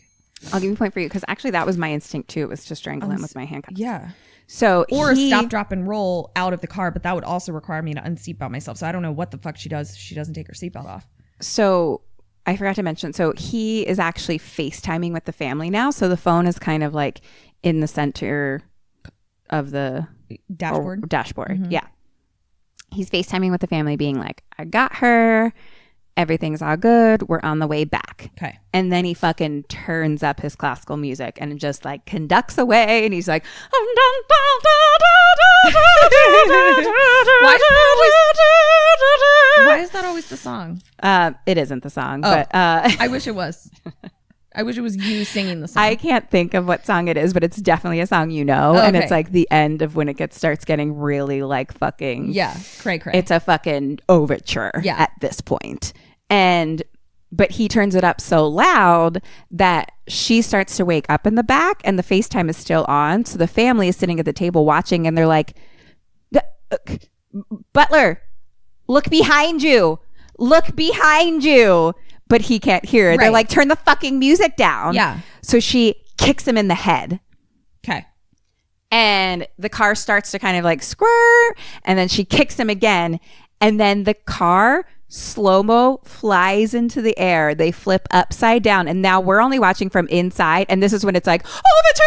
I'll give you a point for you because actually that was my instinct too. It was to strangle him with my handcuffs. Yeah. So Or stop, drop, and roll out of the car, but that would also require me to unseatbelt myself. So I don't know what the fuck she does if she doesn't take her seatbelt off. So I forgot to mention. So he is actually FaceTiming with the family now. So the phone is kind of like in the center of the Dashboard. Dashboard. Yeah. He's FaceTiming with the family being like, I got her. Everything's all good. We're on the way back. Okay. And then he fucking turns up his classical music and just like conducts away. And he's like, Why is that always the song? It isn't the song, Oh. but I wish it was. I wish it was you singing the song. I can't think of what song it is, but it's definitely a song you know. And Okay. it's like the end of when it starts getting really like fucking. Yeah. Cray cray. It's a fucking overture at this point. But he turns it up so loud that she starts to wake up in the back and the FaceTime is still on. So the family is sitting at the table watching and they're like, Butler, look behind you. Look behind you. But he can't hear. They're Right. like, turn the fucking music down. Yeah. So she kicks him in the head. Okay. And the car starts to kind of like squirt. And then she kicks him again. And then the car slow-mo flies into the air. They flip upside down. And now we're only watching from inside. And this is when it's like, overture.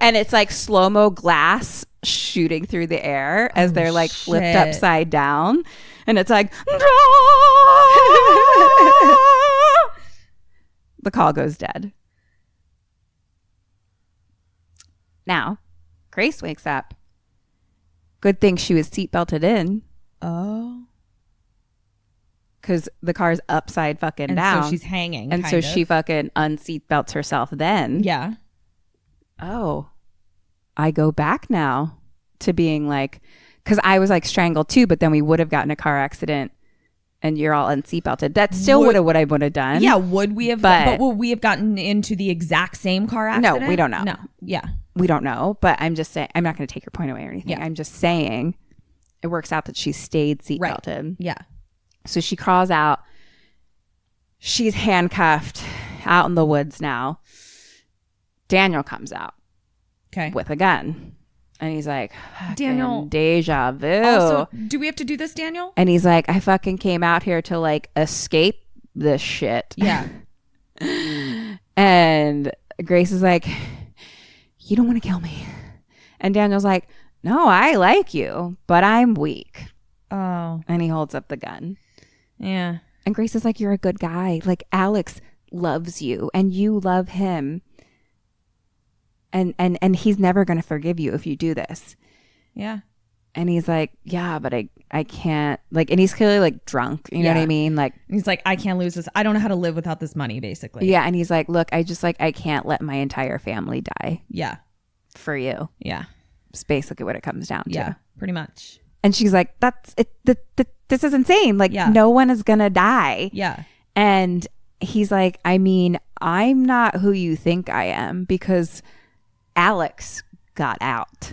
And it's like slow-mo glass shooting through the air as they're like flipped shit. upside down. And it's like, the call goes dead. Now, Grace wakes up. Good thing she was seatbelted in. Oh. Because the car's upside fucking And down. so she's hanging. And so she fucking unseatbelts herself then. Yeah. Oh, I go back now to being like, because I was like strangled too, but then we would have gotten a car accident and you're all unseatbelted. That still would have what I would have done. Yeah. Would we have? But would we have gotten into the exact same car accident? No, we don't know. No. Yeah. We don't know, but I'm just saying, I'm not going to take your point away or anything. Yeah. I'm just saying it works out that she stayed seatbelted. Right. Yeah. So she crawls out. She's handcuffed out in the woods now. Daniel comes out Okay. with a gun. And he's like, Daniel. deja vu. Also, do we have to do this, Daniel? And he's like, I fucking came out here to like escape this shit. Yeah. And Grace is like, you don't want to kill me. And Daniel's like, no, I like you, but I'm weak. Oh. And he holds up the gun. Yeah. And Grace is like, you're a good guy. Like, Alex loves you and you love him. And he's never going to forgive you if you do this. Yeah. And he's like, yeah, but I can't. Like, and he's clearly like drunk. You know what I mean? Like, he's like, I can't lose this. I don't know how to live without this money, basically. yeah. And he's like, look, I can't let my entire family die Yeah. for you. Yeah. It's basically what it comes down to. Yeah. Pretty much. And she's like, that's it. This is insane. Like, no one is going to die. Yeah. And he's like, I mean, I'm not who you think I am because Alex got out.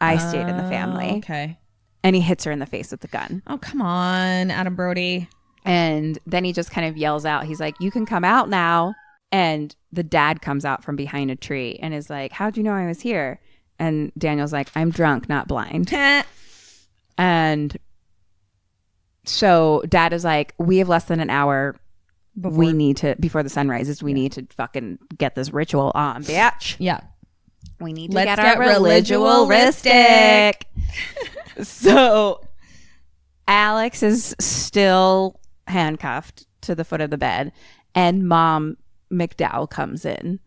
I stayed in the family. Okay. And he hits her in the face with the gun. Oh, come on, Adam Brody. And then he just kind of yells out. He's like, you can come out now. And the dad comes out from behind a tree and is like, how'd you know I was here? And Daniel's like, I'm drunk, not blind. And so dad is like, we have less than an hour. We need to, before the sun rises, we need to fucking get this ritual on, bitch. Yeah. We need to get our religioalistic. So Alex is still handcuffed to the foot of the bed, and Mom McDowell comes in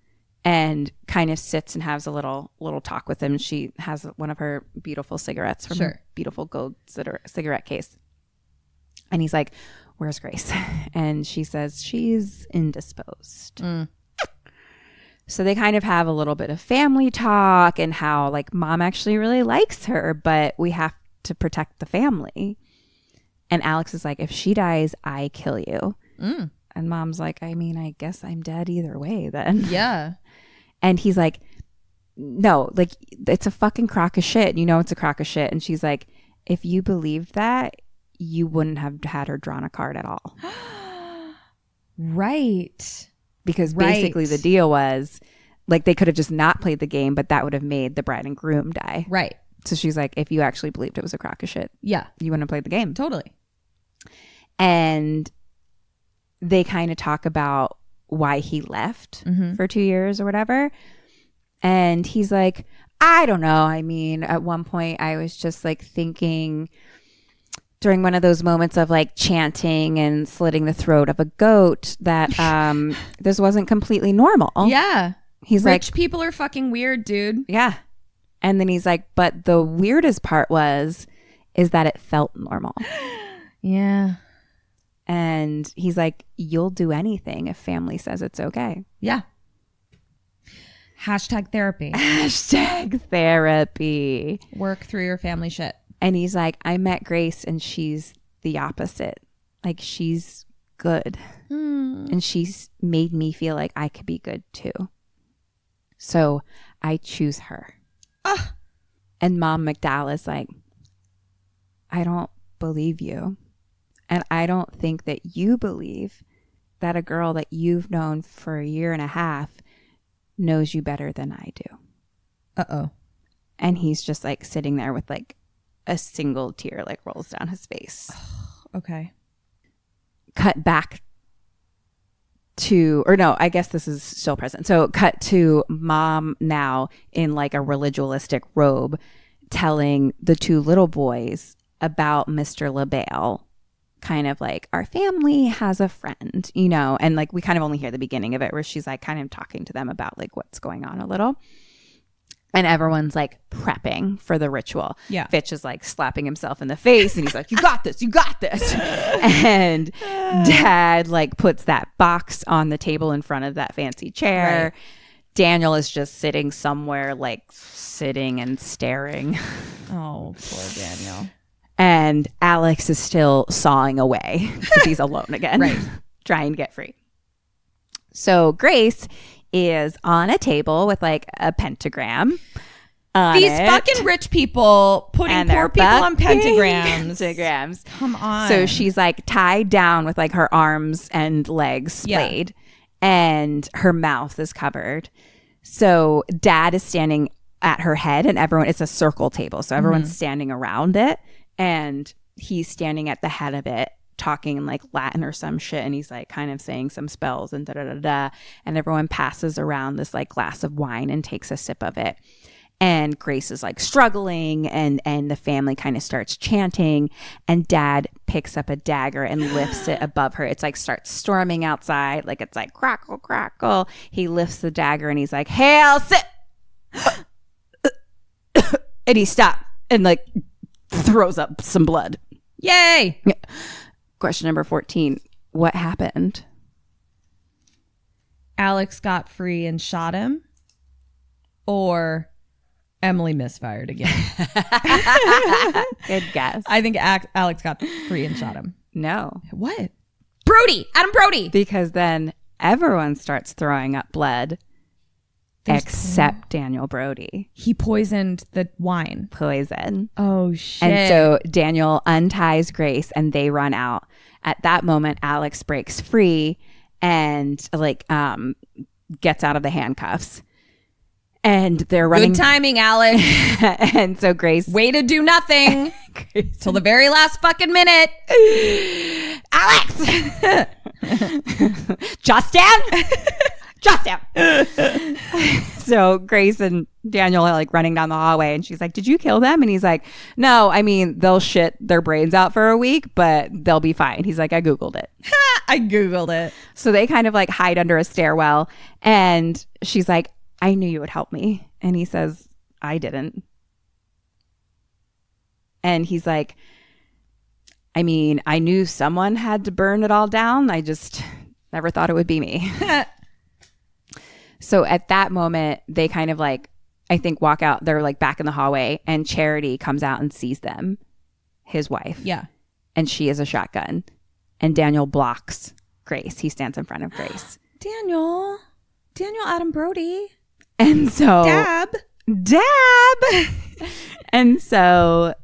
and kind of sits and has a little talk with him. She has one of her beautiful cigarettes from her beautiful gold cigarette case. And he's like, where's Grace? And she says she's indisposed. So they kind of have a little bit of family talk and how like Mom actually really likes her, but we have to protect the family. And Alex is like, if she dies, I kill you. And Mom's like, I mean, I guess I'm dead either way then. Yeah. And he's like, no, like it's a fucking crock of shit. You know, it's a crock of shit. And she's like, if you believed that, you wouldn't have had her drawn a card at all. Right. Because basically the deal was like they could have just not played the game, but that would have made the bride and groom die. Right. So she's like, if you actually believed it was a crock of shit, yeah, you wouldn't have played the game. Totally. And they kind of talk about why he left for 2 years or whatever. And he's like, I don't know. I mean, at one point I was just like thinking during one of those moments of like chanting and slitting the throat of a goat that this wasn't completely normal. Yeah. He's Rich like, people are fucking weird, dude. yeah. And then he's like, but the weirdest part is that it felt normal. Yeah. And he's like, you'll do anything if family says it's okay. Yeah. Hashtag therapy. Hashtag therapy. Work through your family shit. And he's like, I met Grace and she's the opposite. Like, she's good. And she's made me feel like I could be good too. So I choose her. And Mom McDowell is like, I don't believe you. And I don't think that you believe that a girl that you've known for a year and a half knows you better than I do. Uh-oh. And he's just like sitting there with like a single tear like rolls down his face. Okay. Cut back to, or no, I guess this is still present. So cut to Mom now in like a religionistic robe telling the two little boys about Mr. LaBelle. Kind of like, our family has a friend, you know, and like we kind of only hear the beginning of it where she's like kind of talking to them about like what's going on a little. And everyone's like prepping for the ritual. Yeah. Fitch is like slapping himself in the face and he's like, you got this, you got this. And Dad like puts that box on the table in front of that fancy chair. Right. Daniel is just sitting somewhere like sitting and staring. Oh, poor Daniel. And Alex is still sawing away because he's alone again, right? Trying to get free. So Grace is on a table with like a pentagram. These fucking rich people putting poor people on pentagrams. Come on. So she's like tied down with like her arms and legs splayed, and her mouth is covered. So Dad is standing at her head, and everyone, it's a circle table, so everyone's standing around it. And he's standing at the head of it talking in like Latin or some shit, and he's like kind of saying some spells and da da da da, and everyone passes around this like glass of wine and takes a sip of it. And Grace is like struggling, and the family kind of starts chanting, and Dad picks up a dagger and lifts it above her. It's like starts storming outside, like it's like crackle, crackle. He lifts the dagger and he's like, "Hail, sit!" And he stops and like throws up some blood. Yay! Question number 14. What happened? Alex got free and shot him, or Emily misfired again. Good guess. I think Alex got free and shot him. No. What? Brody! Adam Brody! Because then everyone starts throwing up blood except Daniel Brody. He poisoned the wine. Poison. Oh, shit. And so Daniel unties Grace and they run out. At that moment, Alex breaks free and like gets out of the handcuffs. And they're running. Good timing, Alex. And so Grace. Way to do nothing till the very last fucking minute. Alex! Justin? So Grace and Daniel are like running down the hallway, and she's like, "Did you kill them?" And he's like, "No, I mean, they'll shit their brains out for a week, but they'll be fine." He's like, "I Googled it." I Googled it. So they kind of like hide under a stairwell, and she's like, "I knew you would help me." And he says, "I didn't." And he's like, "I mean, I knew someone had to burn it all down. I just never thought it would be me." So at that moment, they kind of like, I think, walk out. They're like back in the hallway, and Charity comes out and sees them, his wife. Yeah. And she has a shotgun. And Daniel blocks Grace. He stands in front of Grace. Daniel Adam Brody. And so Dab. And so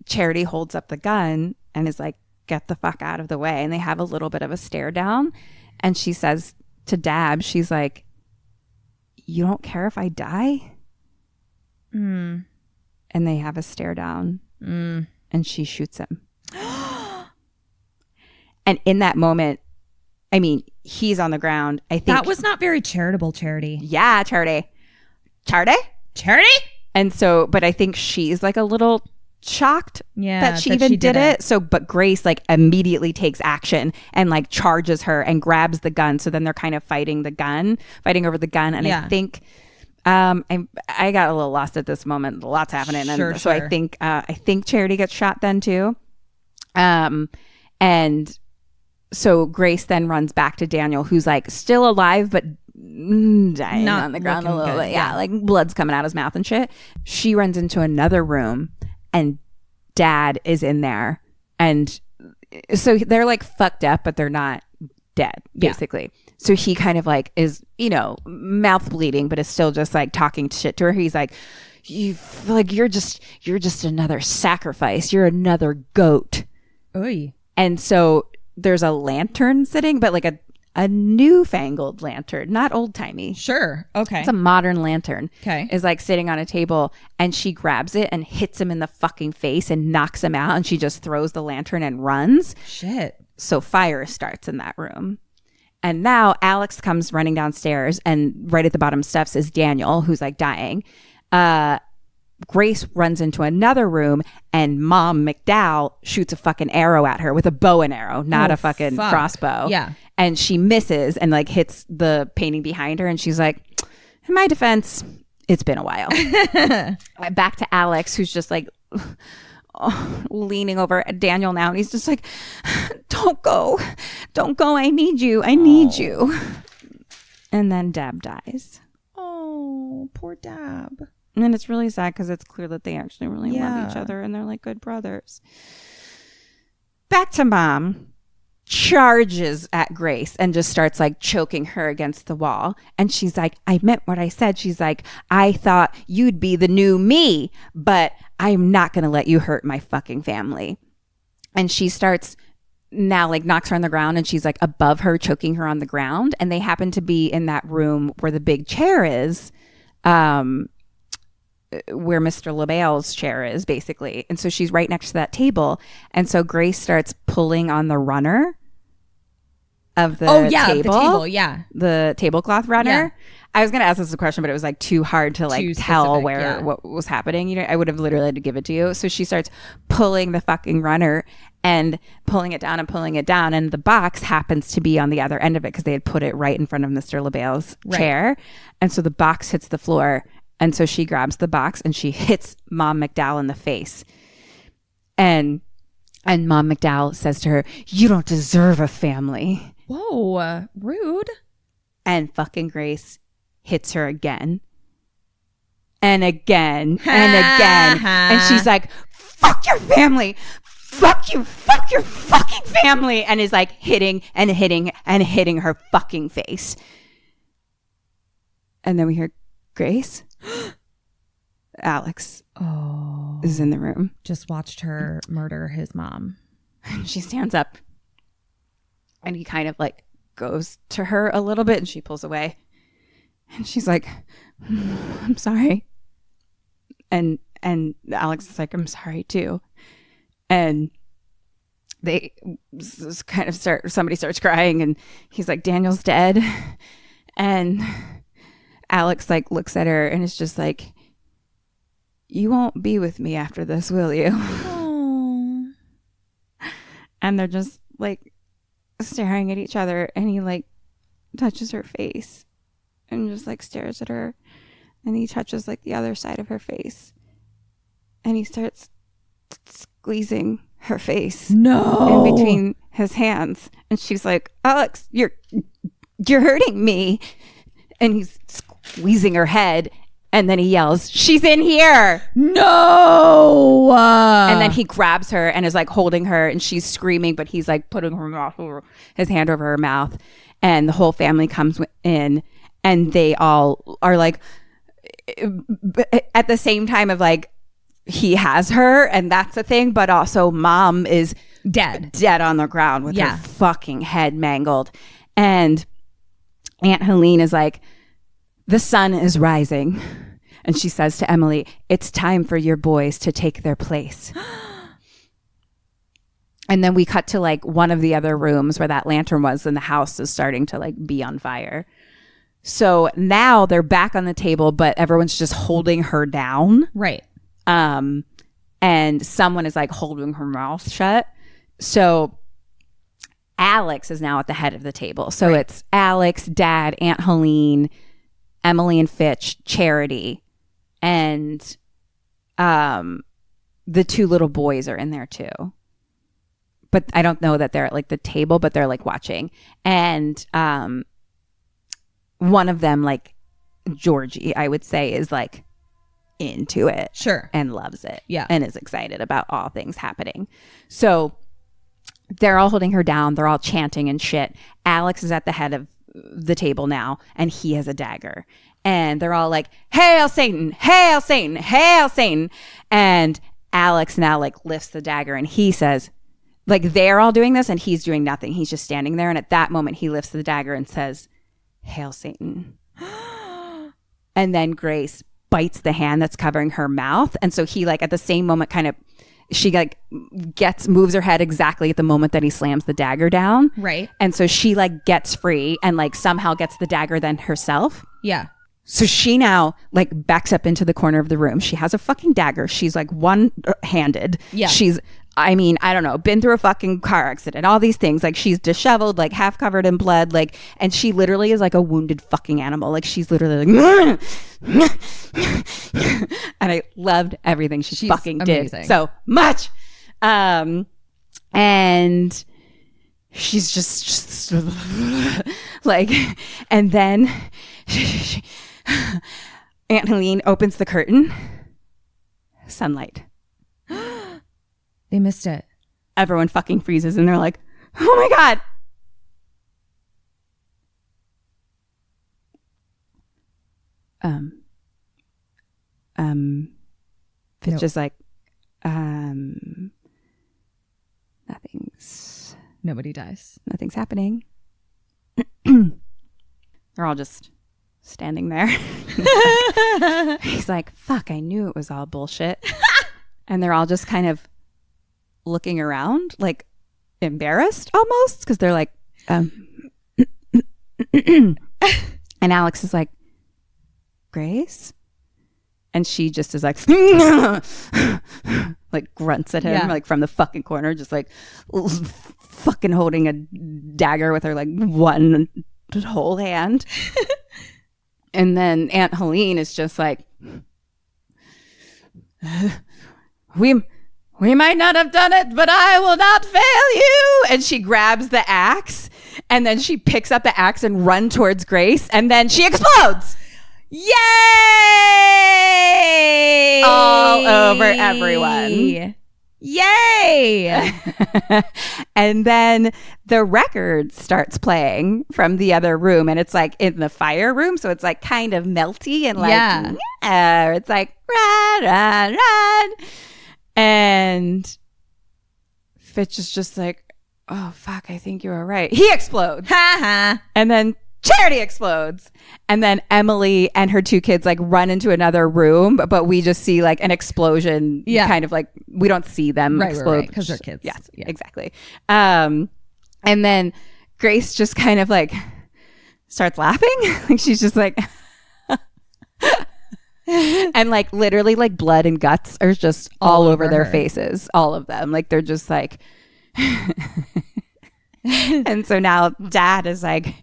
Charity holds up the gun and is like, "Get the fuck out of the way." And they have a little bit of a stare down. And she says to Dab, she's like, "You don't care if I die?" And they have a stare down. And she shoots him. And in that moment, I mean, he's on the ground. I think That was not very charitable, Charity. Yeah, Charity. And so, but I think she's like a little shocked that she even did it. So, but Grace like immediately takes action and like charges her and grabs the gun. So then they're kind of fighting over the gun. And I think I got a little lost at this moment. Lots happening. And so I think Charity gets shot then too. And so Grace then runs back to Daniel, who's like still alive, but dying Not on the ground a little good. bit. Yeah, like blood's coming out his mouth and shit. She runs into another room, and Dad is in there. And so they're like fucked up, but they're not dead, basically. Yeah. So he kind of like is, mouth bleeding, but is still just like talking shit to her. He's like, you're just another sacrifice. You're another goat. Oy. And so there's a lantern sitting, but like a newfangled lantern, not old timey. Sure. Okay. It's a modern lantern. Okay. Is like sitting on a table, and she grabs it and hits him in the fucking face and knocks him out, and she just throws the lantern and runs. Shit. So fire starts in that room. And now Alex comes running downstairs, and right at the bottom steps is Daniel, who's like dying. Grace runs into another room, and Mom McDowell shoots a fucking arrow at her with a bow and arrow, not a fucking crossbow. Yeah. And she misses and like hits the painting behind her, and she's like, "In my defense, it's been a while." Back to Alex, who's just like leaning over at Daniel now, and he's just like, don't go, I need you, you. And then Dab dies. Oh, poor Dab. And it's really sad because it's clear that they actually really love each other, and they're like good brothers. Back to Mom. Charges at Grace and just starts like choking her against the wall. And she's like, "I meant what I said." She's like, "I thought you'd be the new me, but I'm not going to let you hurt my fucking family." And she starts now like knocks her on the ground, and she's like above her, choking her on the ground. And they happen to be in that room where the big chair is. where Mr. LaBelle's chair is, basically. And so she's right next to that table. And so Grace starts pulling on the runner of the table. The tablecloth runner. Yeah. I was going to ask this a question, but it was like too hard to like Too tell specific, what was happening. You know, I would have literally had to give it to you. So she starts pulling the fucking runner and pulling it down. And the box happens to be on the other end of it because they had put it right in front of Mr. LaBelle's chair. And so the box hits the floor. And so she grabs the box and she hits Mom McDowell in the face. And Mom McDowell says to her, "You don't deserve a family." Whoa, rude. And fucking Grace hits her again and again and again. And she's like, "Fuck your family. Fuck you. Fuck your fucking family." And is like hitting and hitting and hitting her fucking face. And then we hear Grace. Alex is in the room. Just watched her murder his mom. She stands up and he kind of like goes to her a little bit and she pulls away. And she's like, "I'm sorry." And Alex is like, "I'm sorry too." And they kind of somebody starts crying and he's like, "Daniel's dead." And Alex like looks at her and is just like, "You won't be with me after this, will you?" Oh. And they're just like staring at each other and he like touches her face and just like stares at her and he touches like the other side of her face and he starts squeezing her face in between his hands and she's like, "Alex, you're hurting me." And he's squeezing her head and then he yells, "She's in here." No. And then he grabs her and is like holding her and she's screaming, but he's like putting his hand over her mouth and the whole family comes in and they all are like at the same time of like, he has her and that's a thing, but also Mom is dead on the ground with her fucking head mangled. And Aunt Helene is like, "The sun is rising." And she says to Emily, "It's time for your boys to take their place." And then we cut to like one of the other rooms where that lantern was and the house is starting to like be on fire. So now they're back on the table, but everyone's just holding her down. Right. And someone is like holding her mouth shut. So Alex is now at the head of the table. So it's Alex, Dad, Aunt Helene, Emily and Fitch, Charity, and the two little boys are in there too. But I don't know that they're at like the table, but they're like watching. And one of them, like Georgie, I would say, is like into it. Sure. And loves it. Yeah. And is excited about all things happening. So they're all holding her down. They're all chanting and shit. Alex is at the head of the table now and he has a dagger. And they're all like, "Hail Satan, hail Satan, hail Satan." And Alex now like lifts the dagger and he says, like they're all doing this and he's doing nothing. He's just standing there. And at that moment he lifts the dagger and says, "Hail Satan." And then Grace bites the hand that's covering her mouth. And so he like at the same moment kind of, she like moves her head exactly at the moment that he slams the dagger down. Right. And so she like gets free and like somehow gets the dagger then herself. Yeah. So she now like backs up into the corner of the room. She has a fucking dagger. She's like one-handed. Yeah. She's, I mean, I don't know, been through a fucking car accident, all these things. Like she's disheveled, like half covered in blood. Like, and she literally is like a wounded fucking animal. Like she's literally like, and I loved everything she's fucking amazing. Did so much. And she's just like, and then Aunt Helene opens the curtain. Sunlight. They missed it. Everyone fucking freezes and they're like, "Oh my God." It's just like, nobody dies. Nothing's happening. They're all just standing there. He's like, fuck, I knew it was all bullshit. And they're all just kind of looking around, like embarrassed almost, because they're like, and Alex is like, Grace? And she just is like, like grunts at him, like from the fucking corner, just like fucking holding a dagger with her like one whole hand. And then Aunt Helene is just like, we might not have done it, but I will not fail you. And she grabs the axe, and then she picks up the axe and run towards Grace, and then she explodes. Yay! All over everyone. Yay! And then the record starts playing from the other room, and it's like in the fire room, so it's like kind of melty and like, it's like run, run, run. And Fitch is just like, oh fuck, I think you were right. He explodes. And then Charity explodes. And then Emily and her two kids like run into another room, but we just see like an explosion. Kind of like, we don't see them explode because they're kids. Yes, exactly. And then Grace just kind of like starts laughing. Like she's just like, and like literally like blood and guts are just all over their faces, all of them. Like they're just like, and so now Dad is like,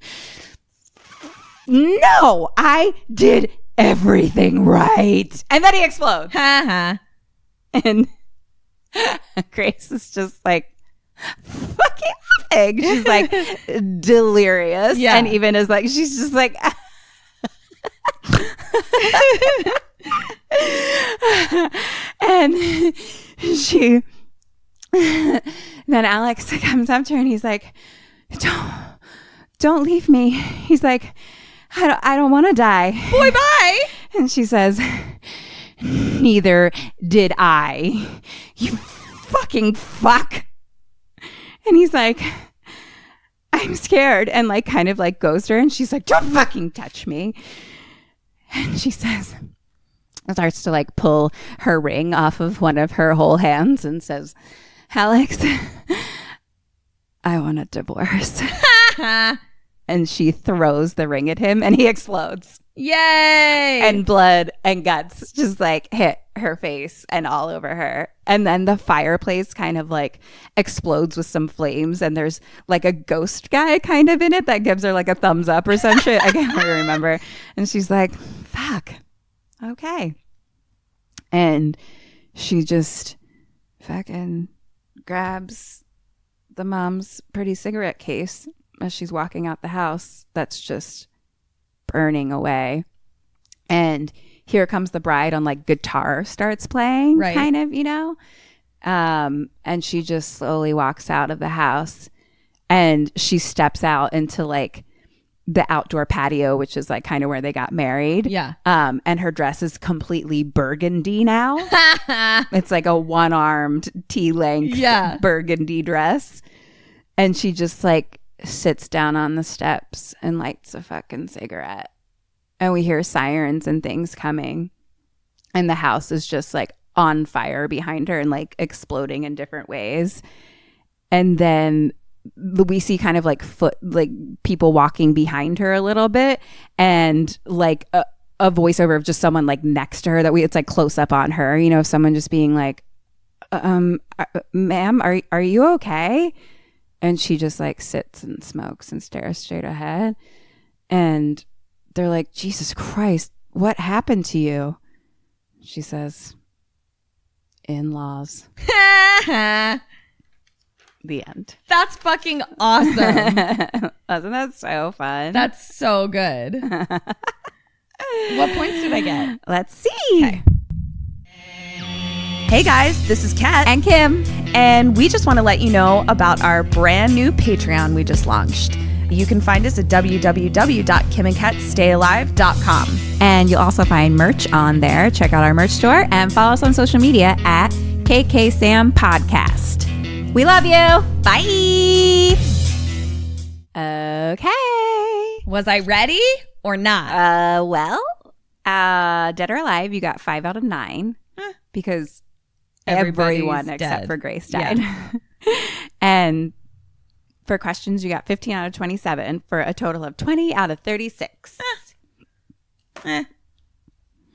no, I did everything right. And then he explodes. And Grace is just like fucking laughing. She's like delirious. And even is like, she's just like, and then Alex comes up to her and he's like, don't leave me. He's like, I don't want to die. Boy, bye. And she says, neither did I. You fucking fuck. And he's like, I'm scared. And like kind of like goes to her and she's like, don't fucking touch me. And she starts to like pull her ring off of one of her whole hands and says, Alex, I want a divorce. And she throws the ring at him and he explodes. Yay! And blood and guts just like hit her face and all over her. And then the fireplace kind of like explodes with some flames and there's like a ghost guy kind of in it that gives her like a thumbs up or some shit. I can't really remember. And she's like, fuck. Okay. And she just fucking grabs the mom's pretty cigarette case as she's walking out the house that's just burning away. And here comes the bride on like guitar starts playing, kind of, you know? And she just slowly walks out of the house and she steps out into like the outdoor patio, which is like kind of where they got married. And her dress is completely burgundy now. It's like a one-armed T-length burgundy dress. And she just like sits down on the steps and lights a fucking cigarette. And we hear sirens and things coming. And the house is just like on fire behind her and like exploding in different ways. And then we see kind of like people walking behind her a little bit and like a voiceover of just someone like next to her that it's like close up on her, you know, someone just being like, ma'am, are you okay? And she just like sits and smokes and stares straight ahead. And they're like, Jesus Christ, what happened to you? She says, in-laws. The end. That's fucking awesome. Wasn't that so fun? That's so good. What points did I get? Let's see. Okay. Hey guys, this is Kat and Kim, and we just want to let you know about our brand new Patreon we just launched. You can find us at www.kimandkatstayalive.com. And you'll also find merch on there. Check out our merch store and follow us on social media at kksampodcast. We love you. Bye. Okay. Was I ready or not? Well, Dead or Alive, you got 5 out of 9 because everyone except dead. for Grace died. Yeah. And for questions, you got 15 out of 27 for a total of 20 out of 36. I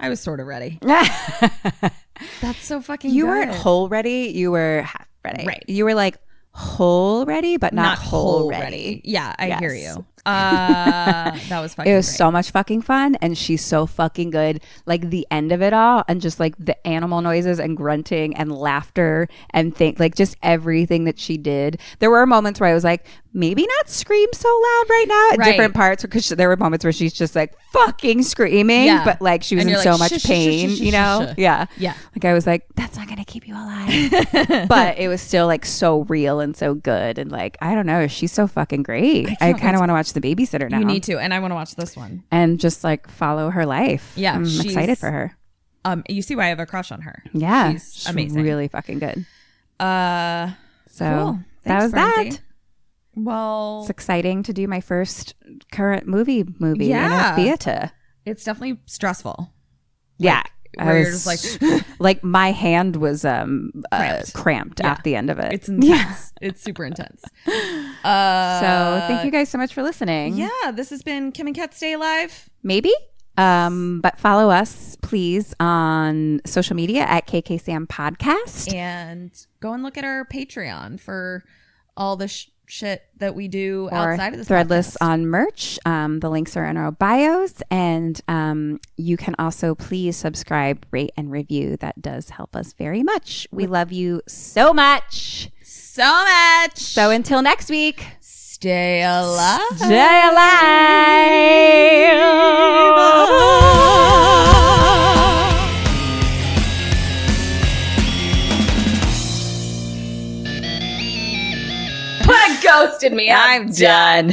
was sort of ready. That's so fucking You good. weren't whole ready. You were half ready. Right. You were like whole ready, but not whole ready. Yeah, I hear you. That was fucking It was great. so much fucking fun, and she's so fucking good. Like the end of it all, and just like the animal noises and grunting and laughter and like just everything that she did. There were moments where I was like, maybe not scream so loud right now at different parts, because there were moments where she's just like fucking screaming, but like she was in so much pain, you know? Yeah. Like I was like, that's not gonna keep you alive. But it was still like so real and so good, and like I don't know, she's so fucking great. I kind of want to watch The Babysitter now. You need to, and I want to watch this one and just like follow her life. Yeah, I'm excited for her. You see why I have a crush on her. Yeah, she's amazing, really fucking good. So cool. That was Francie. that. Well, it's exciting to do my first current movie in a theater. It's definitely stressful. Yeah. Where you're just like my hand was cramped at the end of it. It's intense. Yeah. It's super intense. So thank you guys so much for listening. Yeah, this has been Kim and Kat Stay Alive. Maybe. But follow us, please, on social media at kksampodcast. And go and look at our Patreon for all the shit that we do outside of this Threadless podcast. on merch. The links are in our bios. And you can also please subscribe, rate, and review. That does help us very much. We love you so much. So much. So until next week. Stay alive. Stay alive. Put a ghost in me. I'm done.